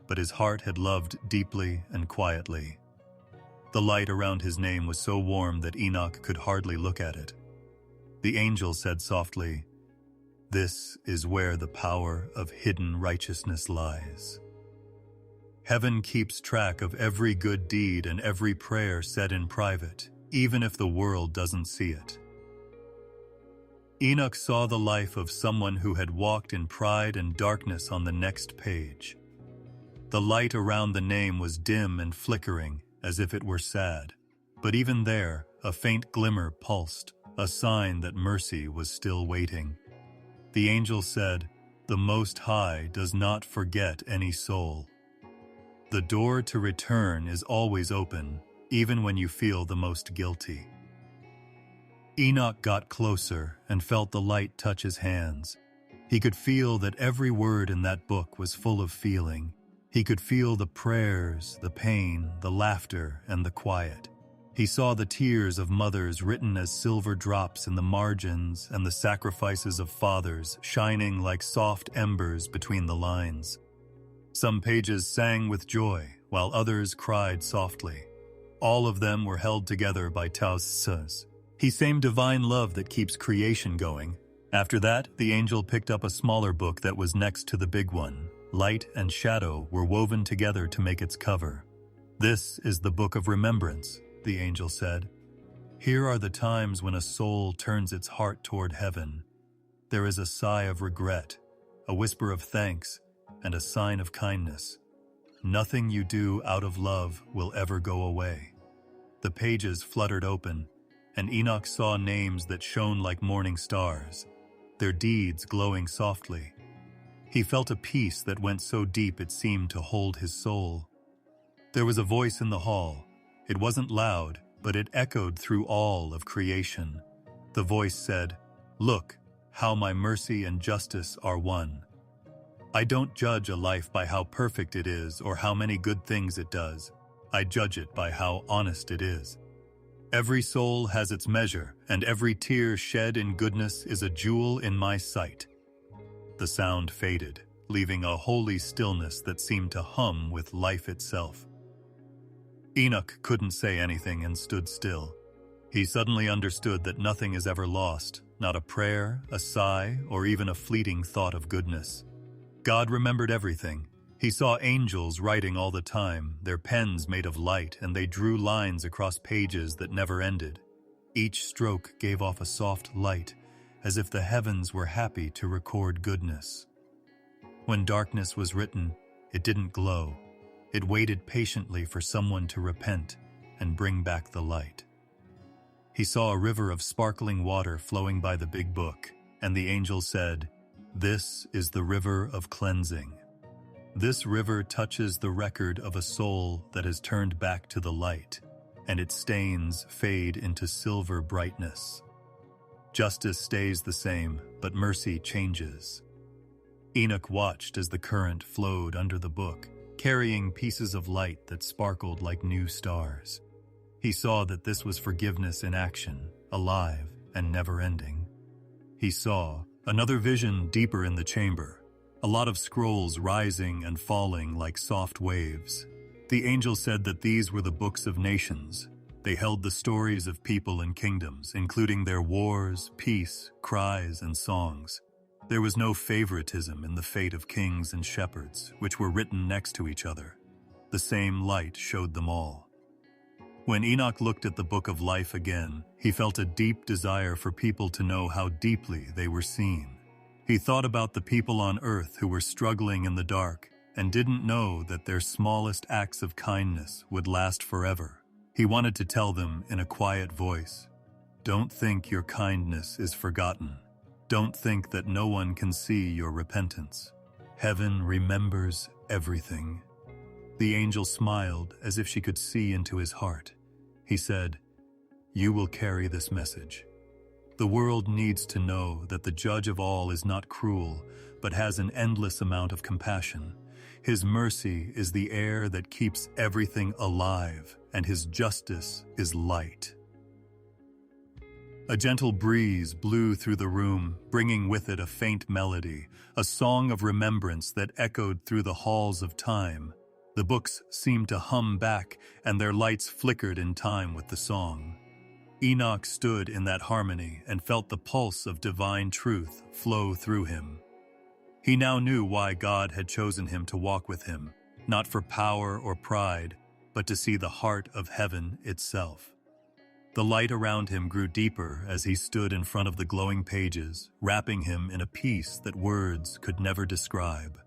but his heart had loved deeply and quietly. The light around his name was so warm that Enoch could hardly look at it. The angel said softly, "This is where the power of hidden righteousness lies." Heaven keeps track of every good deed and every prayer said in private, even if the world doesn't see it. Enoch saw the life of someone who had walked in pride and darkness on the next page. The light around the name was dim and flickering, as if it were sad. But even there, a faint glimmer pulsed, a sign that mercy was still waiting. The angel said, "The Most High does not forget any soul." The door to return is always open, even when you feel the most guilty. Enoch got closer and felt the light touch his hands. He could feel that every word in that book was full of feeling. He could feel the prayers, the pain, the laughter, and the quiet. He saw the tears of mothers written as silver drops in the margins and the sacrifices of fathers shining like soft embers between the lines. Some pages sang with joy, while others cried softly. All of them were held together by Taus, the same divine love that keeps creation going. After that, the angel picked up a smaller book that was next to the big one. Light and shadow were woven together to make its cover. "This is the Book of Remembrance," the angel said. "Here are the times when a soul turns its heart toward heaven. There is a sigh of regret, a whisper of thanks, and a sign of kindness. Nothing you do out of love will ever go away." The pages fluttered open, and Enoch saw names that shone like morning stars, their deeds glowing softly. He felt a peace that went so deep it seemed to hold his soul. There was a voice in the hall. It wasn't loud, but it echoed through all of creation. The voice said, "Look, how my mercy and justice are one. I don't judge a life by how perfect it is or how many good things it does. I judge it by how honest it is. Every soul has its measure, and every tear shed in goodness is a jewel in my sight." The sound faded, leaving a holy stillness that seemed to hum with life itself. Enoch couldn't say anything and stood still. He suddenly understood that nothing is ever lost, not a prayer, a sigh, or even a fleeting thought of goodness. God remembered everything. He saw angels writing all the time, their pens made of light, and they drew lines across pages that never ended. Each stroke gave off a soft light, as if the heavens were happy to record goodness. When darkness was written, it didn't glow. It waited patiently for someone to repent and bring back the light. He saw a river of sparkling water flowing by the big book, and the angel said, "This is the river of cleansing. This river touches the record of a soul that has turned back to the light, and its stains fade into silver brightness. Justice stays the same, but mercy changes." Enoch watched as the current flowed under the book, carrying pieces of light that sparkled like new stars. He saw that this was forgiveness in action, alive and never-ending. He saw another vision deeper in the chamber, a lot of scrolls rising and falling like soft waves. The angel said that these were the books of nations. They held the stories of people and kingdoms, including their wars, peace, cries, and songs. There was no favoritism in the fate of kings and shepherds, which were written next to each other. The same light showed them all. When Enoch looked at the Book of Life again, he felt a deep desire for people to know how deeply they were seen. He thought about the people on earth who were struggling in the dark and didn't know that their smallest acts of kindness would last forever. He wanted to tell them in a quiet voice, "Don't think your kindness is forgotten. Don't think that no one can see your repentance. Heaven remembers everything." The angel smiled as if she could see into his heart. He said, "You will carry this message. The world needs to know that the judge of all is not cruel, but has an endless amount of compassion. His mercy is the air that keeps everything alive, and his justice is light." A gentle breeze blew through the room, bringing with it a faint melody, a song of remembrance that echoed through the halls of time. The books seemed to hum back, and their lights flickered in time with the song. Enoch stood in that harmony and felt the pulse of divine truth flow through him. He now knew why God had chosen him to walk with him, not for power or pride, but to see the heart of heaven itself. The light around him grew deeper as he stood in front of the glowing pages, wrapping him in a peace that words could never describe.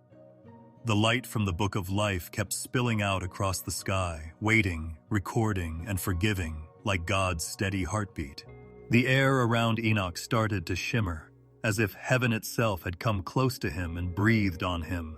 The light from the book of life kept spilling out across the sky, waiting, recording, and forgiving, like God's steady heartbeat. The air around Enoch started to shimmer, as if heaven itself had come close to him and breathed on him.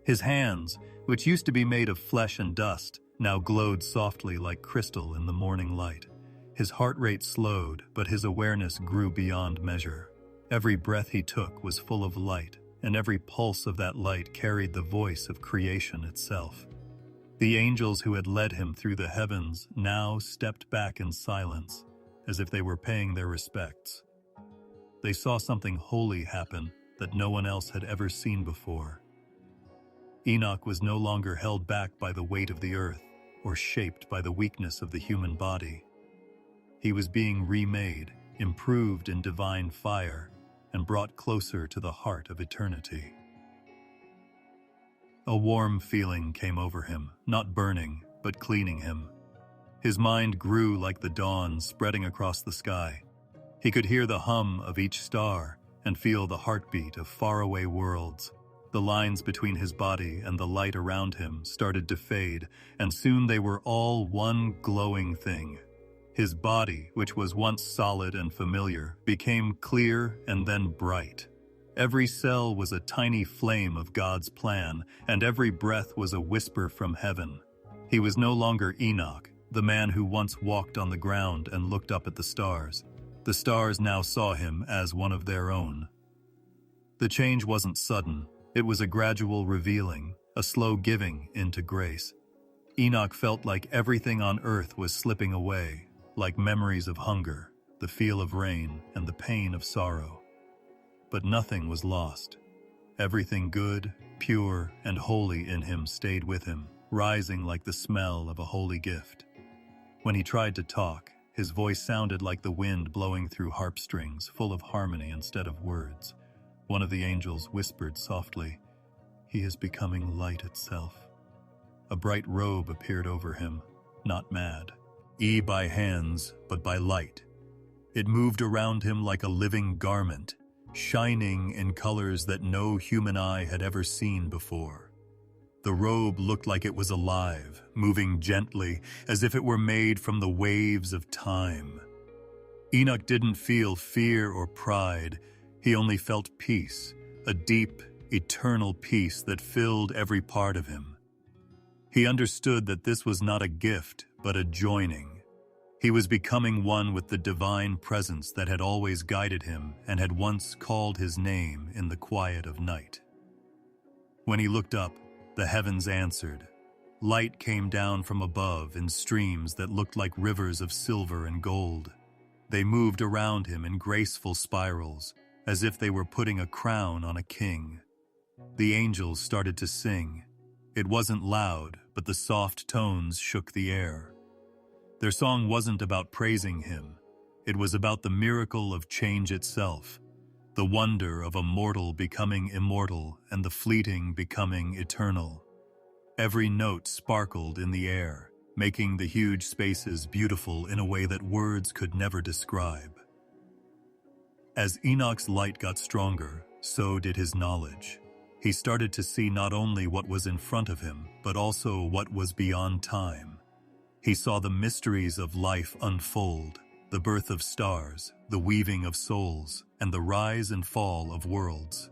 His hands, which used to be made of flesh and dust, now glowed softly like crystal in the morning light. His heart rate slowed, but his awareness grew beyond measure. Every breath he took was full of light, and every pulse of that light carried the voice of creation itself. The angels who had led him through the heavens now stepped back in silence, as if they were paying their respects. They saw something holy happen that no one else had ever seen before. Enoch was no longer held back by the weight of the earth or shaped by the weakness of the human body. He was being remade, improved in divine fire, and brought closer to the heart of eternity. A warm feeling came over him, not burning, but cleaning him. His mind grew like the dawn spreading across the sky. He could hear the hum of each star and feel the heartbeat of faraway worlds. The lines between his body and the light around him started to fade, and soon they were all one glowing thing. His body, which was once solid and familiar, became clear and then bright. Every cell was a tiny flame of God's plan, and every breath was a whisper from heaven. He was no longer Enoch, the man who once walked on the ground and looked up at the stars. The stars now saw him as one of their own. The change wasn't sudden. It was a gradual revealing, a slow giving into grace. Enoch felt like everything on earth was slipping away, like memories of hunger, the feel of rain, and the pain of sorrow. But nothing was lost. Everything good, pure, and holy in him stayed with him, rising like the smell of a holy gift. When he tried to talk, his voice sounded like the wind blowing through harp strings, full of harmony instead of words. One of the angels whispered softly, "He is becoming light itself." A bright robe appeared over him, not mad, by hands, but by light. It moved around him like a living garment, shining in colors that no human eye had ever seen before. The robe looked like it was alive, moving gently, as if it were made from the waves of time. Enoch didn't feel fear or pride. He only felt peace, a deep, eternal peace that filled every part of him. He understood that this was not a gift, but a joining. He was becoming one with the divine presence that had always guided him and had once called his name in the quiet of night. When he looked up, the heavens answered. Light came down from above in streams that looked like rivers of silver and gold. They moved around him in graceful spirals, as if they were putting a crown on a king. The angels started to sing. It wasn't loud, but the soft tones shook the air. Their song wasn't about praising him. It was about the miracle of change itself, the wonder of a mortal becoming immortal and the fleeting becoming eternal. Every note sparkled in the air, making the huge spaces beautiful in a way that words could never describe. As Enoch's light got stronger, so did his knowledge. He started to see not only what was in front of him, but also what was beyond time. He saw the mysteries of life unfold, the birth of stars, the weaving of souls, and the rise and fall of worlds.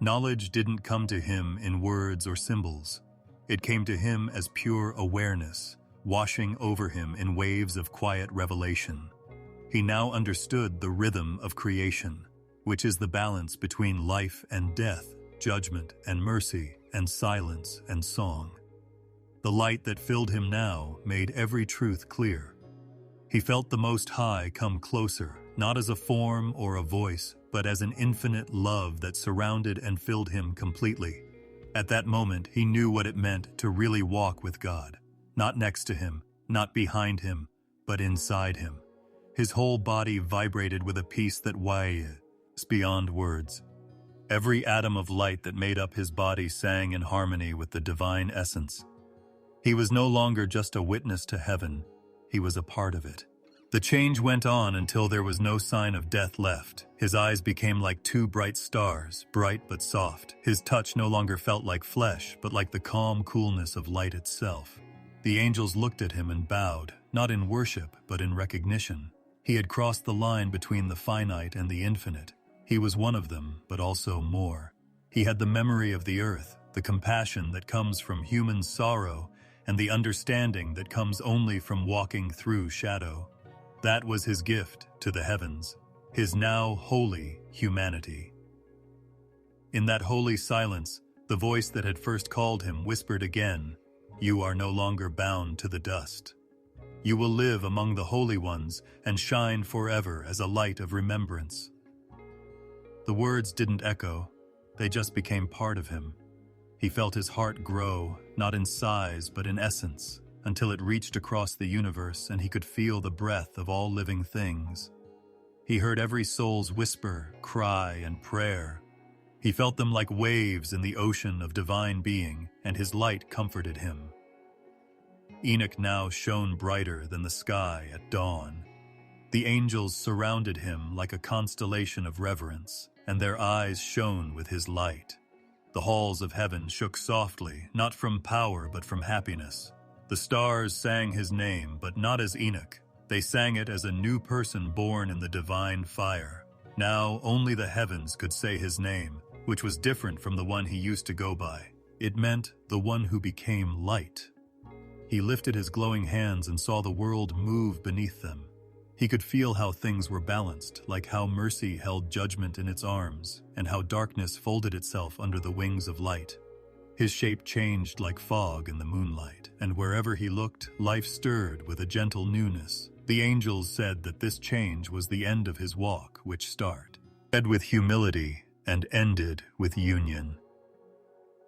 Knowledge didn't come to him in words or symbols. It came to him as pure awareness, washing over him in waves of quiet revelation. He now understood the rhythm of creation, which is the balance between life and death, judgment and mercy, and silence and song. The light that filled him now made every truth clear. He felt the Most High come closer, not as a form or a voice, but as an infinite love that surrounded and filled him completely. At that moment, he knew what it meant to really walk with God. Not next to him, not behind him, but inside him. His whole body vibrated with a peace that was beyond words. Every atom of light that made up his body sang in harmony with the divine essence. He was no longer just a witness to heaven, he was a part of it. The change went on until there was no sign of death left. His eyes became like two bright stars, bright but soft. His touch no longer felt like flesh, but like the calm coolness of light itself. The angels looked at him and bowed, not in worship, but in recognition. He had crossed the line between the finite and the infinite. He was one of them, but also more. He had the memory of the earth, the compassion that comes from human sorrow, and the understanding that comes only from walking through shadow. That was his gift to the heavens, his now holy humanity. In that holy silence, the voice that had first called him whispered again, "You are no longer bound to the dust. You will live among the holy ones and shine forever as a light of remembrance." The words didn't echo, they just became part of him. He felt his heart grow, not in size but in essence, until it reached across the universe and he could feel the breath of all living things. He heard every soul's whisper, cry, and prayer. He felt them like waves in the ocean of divine being, and his light comforted him. Enoch now shone brighter than the sky at dawn. The angels surrounded him like a constellation of reverence, and their eyes shone with his light. The halls of heaven shook softly, not from power but from happiness. The stars sang his name, but not as Enoch. They sang it as a new person born in the divine fire. Now only the heavens could say his name, which was different from the one he used to go by. It meant the one who became light. He lifted his glowing hands and saw the world move beneath them. He could feel how things were balanced, like how mercy held judgment in its arms, and how darkness folded itself under the wings of light. His shape changed like fog in the moonlight, and wherever he looked, life stirred with a gentle newness. The angels said that this change was the end of his walk, which started with humility and ended with union.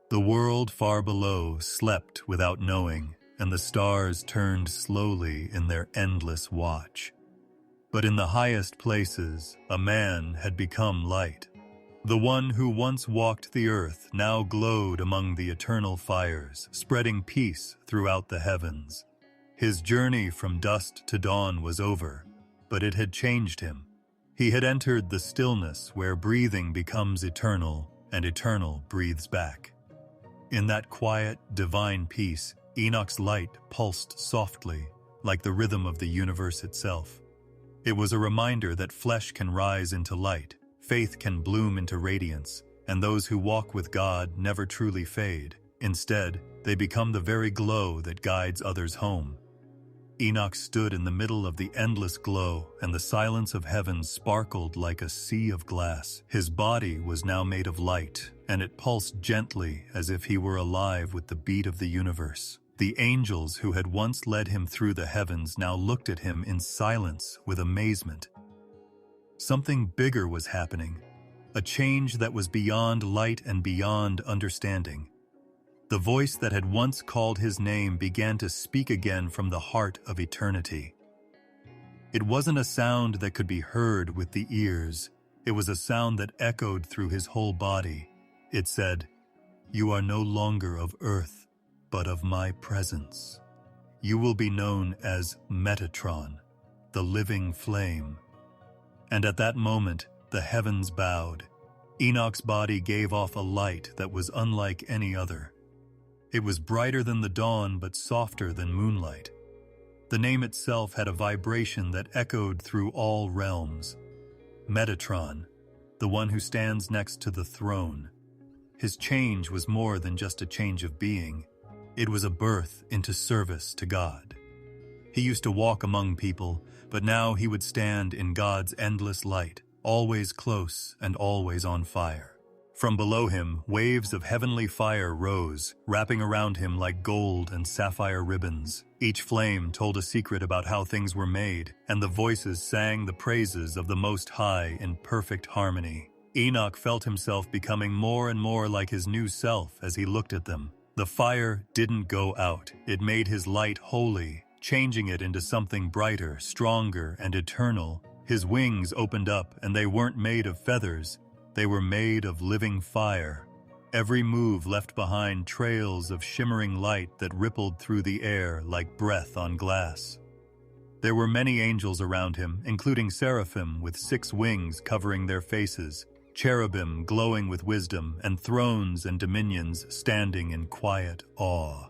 The world far below slept without knowing, and the stars turned slowly in their endless watch. But in the highest places, a man had become light. The one who once walked the earth now glowed among the eternal fires, spreading peace throughout the heavens. His journey from dust to dawn was over, but it had changed him. He had entered the stillness where breathing becomes eternal and eternal breathes back. In that quiet, divine peace, Enoch's light pulsed softly, like the rhythm of the universe itself. It was a reminder that flesh can rise into light, faith can bloom into radiance, and those who walk with God never truly fade. Instead, they become the very glow that guides others home. Enoch stood in the middle of the endless glow, and the silence of heaven sparkled like a sea of glass. His body was now made of light, and it pulsed gently as if he were alive with the beat of the universe. The angels who had once led him through the heavens now looked at him in silence with amazement. Something bigger was happening, a change that was beyond light and beyond understanding. The voice that had once called his name began to speak again from the heart of eternity. It wasn't a sound that could be heard with the ears. It was a sound that echoed through his whole body. It said, "You are no longer of earth, but of my presence. You will be known as Metatron, the living flame." And at that moment, the heavens bowed. Enoch's body gave off a light that was unlike any other. It was brighter than the dawn but softer than moonlight. The name itself had a vibration that echoed through all realms. Metatron, the one who stands next to the throne. His change was more than just a change of being. It was a birth into service to God. He used to walk among people, but now he would stand in God's endless light, always close and always on fire. From below him, waves of heavenly fire rose, wrapping around him like gold and sapphire ribbons. Each flame told a secret about how things were made, and the voices sang the praises of the Most High in perfect harmony. Enoch felt himself becoming more and more like his new self as he looked at them. The fire didn't go out. It made his light holy, changing it into something brighter, stronger, and eternal. His wings opened up, and they weren't made of feathers. They were made of living fire. Every move left behind trails of shimmering light that rippled through the air like breath on glass. There were many angels around him, including seraphim with 6 wings covering their faces, cherubim glowing with wisdom, and thrones and dominions standing in quiet awe.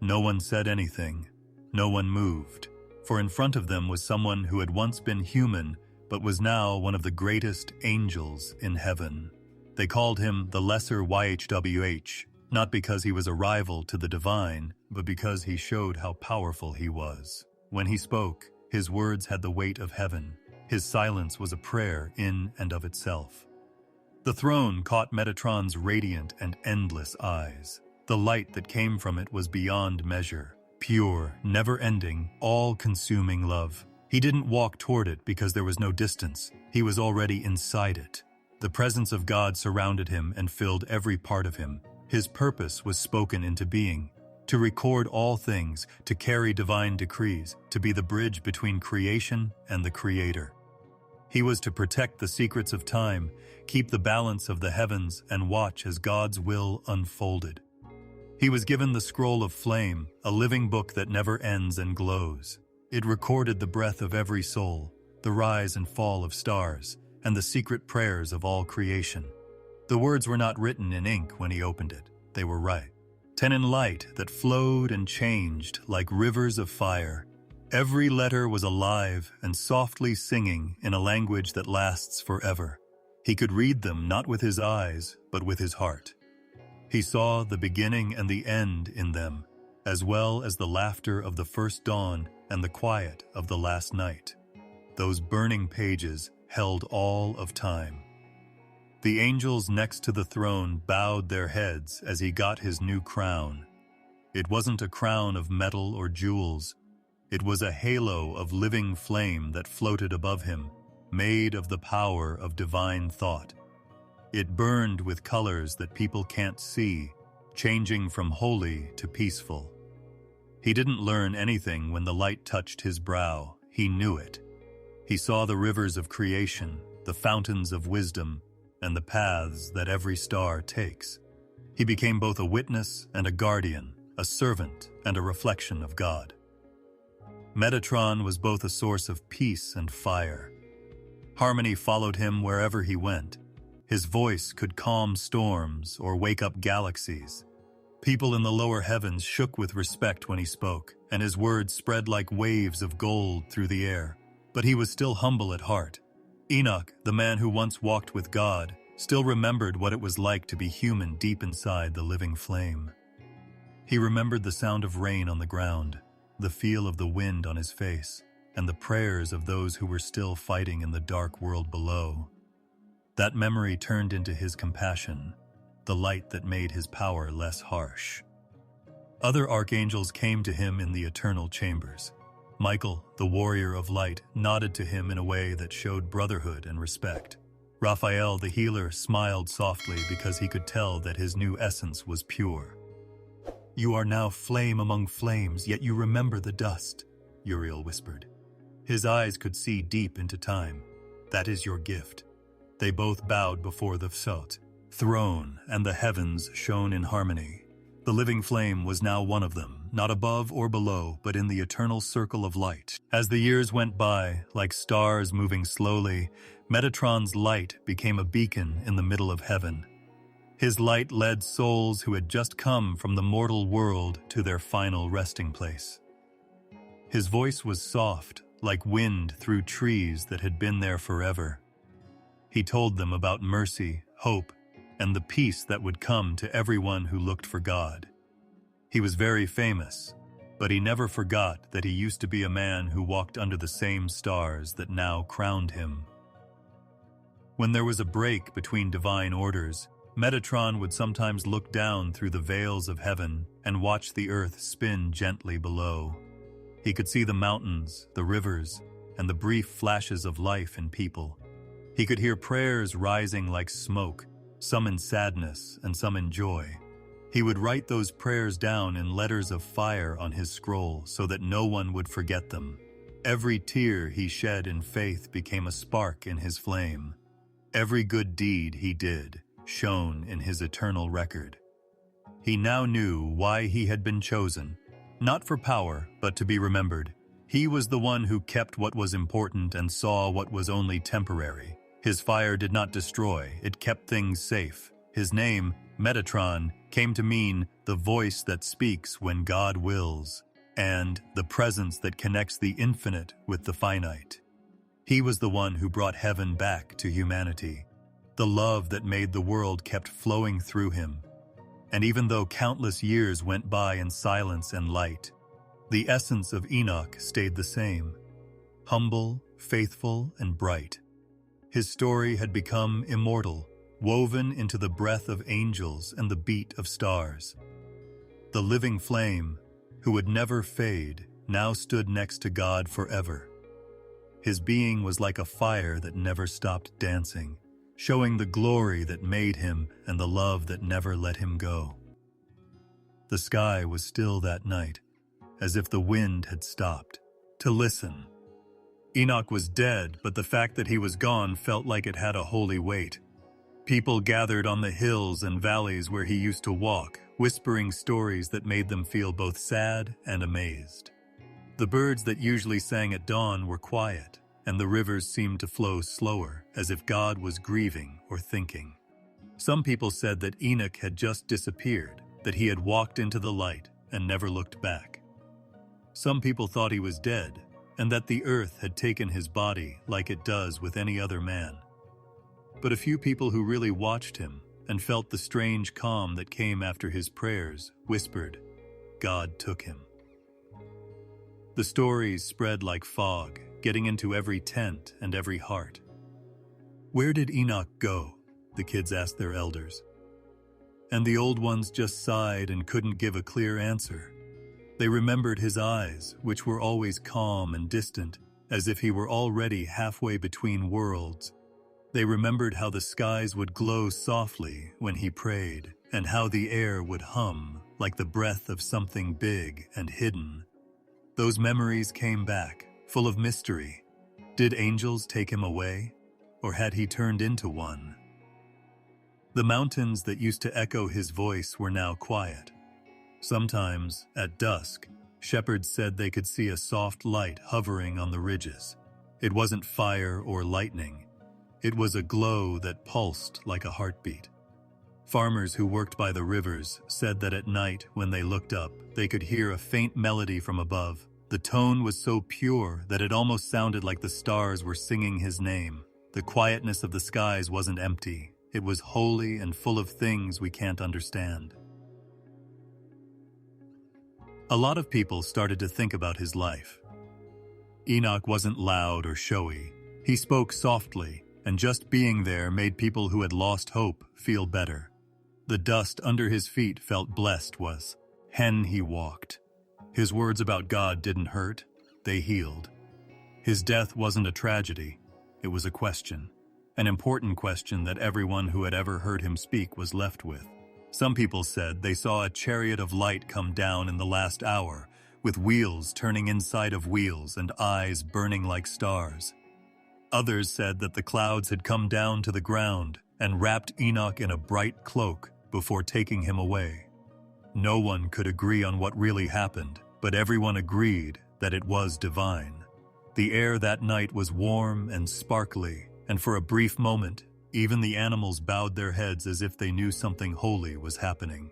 No one said anything. No one moved, for in front of them was someone who had once been human, but was now one of the greatest angels in heaven. They called him the Lesser YHWH, not because he was a rival to the divine, but because he showed how powerful he was. When he spoke, his words had the weight of heaven. His silence was a prayer in and of itself. The throne caught Metatron's radiant and endless eyes. The light that came from it was beyond measure, pure, never-ending, all-consuming love. He didn't walk toward it because there was no distance. He was already inside it. The presence of God surrounded him and filled every part of him. His purpose was spoken into being, to record all things, to carry divine decrees, to be the bridge between creation and the Creator. He was to protect the secrets of time, keep the balance of the heavens, and watch as God's will unfolded. He was given the scroll of flame, a living book that never ends and glows. It recorded the breath of every soul, the rise and fall of stars, and the secret prayers of all creation. The words were not written in ink when he opened it. They were right. 10 in light that flowed and changed like rivers of fire. Every letter was alive and softly singing in a language that lasts forever. He could read them not with his eyes, but with his heart. He saw the beginning and the end in them, as well as the laughter of the first dawn and the quiet of the last night. Those burning pages held all of time. The angels next to the throne bowed their heads as he got his new crown. It wasn't a crown of metal or jewels. It was a halo of living flame that floated above him, made of the power of divine thought. It burned with colors that people can't see, changing from holy to peaceful. He didn't learn anything when the light touched his brow. He knew it. He saw the rivers of creation, the fountains of wisdom, and the paths that every star takes. He became both a witness and a guardian, a servant and a reflection of God. Metatron was both a source of peace and fire. Harmony followed him wherever he went. His voice could calm storms or wake up galaxies. People in the lower heavens shook with respect when he spoke, and his words spread like waves of gold through the air. But he was still humble at heart. Enoch, the man who once walked with God, still remembered what it was like to be human deep inside the living flame. He remembered the sound of rain on the ground, the feel of the wind on his face, and the prayers of those who were still fighting in the dark world below. That memory turned into his compassion, the light that made his power less harsh. Other archangels came to him in the eternal chambers. Michael, the warrior of light, nodded to him in a way that showed brotherhood and respect. Raphael, the healer, smiled softly because he could tell that his new essence was pure. "You are now flame among flames, yet you remember the dust," Uriel whispered. His eyes could see deep into time. "That is your gift." They both bowed before the throne, and the heavens shone in harmony. The living flame was now one of them, not above or below, but in the eternal circle of light. As the years went by, like stars moving slowly, Metatron's light became a beacon in the middle of heaven. His light led souls who had just come from the mortal world to their final resting place. His voice was soft, like wind through trees that had been there forever. He told them about mercy, hope, and the peace that would come to everyone who looked for God. He was very famous, but he never forgot that he used to be a man who walked under the same stars that now crowned him. When there was a break between divine orders, Metatron would sometimes look down through the veils of heaven and watch the earth spin gently below. He could see the mountains, the rivers, and the brief flashes of life in people. He could hear prayers rising like smoke, some in sadness and some in joy. He would write those prayers down in letters of fire on his scroll so that no one would forget them. Every tear he shed in faith became a spark in his flame. Every good deed he did shone in his eternal record. He now knew why he had been chosen, not for power, but to be remembered. He was the one who kept what was important and saw what was only temporary. His fire did not destroy, it kept things safe. His name, Metatron, came to mean the voice that speaks when God wills, and the presence that connects the infinite with the finite. He was the one who brought heaven back to humanity. The love that made the world kept flowing through him. And even though countless years went by in silence and light, the essence of Enoch stayed the same. Humble, faithful, and bright. His story had become immortal, woven into the breath of angels and the beat of stars. The living flame, who would never fade, now stood next to God forever. His being was like a fire that never stopped dancing, showing the glory that made him and the love that never let him go. The sky was still that night, as if the wind had stopped to listen. Enoch was dead, but the fact that he was gone felt like it had a holy weight. People gathered on the hills and valleys where he used to walk, whispering stories that made them feel both sad and amazed. The birds that usually sang at dawn were quiet, and the rivers seemed to flow slower, as if God was grieving or thinking. Some people said that Enoch had just disappeared, that he had walked into the light and never looked back. Some people thought he was dead, and that the earth had taken his body like it does with any other man. But a few people who really watched him and felt the strange calm that came after his prayers whispered, God took him. The stories spread like fog, getting into every tent and every heart. Where did Enoch go? The kids asked their elders. And the old ones just sighed and couldn't give a clear answer. They remembered his eyes, which were always calm and distant, as if he were already halfway between worlds. They remembered how the skies would glow softly when he prayed, and how the air would hum like the breath of something big and hidden. Those memories came back, full of mystery. Did angels take him away, or had he turned into one? The mountains that used to echo his voice were now quiet. Sometimes, at dusk, shepherds said they could see a soft light hovering on the ridges. It wasn't fire or lightning. It was a glow that pulsed like a heartbeat. Farmers who worked by the rivers said that at night, when they looked up, they could hear a faint melody from above. The tone was so pure that it almost sounded like the stars were singing his name. The quietness of the skies wasn't empty. It was holy and full of things we can't understand. A lot of people started to think about his life. Enoch wasn't loud or showy. He spoke softly, and just being there made people who had lost hope feel better. The dust under his feet felt blessed was hen he walked. His words about God didn't hurt, they healed. His death wasn't a tragedy, it was a question. An important question that everyone who had ever heard him speak was left with. Some people said they saw a chariot of light come down in the last hour, with wheels turning inside of wheels and eyes burning like stars. Others said that the clouds had come down to the ground and wrapped Enoch in a bright cloak before taking him away. No one could agree on what really happened, but everyone agreed that it was divine. The air that night was warm and sparkly, and for a brief moment, even the animals bowed their heads as if they knew something holy was happening.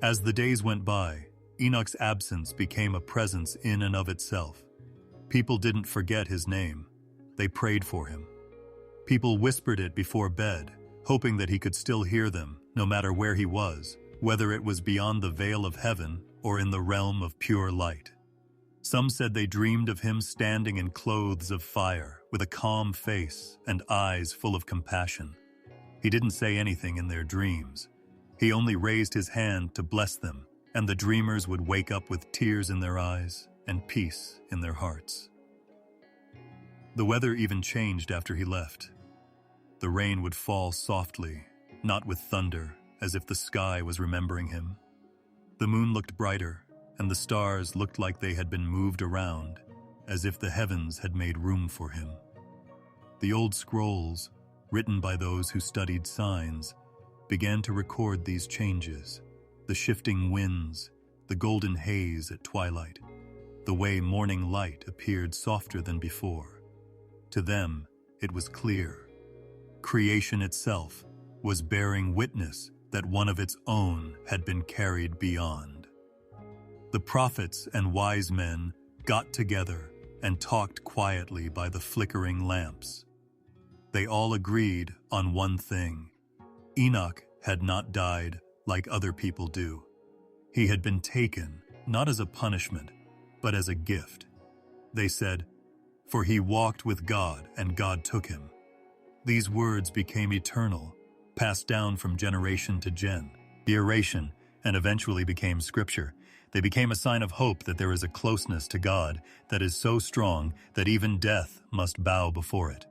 As the days went by, Enoch's absence became a presence in and of itself. People didn't forget his name. They prayed for him. People whispered it before bed, hoping that he could still hear them, no matter where he was, whether it was beyond the veil of heaven or in the realm of pure light. Some said they dreamed of him standing in clothes of fire, with a calm face and eyes full of compassion. He didn't say anything in their dreams. He only raised his hand to bless them, and the dreamers would wake up with tears in their eyes and peace in their hearts. The weather even changed after he left. The rain would fall softly, not with thunder, as if the sky was remembering him. The moon looked brighter, and the stars looked like they had been moved around, as if the heavens had made room for him. The old scrolls, written by those who studied signs, began to record these changes: the shifting winds, the golden haze at twilight, the way morning light appeared softer than before. To them, it was clear. Creation itself was bearing witness that one of its own had been carried beyond. The prophets and wise men got together and talked quietly by the flickering lamps. They all agreed on one thing: Enoch had not died like other people do. He had been taken, not as a punishment, but as a gift. They said, "For he walked with God, and God took him." These words became eternal, passed down from generation to generation, and eventually became scripture. They became a sign of hope that there is a closeness to God that is so strong that even death must bow before it.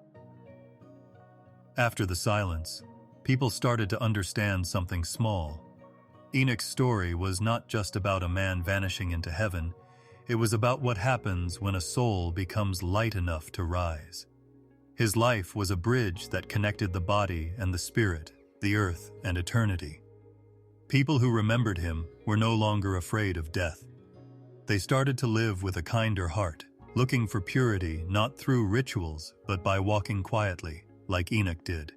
After the silence, people started to understand something small. Enoch's story was not just about a man vanishing into heaven. It was about what happens when a soul becomes light enough to rise. His life was a bridge that connected the body and the spirit, the earth and eternity. People who remembered him were no longer afraid of death. They started to live with a kinder heart, looking for purity not through rituals, but by walking quietly, like Enoch did.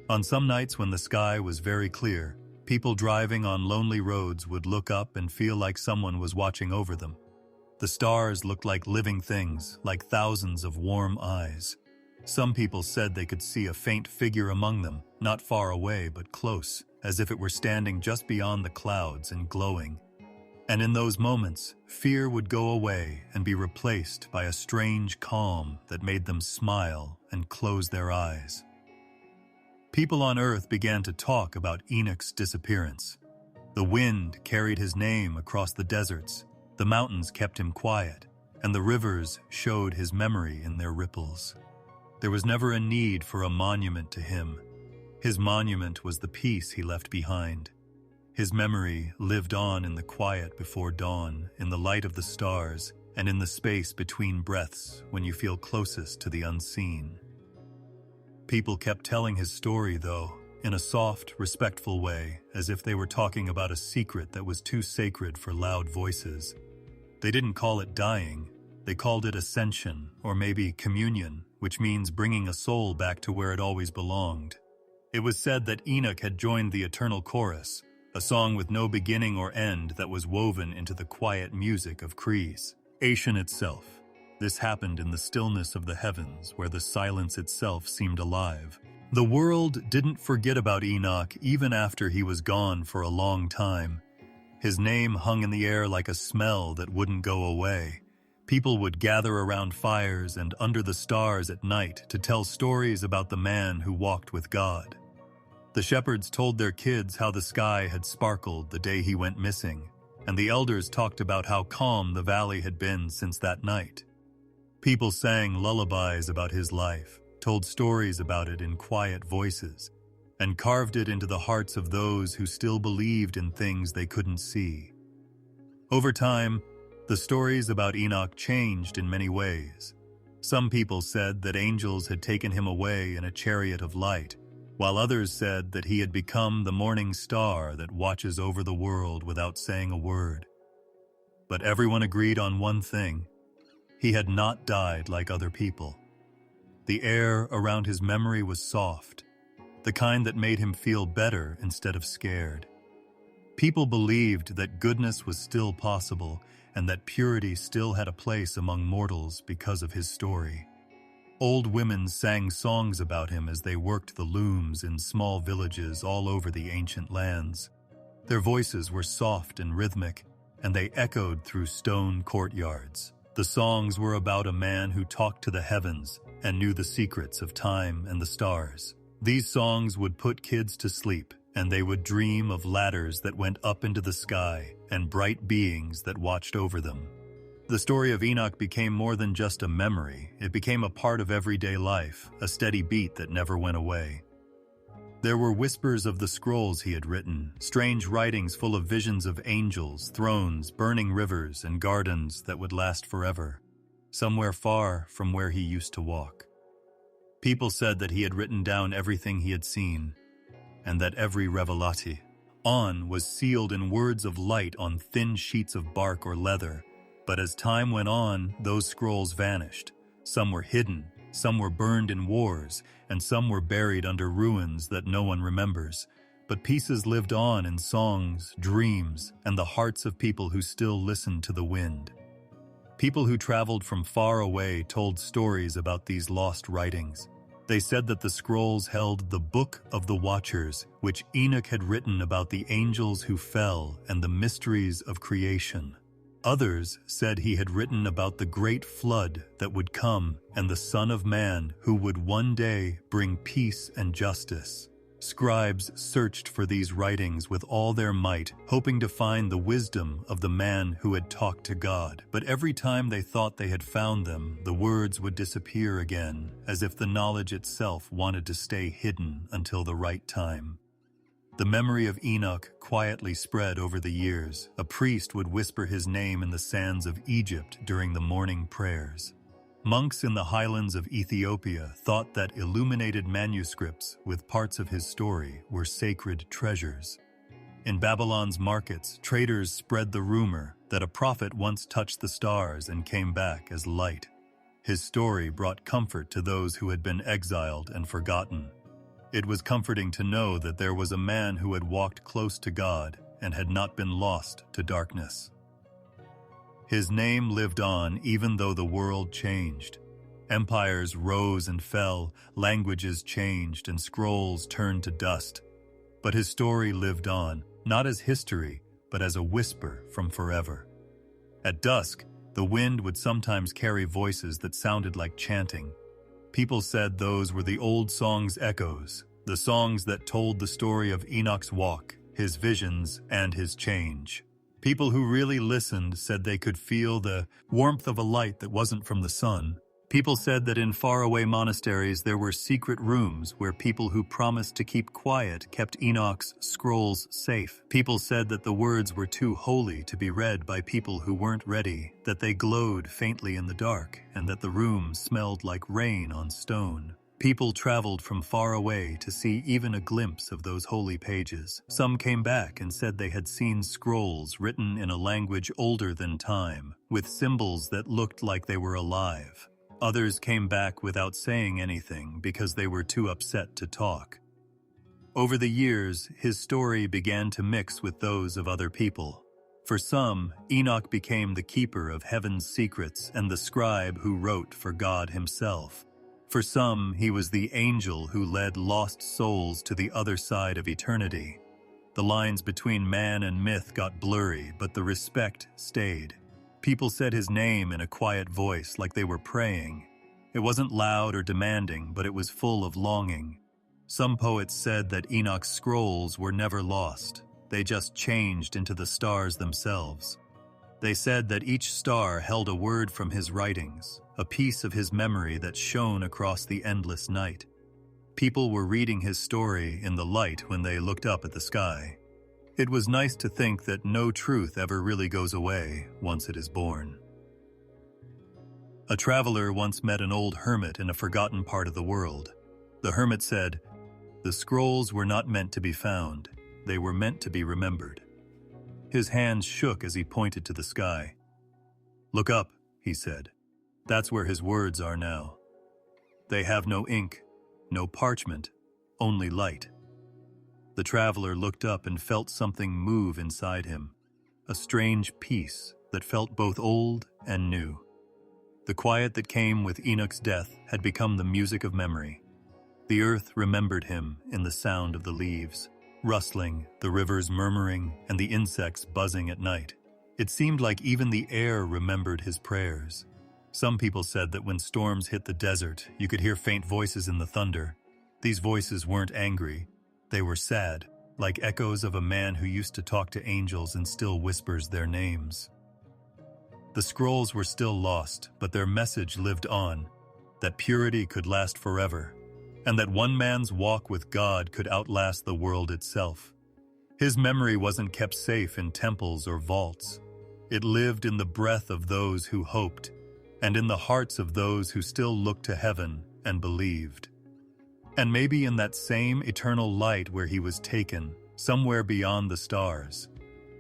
On some nights when the sky was very clear, people driving on lonely roads would look up and feel like someone was watching over them. The stars looked like living things, like thousands of warm eyes. Some people said they could see a faint figure among them, not far away but close, as if it were standing just beyond the clouds and glowing. And in those moments, fear would go away and be replaced by a strange calm that made them smile and close their eyes. People on earth began to talk about Enoch's disappearance. The wind carried his name across the deserts, the mountains kept him quiet, and the rivers showed his memory in their ripples. There was never a need for a monument to him. His monument was the peace he left behind. His memory lived on in the quiet before dawn, in the light of the stars, and in the space between breaths when you feel closest to the unseen. People kept telling his story, though, in a soft, respectful way, as if they were talking about a secret that was too sacred for loud voices. They didn't call it dying. They called it ascension, or maybe communion, which means bringing a soul back to where it always belonged. It was said that Enoch had joined the eternal chorus, a song with no beginning or end that was woven into the quiet music of creation itself. This happened in the stillness of the heavens, where the silence itself seemed alive. The world didn't forget about Enoch even after he was gone for a long time. His name hung in the air like a smell that wouldn't go away. People would gather around fires and under the stars at night to tell stories about the man who walked with God. The shepherds told their kids how the sky had sparkled the day he went missing, and the elders talked about how calm the valley had been since that night. People sang lullabies about his life, told stories about it in quiet voices, and carved it into the hearts of those who still believed in things they couldn't see. Over time, the stories about Enoch changed in many ways. Some people said that angels had taken him away in a chariot of light, while others said that he had become the morning star that watches over the world without saying a word. But everyone agreed on one thing: he had not died like other people. The air around his memory was soft, the kind that made him feel better instead of scared. People believed that goodness was still possible and that purity still had a place among mortals because of his story. Old women sang songs about him as they worked the looms in small villages all over the ancient lands. Their voices were soft and rhythmic, and they echoed through stone courtyards. The songs were about a man who talked to the heavens and knew the secrets of time and the stars. These songs would put kids to sleep, and they would dream of ladders that went up into the sky and bright beings that watched over them. The story of Enoch became more than just a memory. It became a part of everyday life, a steady beat that never went away. There were whispers of the scrolls he had written, strange writings full of visions of angels, thrones, burning rivers, and gardens that would last forever, somewhere far from where he used to walk. People said that he had written down everything he had seen, and that every revelati was sealed in words of light on thin sheets of bark or leather. But as time went on, those scrolls vanished. Some were hidden, some were burned in wars, and some were buried under ruins that no one remembers. But pieces lived on in songs, dreams, and the hearts of people who still listened to the wind. People who traveled from far away told stories about these lost writings. They said that the scrolls held the Book of the Watchers, which Enoch had written about the angels who fell and the mysteries of creation. Others said he had written about the great flood that would come and the Son of Man who would one day bring peace and justice. Scribes searched for these writings with all their might, hoping to find the wisdom of the man who had talked to God. But every time they thought they had found them, the words would disappear again, as if the knowledge itself wanted to stay hidden until the right time. The memory of Enoch quietly spread over the years. A priest would whisper his name in the sands of Egypt during the morning prayers. Monks in the highlands of Ethiopia thought that illuminated manuscripts with parts of his story were sacred treasures. In Babylon's markets, traders spread the rumor that a prophet once touched the stars and came back as light. His story brought comfort to those who had been exiled and forgotten. It was comforting to know that there was a man who had walked close to God and had not been lost to darkness. His name lived on even though the world changed. Empires rose and fell, languages changed, and scrolls turned to dust. But his story lived on, not as history, but as a whisper from forever. At dusk, the wind would sometimes carry voices that sounded like chanting. People said those were the old song's echoes, the songs that told the story of Enoch's walk, his visions, and his change. People who really listened said they could feel the warmth of a light that wasn't from the sun. People said that in faraway monasteries there were secret rooms where people who promised to keep quiet kept Enoch's scrolls safe. People said that the words were too holy to be read by people who weren't ready, that they glowed faintly in the dark, and that the room smelled like rain on stone. People traveled from far away to see even a glimpse of those holy pages. Some came back and said they had seen scrolls written in a language older than time, with symbols that looked like they were alive. Others came back without saying anything because they were too upset to talk. Over the years, his story began to mix with those of other people. For some, Enoch became the keeper of heaven's secrets and the scribe who wrote for God himself. For some, he was the angel who led lost souls to the other side of eternity. The lines between man and myth got blurry, but the respect stayed. People said his name in a quiet voice like they were praying. It wasn't loud or demanding, but it was full of longing. Some poets said that Enoch's scrolls were never lost. They just changed into the stars themselves. They said that each star held a word from his writings, a piece of his memory that shone across the endless night. People were reading his story in the light when they looked up at the sky. It was nice to think that no truth ever really goes away once it is born. A traveler once met an old hermit in a forgotten part of the world. The hermit said, The scrolls were not meant to be found, they were meant to be remembered. His hands shook as he pointed to the sky. "Look up," he said. "That's where his words are now. They have no ink, no parchment, only light." The traveler looked up and felt something move inside him, a strange peace that felt both old and new. The quiet that came with Enoch's death had become the music of memory. The earth remembered him in the sound of the leaves, rustling, the rivers murmuring, and the insects buzzing at night. It seemed like even the air remembered his prayers. Some people said that when storms hit the desert, you could hear faint voices in the thunder. These voices weren't angry. They were sad, like echoes of a man who used to talk to angels and still whispers their names. The scrolls were still lost, but their message lived on, that purity could last forever, and that one man's walk with God could outlast the world itself. His memory wasn't kept safe in temples or vaults. It lived in the breath of those who hoped, and in the hearts of those who still looked to heaven and believed. And maybe in that same eternal light where he was taken, somewhere beyond the stars,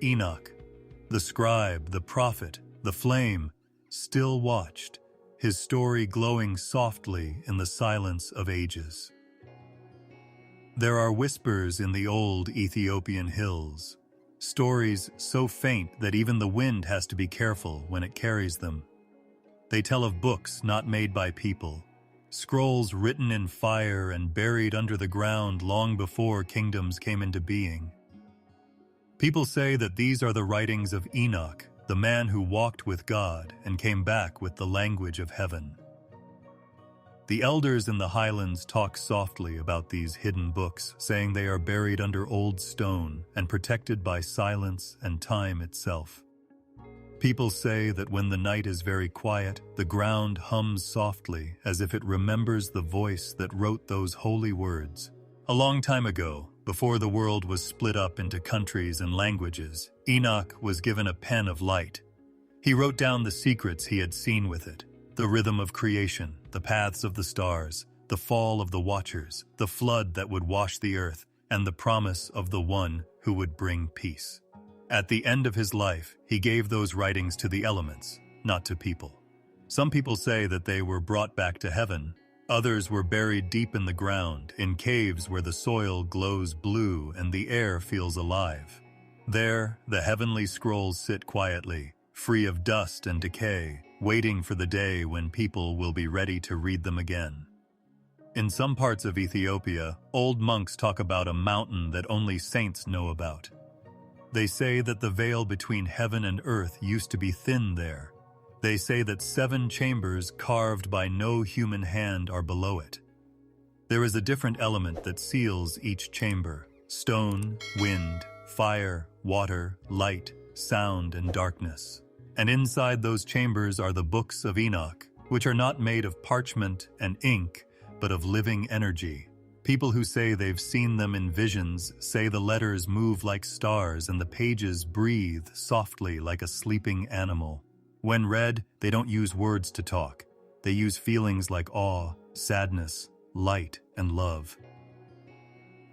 Enoch, the scribe, the prophet, the flame, still watched, his story glowing softly in the silence of ages. There are whispers in the old Ethiopian hills, stories so faint that even the wind has to be careful when it carries them. They tell of books not made by people, scrolls written in fire and buried under the ground long before kingdoms came into being. People say that these are the writings of Enoch, the man who walked with God and came back with the language of heaven. The elders in the highlands talk softly about these hidden books, saying they are buried under old stone and protected by silence and time itself. People say that when the night is very quiet, the ground hums softly as if it remembers the voice that wrote those holy words. A long time ago, before the world was split up into countries and languages, Enoch was given a pen of light. He wrote down the secrets he had seen with it, the rhythm of creation, the paths of the stars, the fall of the watchers, the flood that would wash the earth, and the promise of the one who would bring peace. At the end of his life, he gave those writings to the elements, not to people. Some people say that they were brought back to heaven. Others were buried deep in the ground, in caves where the soil glows blue and the air feels alive. There, the heavenly scrolls sit quietly, free of dust and decay, waiting for the day when people will be ready to read them again. In some parts of Ethiopia, old monks talk about a mountain that only saints know about. They say that the veil between heaven and earth used to be thin there. They say that 7 chambers carved by no human hand are below it. There is a different element that seals each chamber: stone, wind, fire, water, light, sound, and darkness. And inside those chambers are the books of Enoch, which are not made of parchment and ink, but of living energy. People who say they've seen them in visions say the letters move like stars and the pages breathe softly like a sleeping animal. When read, they don't use words to talk. They use feelings like awe, sadness, light, and love.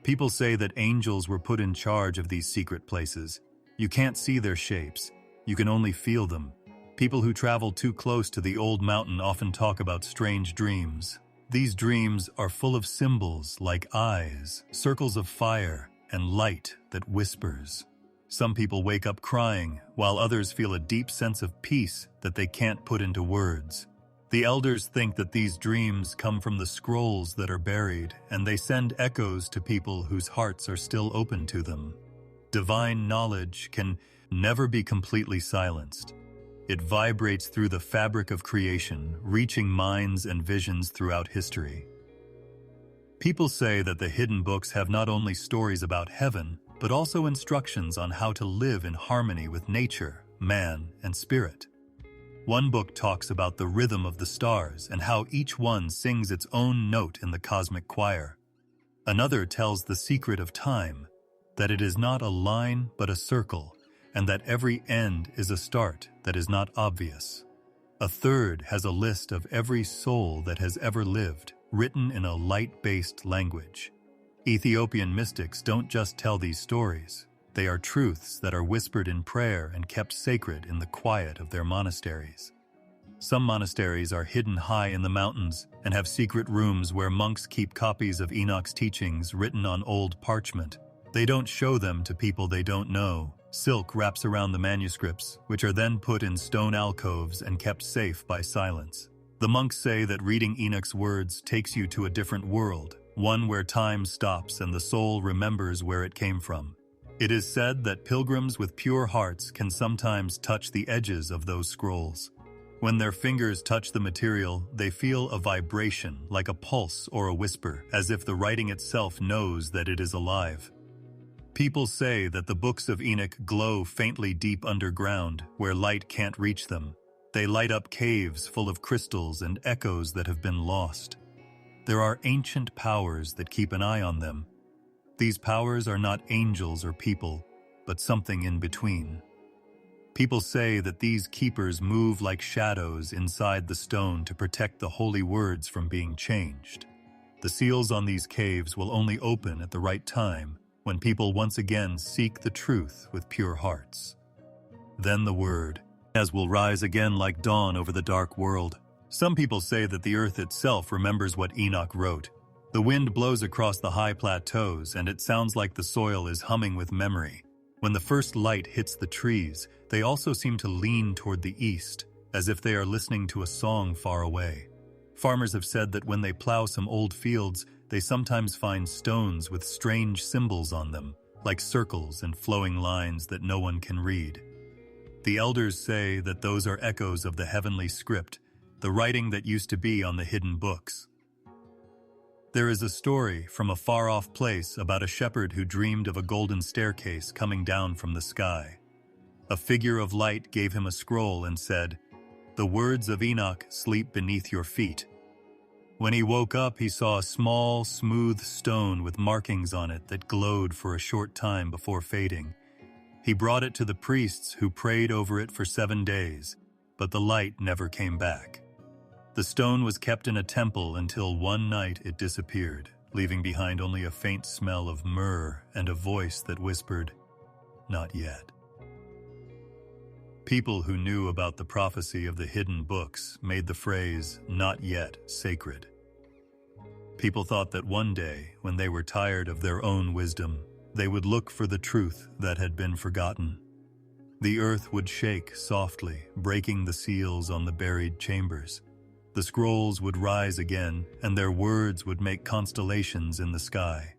People say that angels were put in charge of these secret places. You can't see their shapes. You can only feel them. People who travel too close to the old mountain often talk about strange dreams. These dreams are full of symbols like eyes, circles of fire, and light that whispers. Some people wake up crying, while others feel a deep sense of peace that they can't put into words. The elders think that these dreams come from the scrolls that are buried, and they send echoes to people whose hearts are still open to them. Divine knowledge can never be completely silenced. It vibrates through the fabric of creation, reaching minds and visions throughout history. People say that the hidden books have not only stories about heaven, but also instructions on how to live in harmony with nature, man, and spirit. One book talks about the rhythm of the stars and how each one sings its own note in the cosmic choir. Another tells the secret of time, that it is not a line but a circle, and that every end is a start that is not obvious. A third has a list of every soul that has ever lived, written in a light-based language. Ethiopian mystics don't just tell these stories. They are truths that are whispered in prayer and kept sacred in the quiet of their monasteries. Some monasteries are hidden high in the mountains and have secret rooms where monks keep copies of Enoch's teachings written on old parchment. They don't show them to people they don't know. Silk wraps around the manuscripts, which are then put in stone alcoves and kept safe by silence. The monks say that reading Enoch's words takes you to a different world, one where time stops and the soul remembers where it came from. It is said that pilgrims with pure hearts can sometimes touch the edges of those scrolls. When their fingers touch the material, they feel a vibration, like a pulse or a whisper, as if the writing itself knows that it is alive. People say that the books of Enoch glow faintly deep underground, where light can't reach them. They light up caves full of crystals and echoes that have been lost. There are ancient powers that keep an eye on them. These powers are not angels or people, but something in between. People say that these keepers move like shadows inside the stone to protect the holy words from being changed. The seals on these caves will only open at the right time, when people once again seek the truth with pure hearts. Then the word, as will rise again like dawn over the dark world. Some people say that the earth itself remembers what Enoch wrote. The wind blows across the high plateaus, and it sounds like the soil is humming with memory. When the first light hits the trees, they also seem to lean toward the east, as if they are listening to a song far away. Farmers have said that when they plow some old fields, they sometimes find stones with strange symbols on them, like circles and flowing lines that no one can read. The elders say that those are echoes of the heavenly script, the writing that used to be on the hidden books. There is a story from a far-off place about a shepherd who dreamed of a golden staircase coming down from the sky. A figure of light gave him a scroll and said, "The words of Enoch sleep beneath your feet." When he woke up, he saw a small, smooth stone with markings on it that glowed for a short time before fading. He brought it to the priests, who prayed over it for 7 days, but the light never came back. The stone was kept in a temple until one night it disappeared, leaving behind only a faint smell of myrrh and a voice that whispered, "Not yet." People who knew about the prophecy of the hidden books made the phrase, "not yet," sacred. People thought that one day, when they were tired of their own wisdom, they would look for the truth that had been forgotten. The earth would shake softly, breaking the seals on the buried chambers. The scrolls would rise again, and their words would make constellations in the sky.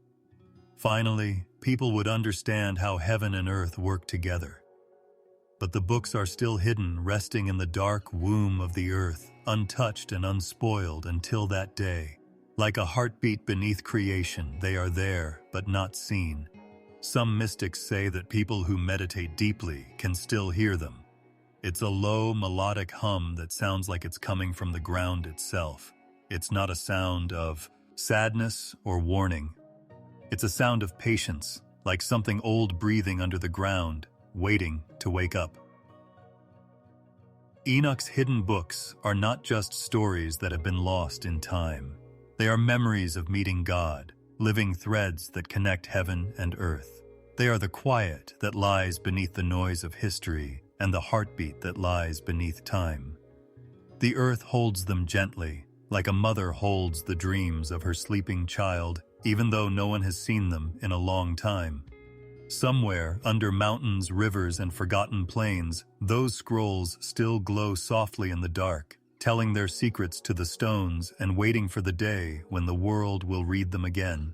Finally, people would understand how heaven and earth work together. But the books are still hidden, resting in the dark womb of the earth, untouched and unspoiled until that day. Like a heartbeat beneath creation, they are there, but not seen. Some mystics say that people who meditate deeply can still hear them. It's a low, melodic hum that sounds like it's coming from the ground itself. It's not a sound of sadness or warning. It's a sound of patience, like something old breathing under the ground, waiting to wake up. Enoch's hidden books are not just stories that have been lost in time. They are memories of meeting God, living threads that connect heaven and earth. They are the quiet that lies beneath the noise of history and the heartbeat that lies beneath time. The earth holds them gently, like a mother holds the dreams of her sleeping child, even though no one has seen them in a long time. Somewhere, under mountains, rivers, and forgotten plains, those scrolls still glow softly in the dark, telling their secrets to the stones and waiting for the day when the world will read them again.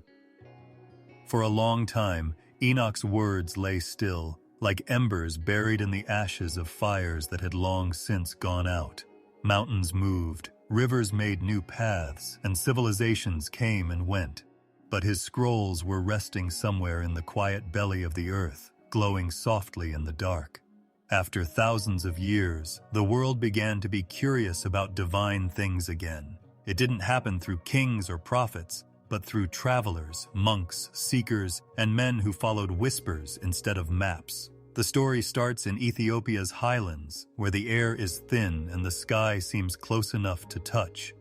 For a long time, Enoch's words lay still, like embers buried in the ashes of fires that had long since gone out. Mountains moved, rivers made new paths, and civilizations came and went. But his scrolls were resting somewhere in the quiet belly of the earth, glowing softly in the dark. After thousands of years, the world began to be curious about divine things again. It didn't happen through kings or prophets, but through travelers, monks, seekers, and men who followed whispers instead of maps. The story starts in Ethiopia's highlands, where the air is thin and the sky seems close enough to touch.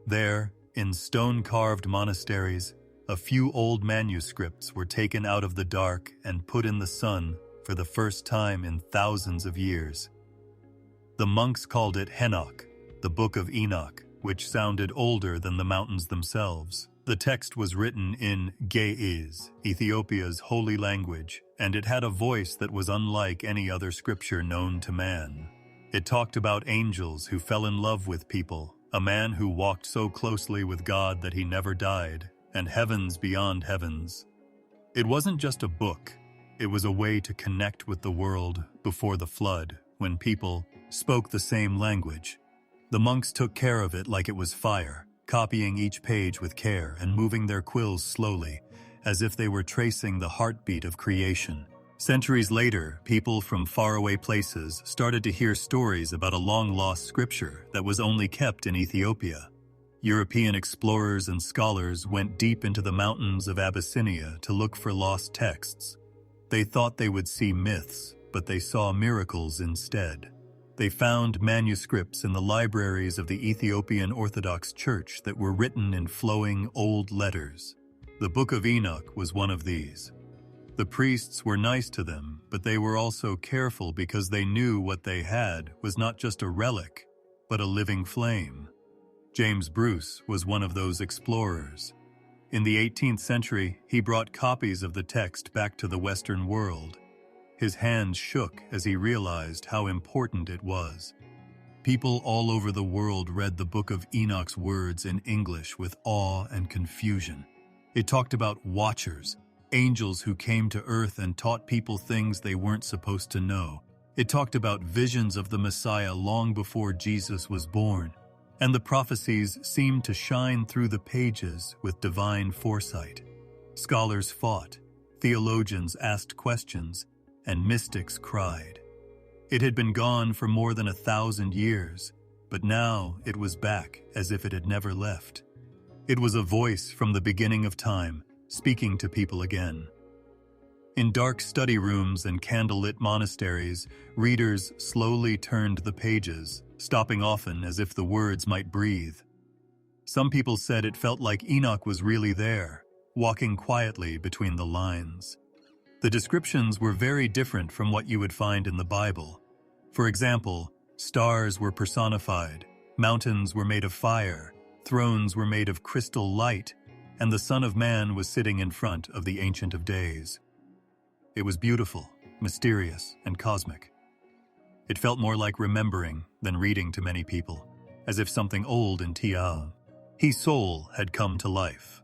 There, in stone-carved monasteries, A few old manuscripts were taken out of the dark and put in the sun for the first time in thousands of years. The monks called it Enoch, the Book of Enoch, which sounded older than the mountains themselves. The text was written in Ge'ez, Ethiopia's holy language, and it had a voice that was unlike any other scripture known to man. It talked about angels who fell in love with people, a man who walked so closely with God that he never died, and heavens beyond heavens. It wasn't just a book. It was a way to connect with the world before the flood, when people spoke the same language. The monks took care of it like it was fire, copying each page with care and moving their quills slowly, as if they were tracing the heartbeat of creation. Centuries later, people from faraway places started to hear stories about a long-lost scripture that was only kept in Ethiopia. European explorers and scholars went deep into the mountains of Abyssinia to look for lost texts. They thought they would see myths, but they saw miracles instead. They found manuscripts in the libraries of the Ethiopian Orthodox Church that were written in flowing old letters. The Book of Enoch was one of these. The priests were nice to them, but they were also careful because they knew what they had was not just a relic, but a living flame. James Bruce was one of those explorers. In the 18th century, he brought copies of the text back to the Western world. His hands shook as he realized how important it was. People all over the world read the Book of Enoch's words in English with awe and confusion. It talked about watchers, angels who came to earth and taught people things they weren't supposed to know. It talked about visions of the Messiah long before Jesus was born. And the prophecies seemed to shine through the pages with divine foresight. Scholars fought, theologians asked questions, and mystics cried. It had been gone for more than 1,000 years, but now it was back as if it had never left. It was a voice from the beginning of time, speaking to people again. In dark study rooms and candlelit monasteries, readers slowly turned the pages, stopping often as if the words might breathe. Some people said it felt like Enoch was really there, walking quietly between the lines. The descriptions were very different from what you would find in the Bible. For example, stars were personified, mountains were made of fire, thrones were made of crystal light, and the Son of Man was sitting in front of the Ancient of Days. It was beautiful, mysterious, and cosmic. It felt more like remembering than reading to many people, as if something old in his soul had come to life.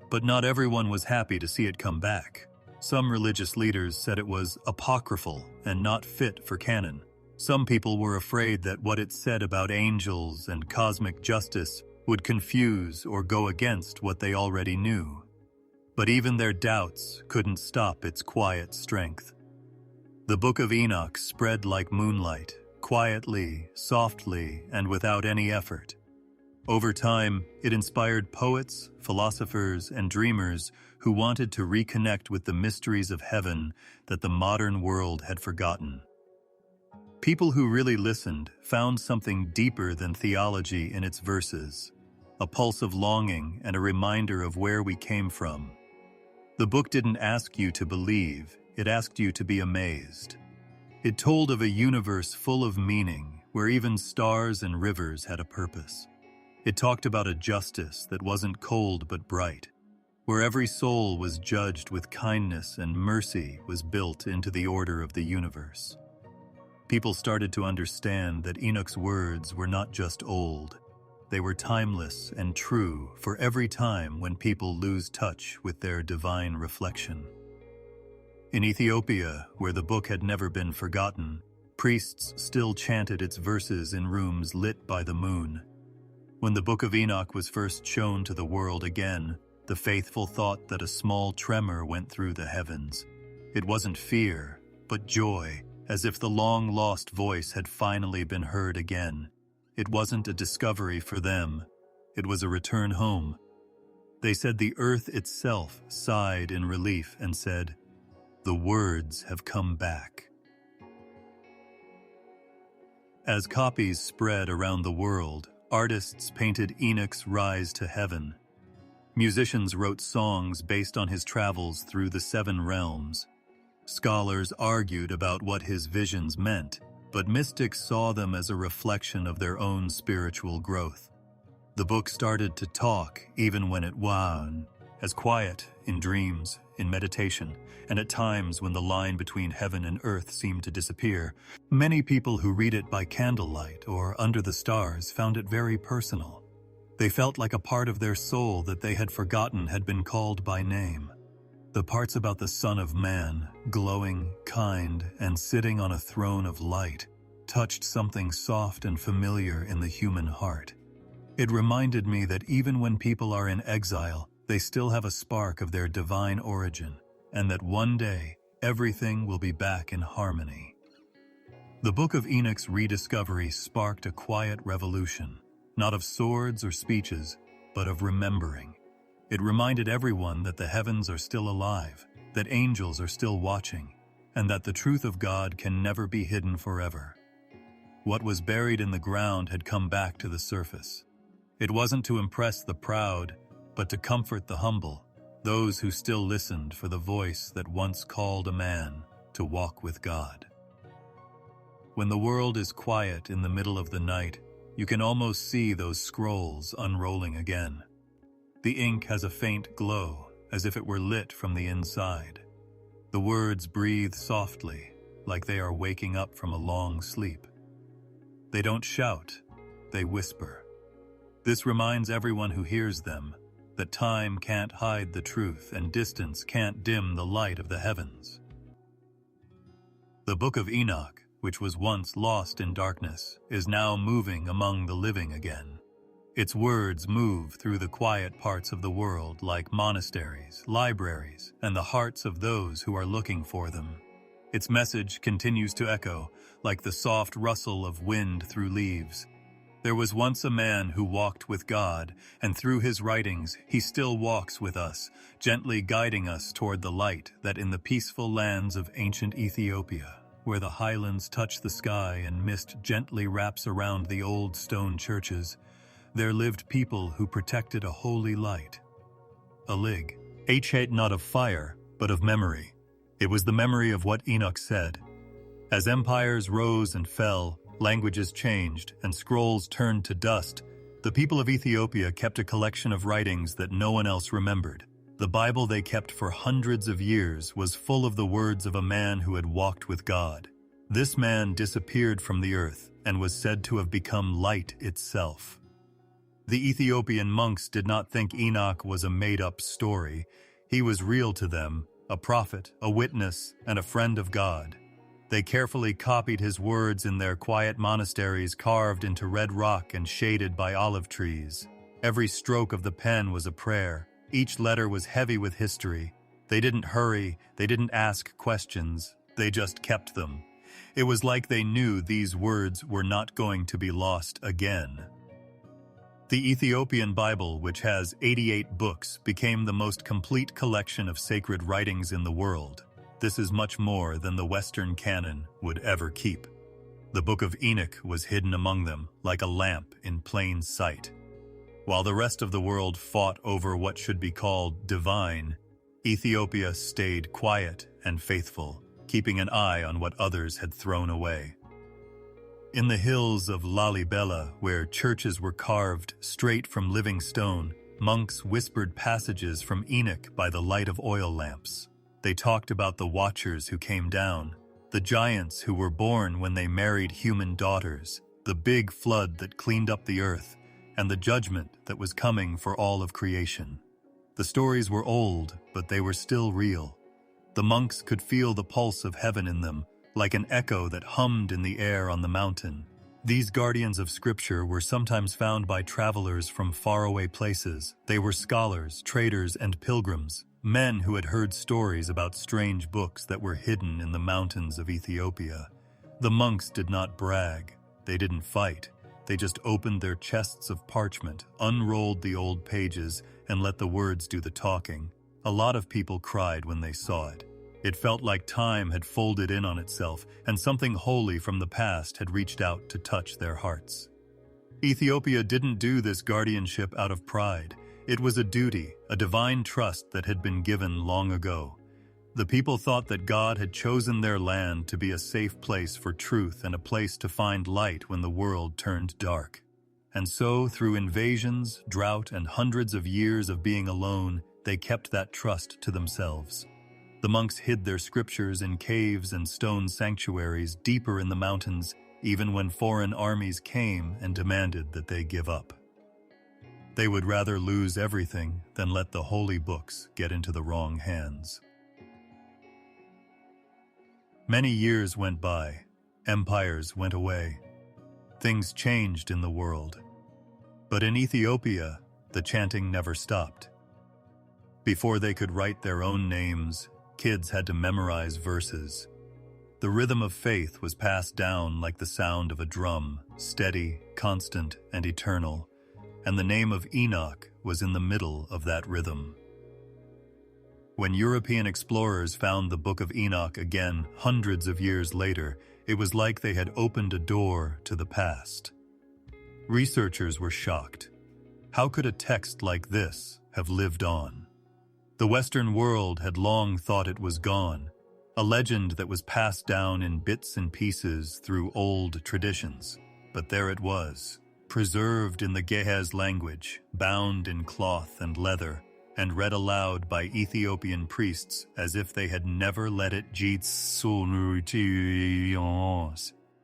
But not everyone was happy to see it come back. Some religious leaders said it was apocryphal and not fit for canon. Some people were afraid that what it said about angels and cosmic justice would confuse or go against what they already knew. But even their doubts couldn't stop its quiet strength. The Book of Enoch spread like moonlight, quietly, softly, and without any effort. Over time, it inspired poets, philosophers, and dreamers who wanted to reconnect with the mysteries of heaven that the modern world had forgotten. People who really listened found something deeper than theology in its verses, a pulse of longing and a reminder of where we came from. The book didn't ask you to believe, it asked you to be amazed. It told of a universe full of meaning, where even stars and rivers had a purpose. It talked about a justice that wasn't cold but bright, where every soul was judged with kindness and mercy was built into the order of the universe. People started to understand that Enoch's words were not just old. They were timeless and true for every time when people lose touch with their divine reflection. In Ethiopia, where the book had never been forgotten, priests still chanted its verses in rooms lit by the moon. When the Book of Enoch was first shown to the world again, the faithful thought that a small tremor went through the heavens. It wasn't fear, but joy, as if the long-lost voice had finally been heard again. It wasn't a discovery for them. It was a return home. They said the earth itself sighed in relief and said, "The words have come back." As copies spread around the world, artists painted Enoch's rise to heaven. Musicians wrote songs based on his travels through the 7 realms. Scholars argued about what his visions meant, but mystics saw them as a reflection of their own spiritual growth. The book started to talk even when it was as quiet, in dreams, in meditation, and at times when the line between heaven and earth seemed to disappear. Many people who read it by candlelight or under the stars found it very personal. They felt like a part of their soul that they had forgotten had been called by name. The parts about the Son of Man, glowing, kind, and sitting on a throne of light, touched something soft and familiar in the human heart. It reminded me that even when people are in exile, they still have a spark of their divine origin, and that one day, everything will be back in harmony. The Book of Enoch's rediscovery sparked a quiet revolution, not of swords or speeches, but of remembering. It reminded everyone that the heavens are still alive, that angels are still watching, and that the truth of God can never be hidden forever. What was buried in the ground had come back to the surface. It wasn't to impress the proud, but to comfort the humble, those who still listened for the voice that once called a man to walk with God. When the world is quiet in the middle of the night, you can almost see those scrolls unrolling again. The ink has a faint glow, as if it were lit from the inside. The words breathe softly, like they are waking up from a long sleep. They don't shout, they whisper. This reminds everyone who hears them that time can't hide the truth and distance can't dim the light of the heavens. The Book of Enoch, which was once lost in darkness, is now moving among the living again. Its words move through the quiet parts of the world like monasteries, libraries, and the hearts of those who are looking for them. Its message continues to echo, like the soft rustle of wind through leaves. There was once a man who walked with God, and through his writings he still walks with us, gently guiding us toward the light that in the peaceful lands of ancient Ethiopia, where the highlands touch the sky and mist gently wraps around the old stone churches, there lived people who protected a holy light. A lig, not of fire, but of memory. It was the memory of what Enoch said. As empires rose and fell, languages changed, and scrolls turned to dust, the people of Ethiopia kept a collection of writings that no one else remembered. The Bible they kept for hundreds of years was full of the words of a man who had walked with God. This man disappeared from the earth and was said to have become light itself. The Ethiopian monks did not think Enoch was a made-up story. He was real to them, a prophet, a witness, and a friend of God. They carefully copied his words in their quiet monasteries carved into red rock and shaded by olive trees. Every stroke of the pen was a prayer. Each letter was heavy with history. They didn't hurry, they didn't ask questions, they just kept them. It was like they knew these words were not going to be lost again. The Ethiopian Bible, which has 88 books, became the most complete collection of sacred writings in the world. This is much more than the Western canon would ever keep. The Book of Enoch was hidden among them, like a lamp in plain sight. While the rest of the world fought over what should be called divine, Ethiopia stayed quiet and faithful, keeping an eye on what others had thrown away. In the hills of Lalibela, where churches were carved straight from living stone, monks whispered passages from Enoch by the light of oil lamps. They talked about the watchers who came down, the giants who were born when they married human daughters, the big flood that cleaned up the earth, and the judgment that was coming for all of creation. The stories were old, but they were still real. The monks could feel the pulse of heaven in them, like an echo that hummed in the air on the mountain. These guardians of scripture were sometimes found by travelers from faraway places. They were scholars, traders, and pilgrims, men who had heard stories about strange books that were hidden in the mountains of Ethiopia. The monks did not brag. They didn't fight. They just opened their chests of parchment, unrolled the old pages, and let the words do the talking. A lot of people cried when they saw it. It felt like time had folded in on itself, and something holy from the past had reached out to touch their hearts. Ethiopia didn't do this guardianship out of pride. It was a duty, a divine trust that had been given long ago. The people thought that God had chosen their land to be a safe place for truth and a place to find light when the world turned dark. And so, through invasions, drought, and hundreds of years of being alone, they kept that trust to themselves. The monks hid their scriptures in caves and stone sanctuaries deeper in the mountains, even when foreign armies came and demanded that they give up. They would rather lose everything than let the holy books get into the wrong hands. Many years went by. Empires went away. Things changed in the world. But in Ethiopia, the chanting never stopped. Before they could write their own names, kids had to memorize verses. The rhythm of faith was passed down like the sound of a drum, steady, constant, and eternal, and the name of Enoch was in the middle of that rhythm. When European explorers found the Book of Enoch again hundreds of years later, it was like they had opened a door to the past. Researchers were shocked. How could a text like this have lived on? The Western world had long thought it was gone, a legend that was passed down in bits and pieces through old traditions. But there it was, preserved in the Ge'ez language, bound in cloth and leather, and read aloud by Ethiopian priests as if they had never let it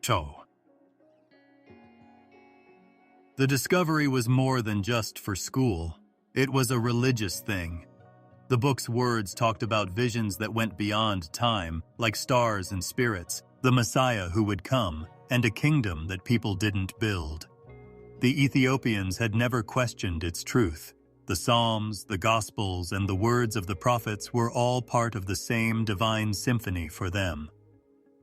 show. The discovery was more than just for school. It was a religious thing. The book's words talked about visions that went beyond time, like stars and spirits, the Messiah who would come, and a kingdom that people didn't build. The Ethiopians had never questioned its truth. The Psalms, the Gospels, and the words of the prophets were all part of the same divine symphony for them.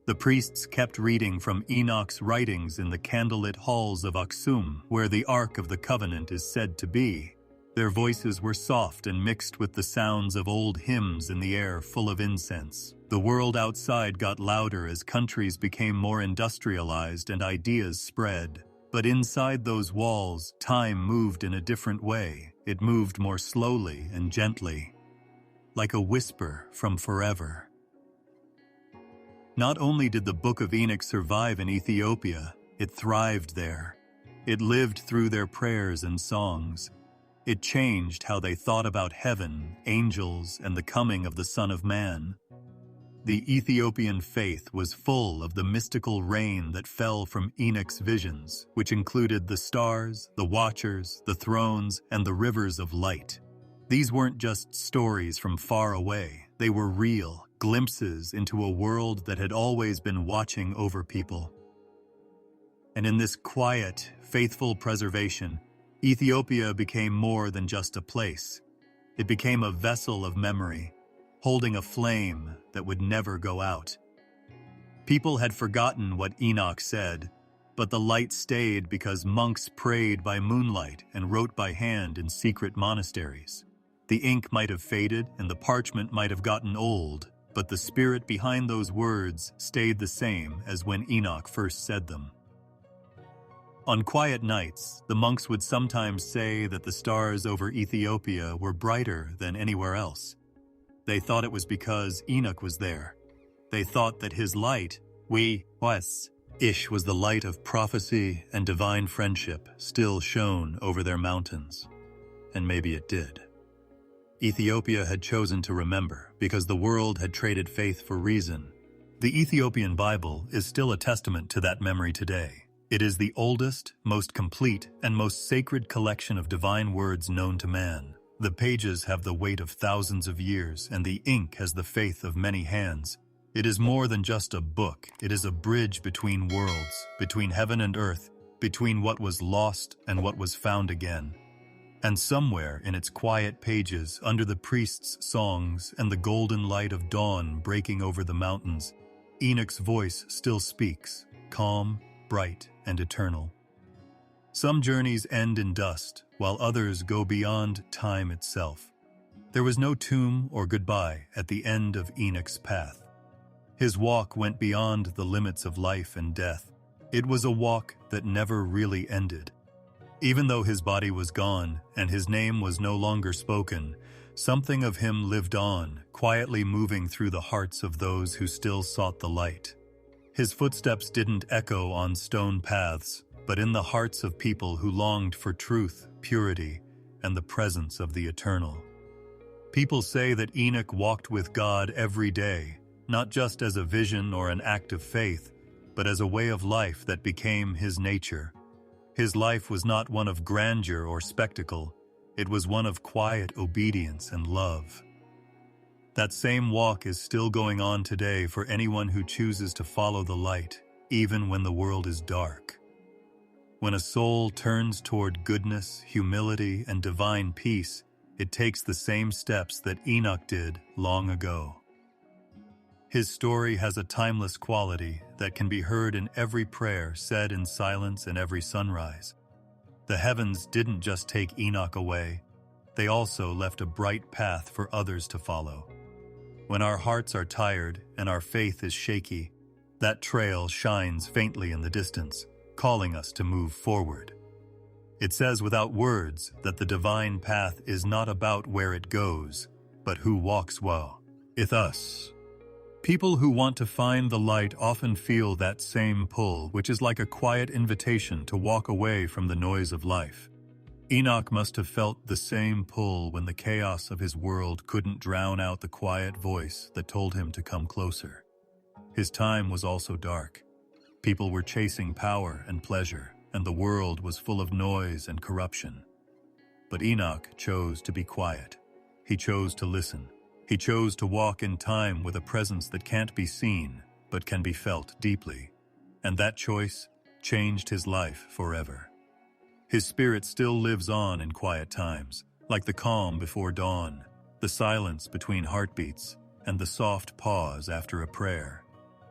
The priests kept reading from Enoch's writings in the candlelit halls of Aksum, where the Ark of the Covenant is said to be. Their voices were soft and mixed with the sounds of old hymns in the air full of incense. The world outside got louder as countries became more industrialized and ideas spread. But inside those walls, time moved in a different way. It moved more slowly and gently, like a whisper from forever. Not only did the Book of Enoch survive in Ethiopia, it thrived there. It lived through their prayers and songs. It changed how they thought about heaven, angels, and the coming of the Son of Man. The Ethiopian faith was full of the mystical rain that fell from Enoch's visions, which included the stars, the watchers, the thrones, and the rivers of light. These weren't just stories from far away. They were real, glimpses into a world that had always been watching over people. And in this quiet, faithful preservation, Ethiopia became more than just a place. It became a vessel of memory, holding a flame that would never go out. People had forgotten what Enoch said, but the light stayed because monks prayed by moonlight and wrote by hand in secret monasteries. The ink might have faded and the parchment might have gotten old, but the spirit behind those words stayed the same as when Enoch first said them. On quiet nights, the monks would sometimes say that the stars over Ethiopia were brighter than anywhere else. They thought it was because Enoch was there. They thought that his light, was the light of prophecy and divine friendship, still shone over their mountains. And maybe it did. Ethiopia had chosen to remember because the world had traded faith for reason. The Ethiopian Bible is still a testament to that memory today. It is the oldest, most complete, and most sacred collection of divine words known to man. The pages have the weight of thousands of years, and the ink has the faith of many hands. It is more than just a book. It is a bridge between worlds, between heaven and earth, between what was lost and what was found again. And somewhere in its quiet pages, under the priests' songs and the golden light of dawn breaking over the mountains, Enoch's voice still speaks, calm, bright, and eternal. Some journeys end in dust, while others go beyond time itself. There was no tomb or goodbye at the end of Enoch's path. His walk went beyond the limits of life and death. It was a walk that never really ended. Even though his body was gone and his name was no longer spoken, something of him lived on, quietly moving through the hearts of those who still sought the light. His footsteps didn't echo on stone paths, but in the hearts of people who longed for truth, purity, and the presence of the eternal. People say that Enoch walked with God every day, not just as a vision or an act of faith, but as a way of life that became his nature. His life was not one of grandeur or spectacle, it was one of quiet obedience and love. That same walk is still going on today for anyone who chooses to follow the light, even when the world is dark. When a soul turns toward goodness, humility, and divine peace, it takes the same steps that Enoch did long ago. His story has a timeless quality that can be heard in every prayer said in silence and every sunrise. The heavens didn't just take Enoch away, they also left a bright path for others to follow. When our hearts are tired and our faith is shaky, that trail shines faintly in the distance, calling us to move forward. It says without words that the divine path is not about where it goes, but who walks with us. People who want to find the light often feel that same pull, which is like a quiet invitation to walk away from the noise of life. Enoch must have felt the same pull when the chaos of his world couldn't drown out the quiet voice that told him to come closer. His time was also dark. People were chasing power and pleasure, and the world was full of noise and corruption. But Enoch chose to be quiet. He chose to listen. He chose to walk in time with a presence that can't be seen, but can be felt deeply. And that choice changed his life forever. His spirit still lives on in quiet times, like the calm before dawn, the silence between heartbeats, and the soft pause after a prayer.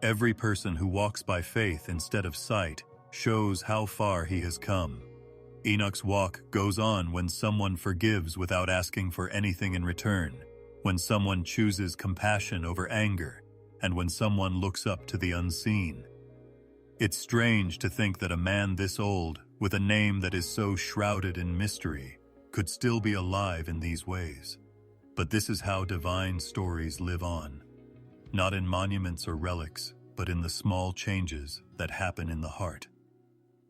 Every person who walks by faith instead of sight shows how far he has come. Enoch's walk goes on when someone forgives without asking for anything in return, when someone chooses compassion over anger, and when someone looks up to the unseen. It's strange to think that a man this old, with a name that is so shrouded in mystery, could still be alive in these ways. But this is how divine stories live on. Not in monuments or relics, but in the small changes that happen in the heart.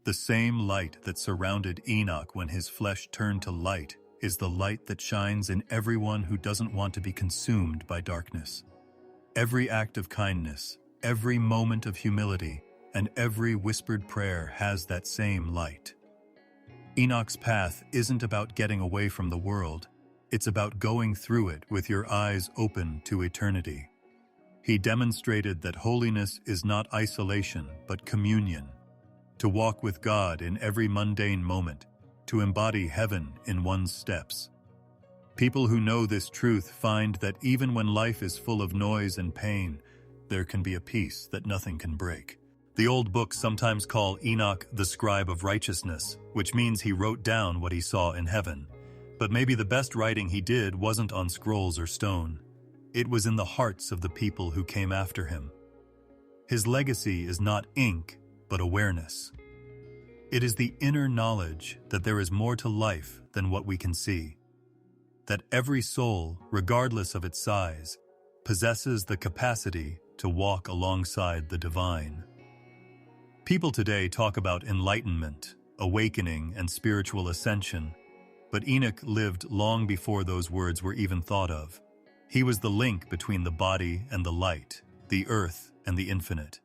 The same light that surrounded Enoch when his flesh turned to light is the light that shines in everyone who doesn't want to be consumed by darkness. Every act of kindness, every moment of humility, and every whispered prayer has that same light. Enoch's path isn't about getting away from the world, it's about going through it with your eyes open to eternity. He demonstrated that holiness is not isolation, but communion. To walk with God in every mundane moment, to embody heaven in one's steps. People who know this truth find that even when life is full of noise and pain, there can be a peace that nothing can break. The old books sometimes call Enoch the scribe of righteousness, which means he wrote down what he saw in heaven. But maybe the best writing he did wasn't on scrolls or stone. It was in the hearts of the people who came after him. His legacy is not ink, but awareness. It is the inner knowledge that there is more to life than what we can see. That every soul, regardless of its size, possesses the capacity to walk alongside the divine. People today talk about enlightenment, awakening, and spiritual ascension, but Enoch lived long before those words were even thought of. He was the link between the body and the light, the earth and the infinite.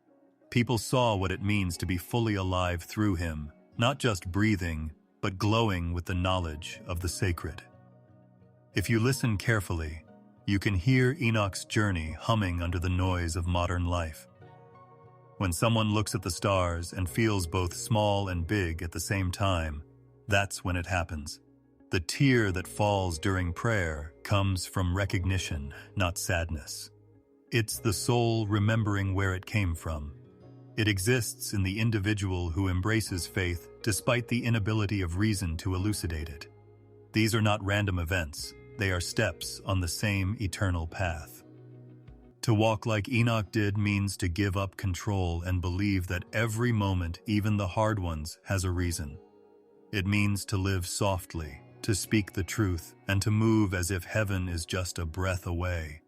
People saw what it means to be fully alive through him, not just breathing, but glowing with the knowledge of the sacred. If you listen carefully, you can hear Enoch's journey humming under the noise of modern life. When someone looks at the stars and feels both small and big at the same time, that's when it happens. The tear that falls during prayer comes from recognition, not sadness. It's the soul remembering where it came from. It exists in the individual who embraces faith despite the inability of reason to elucidate it. These are not random events, they are steps on the same eternal path. To walk like Enoch did means to give up control and believe that every moment, even the hard ones, has a reason. It means to live softly, to speak the truth, and to move as if heaven is just a breath away.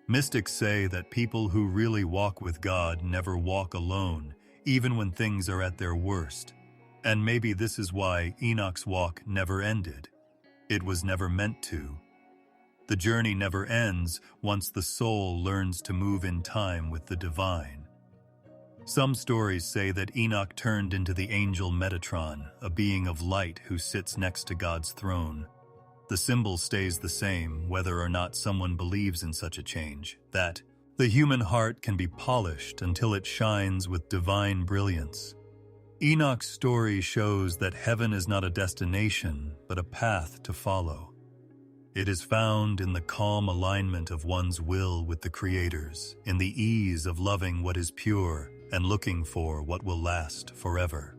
Mystics say that people who really walk with God never walk alone, even when things are at their worst. And maybe this is why Enoch's walk never ended. It was never meant to. The journey never ends once the soul learns to move in time with the divine. Some stories say that Enoch turned into the angel Metatron, a being of light who sits next to God's throne. The symbol stays the same whether or not someone believes in such a change, that the human heart can be polished until it shines with divine brilliance. Enoch's story shows that heaven is not a destination, but a path to follow. It is found in the calm alignment of one's will with the Creator's, in the ease of loving what is pure and looking for what will last forever.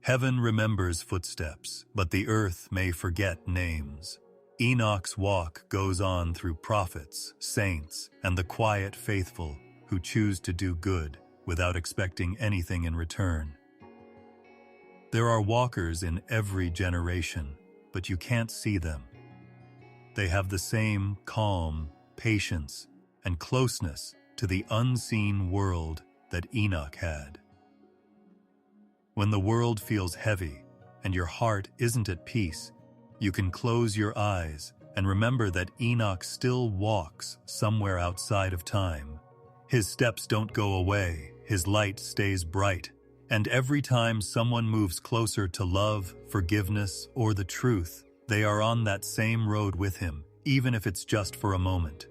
Heaven remembers footsteps, but the earth may forget names. Enoch's walk goes on through prophets, saints, and the quiet faithful who choose to do good without expecting anything in return. There are walkers in every generation, but you can't see them. They have the same calm, patience, and closeness to the unseen world that Enoch had. When the world feels heavy and your heart isn't at peace, you can close your eyes and remember that Enoch still walks somewhere outside of time. His steps don't go away, his light stays bright, and every time someone moves closer to love, forgiveness, or the truth, they are on that same road with him, even if it's just for a moment.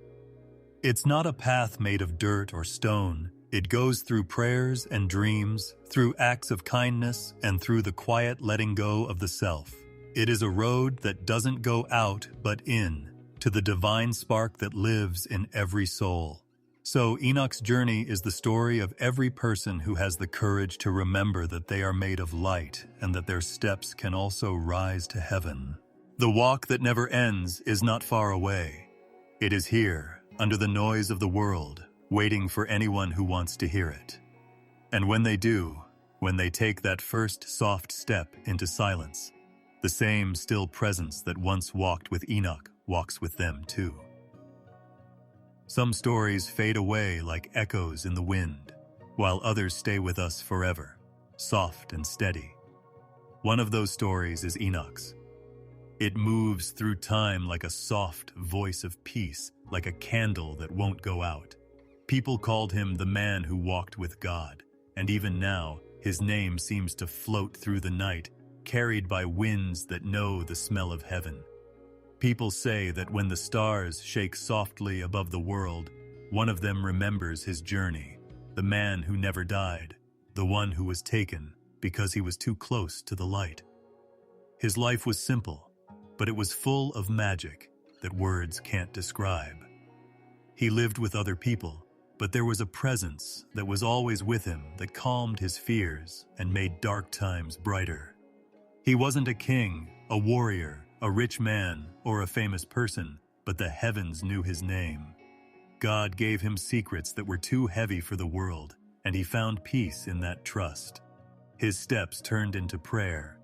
It's not a path made of dirt or stone. It goes through prayers and dreams, through acts of kindness, and through the quiet letting go of the self. It is a road that doesn't go out but in, to the divine spark that lives in every soul. So Enoch's journey is the story of every person who has the courage to remember that they are made of light and that their steps can also rise to heaven. The walk that never ends is not far away. It is here, under the noise of the world, waiting for anyone who wants to hear it. And when they do, when they take that first soft step into silence, the same still presence that once walked with Enoch walks with them too. Some stories fade away like echoes in the wind, while others stay with us forever, soft and steady. One of those stories is Enoch's. It moves through time like a soft voice of peace, like a candle that won't go out. People called him the man who walked with God, and even now, his name seems to float through the night, carried by winds that know the smell of heaven. People say that when the stars shake softly above the world, one of them remembers his journey, the man who never died, the one who was taken because he was too close to the light. His life was simple, but it was full of magic that words can't describe. He lived with other people, but there was a presence that was always with him that calmed his fears and made dark times brighter. He wasn't a king, a warrior, a rich man, or a famous person, but the heavens knew his name. God gave him secrets that were too heavy for the world, and he found peace in that trust. His steps turned into prayer,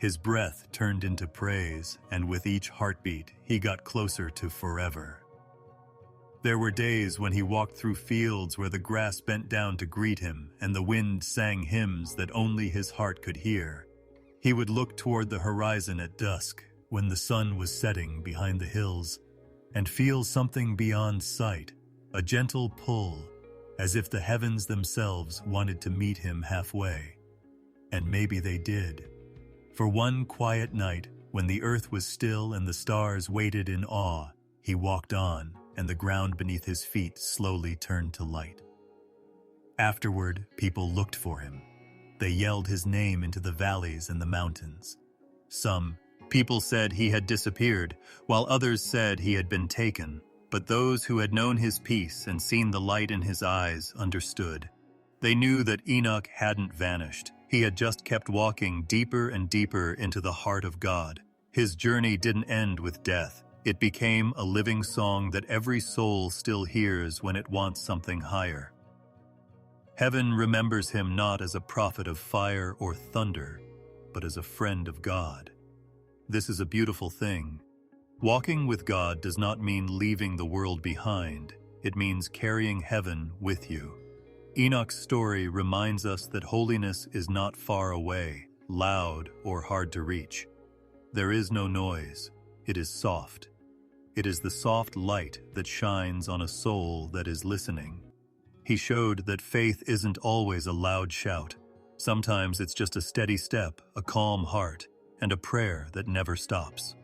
his breath turned into praise, and with each heartbeat, he got closer to forever. There were days when he walked through fields where the grass bent down to greet him and the wind sang hymns that only his heart could hear. He would look toward the horizon at dusk, when the sun was setting behind the hills, and feel something beyond sight, a gentle pull, as if the heavens themselves wanted to meet him halfway. And maybe they did. For one quiet night, when the earth was still and the stars waited in awe, he walked on, and the ground beneath his feet slowly turned to light. Afterward, people looked for him. They yelled his name into the valleys and the mountains. Some people said he had disappeared, while others said he had been taken. But those who had known his peace and seen the light in his eyes understood. They knew that Enoch hadn't vanished. He had just kept walking deeper and deeper into the heart of God. His journey didn't end with death. It became a living song that every soul still hears when it wants something higher. Heaven remembers him not as a prophet of fire or thunder, but as a friend of God. This is a beautiful thing. Walking with God does not mean leaving the world behind. It means carrying heaven with you. Enoch's story reminds us that holiness is not far away, loud, or hard to reach. There is no noise. It is soft. It is the soft light that shines on a soul that is listening. He showed that faith isn't always a loud shout. Sometimes it's just a steady step, a calm heart, and a prayer that never stops.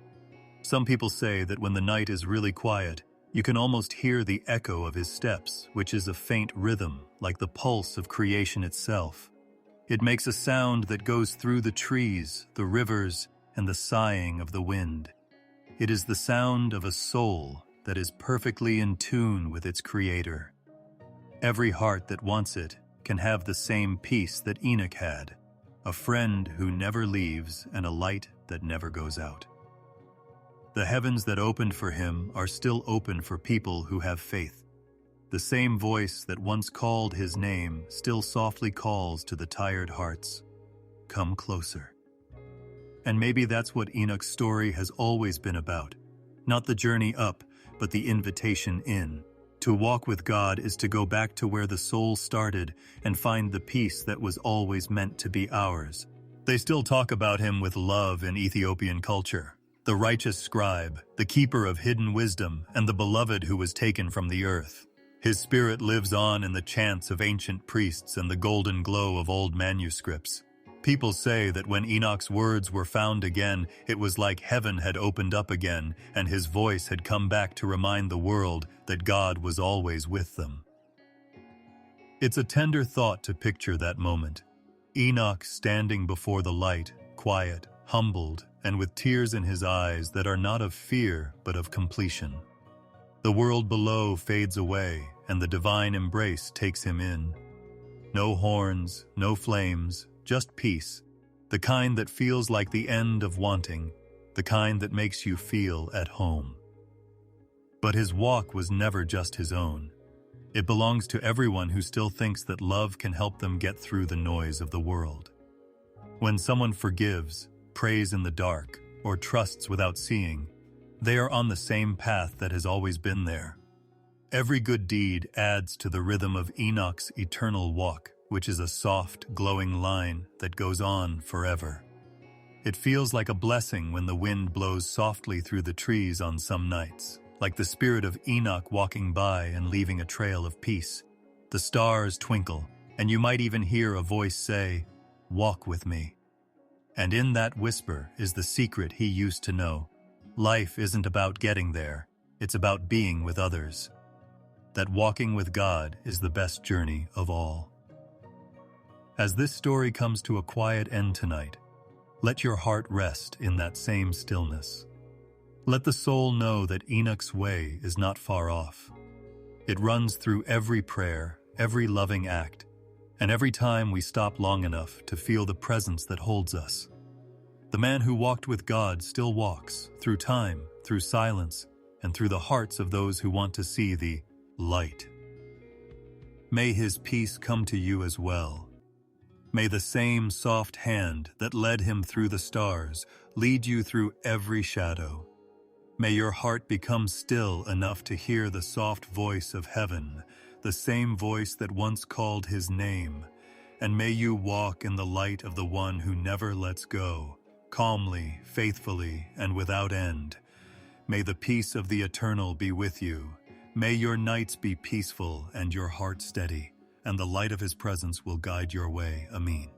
Some people say that when the night is really quiet, you can almost hear the echo of his steps, which is a faint rhythm, like the pulse of creation itself. It makes a sound that goes through the trees, the rivers, and the sighing of the wind. It is the sound of a soul that is perfectly in tune with its Creator. Every heart that wants it can have the same peace that Enoch had, a friend who never leaves and a light that never goes out. The heavens that opened for him are still open for people who have faith. The same voice that once called his name still softly calls to the tired hearts, "Come closer." And maybe that's what Enoch's story has always been about. Not the journey up, but the invitation in. To walk with God is to go back to where the soul started and find the peace that was always meant to be ours. They still talk about him with love in Ethiopian culture. The righteous scribe, the keeper of hidden wisdom, and the beloved who was taken from the earth. His spirit lives on in the chants of ancient priests and the golden glow of old manuscripts. People say that when Enoch's words were found again, it was like heaven had opened up again, and his voice had come back to remind the world that God was always with them. It's a tender thought to picture that moment. Enoch standing before the light, quiet, humbled, and with tears in his eyes that are not of fear but of completion. The world below fades away, and the divine embrace takes him in. No horns, no flames, just peace, the kind that feels like the end of wanting, the kind that makes you feel at home. But his walk was never just his own. It belongs to everyone who still thinks that love can help them get through the noise of the world. When someone forgives, prays in the dark, or trusts without seeing, they are on the same path that has always been there. Every good deed adds to the rhythm of Enoch's eternal walk, which is a soft, glowing line that goes on forever. It feels like a blessing when the wind blows softly through the trees on some nights, like the spirit of Enoch walking by and leaving a trail of peace. The stars twinkle, and you might even hear a voice say, "Walk with me." And in that whisper is the secret he used to know. Life isn't about getting there, it's about being with others. That walking with God is the best journey of all. As this story comes to a quiet end tonight, let your heart rest in that same stillness. Let the soul know that Enoch's way is not far off. It runs through every prayer, every loving act, and every time we stop long enough to feel the presence that holds us. The man who walked with God still walks, through time, through silence, and through the hearts of those who want to see the light. May his peace come to you as well. May the same soft hand that led him through the stars lead you through every shadow. May your heart become still enough to hear the soft voice of heaven, the same voice that once called his name, and may you walk in the light of the one who never lets go, calmly, faithfully, and without end. May the peace of the eternal be with you. May your nights be peaceful and your heart steady, and the light of his presence will guide your way. Amen.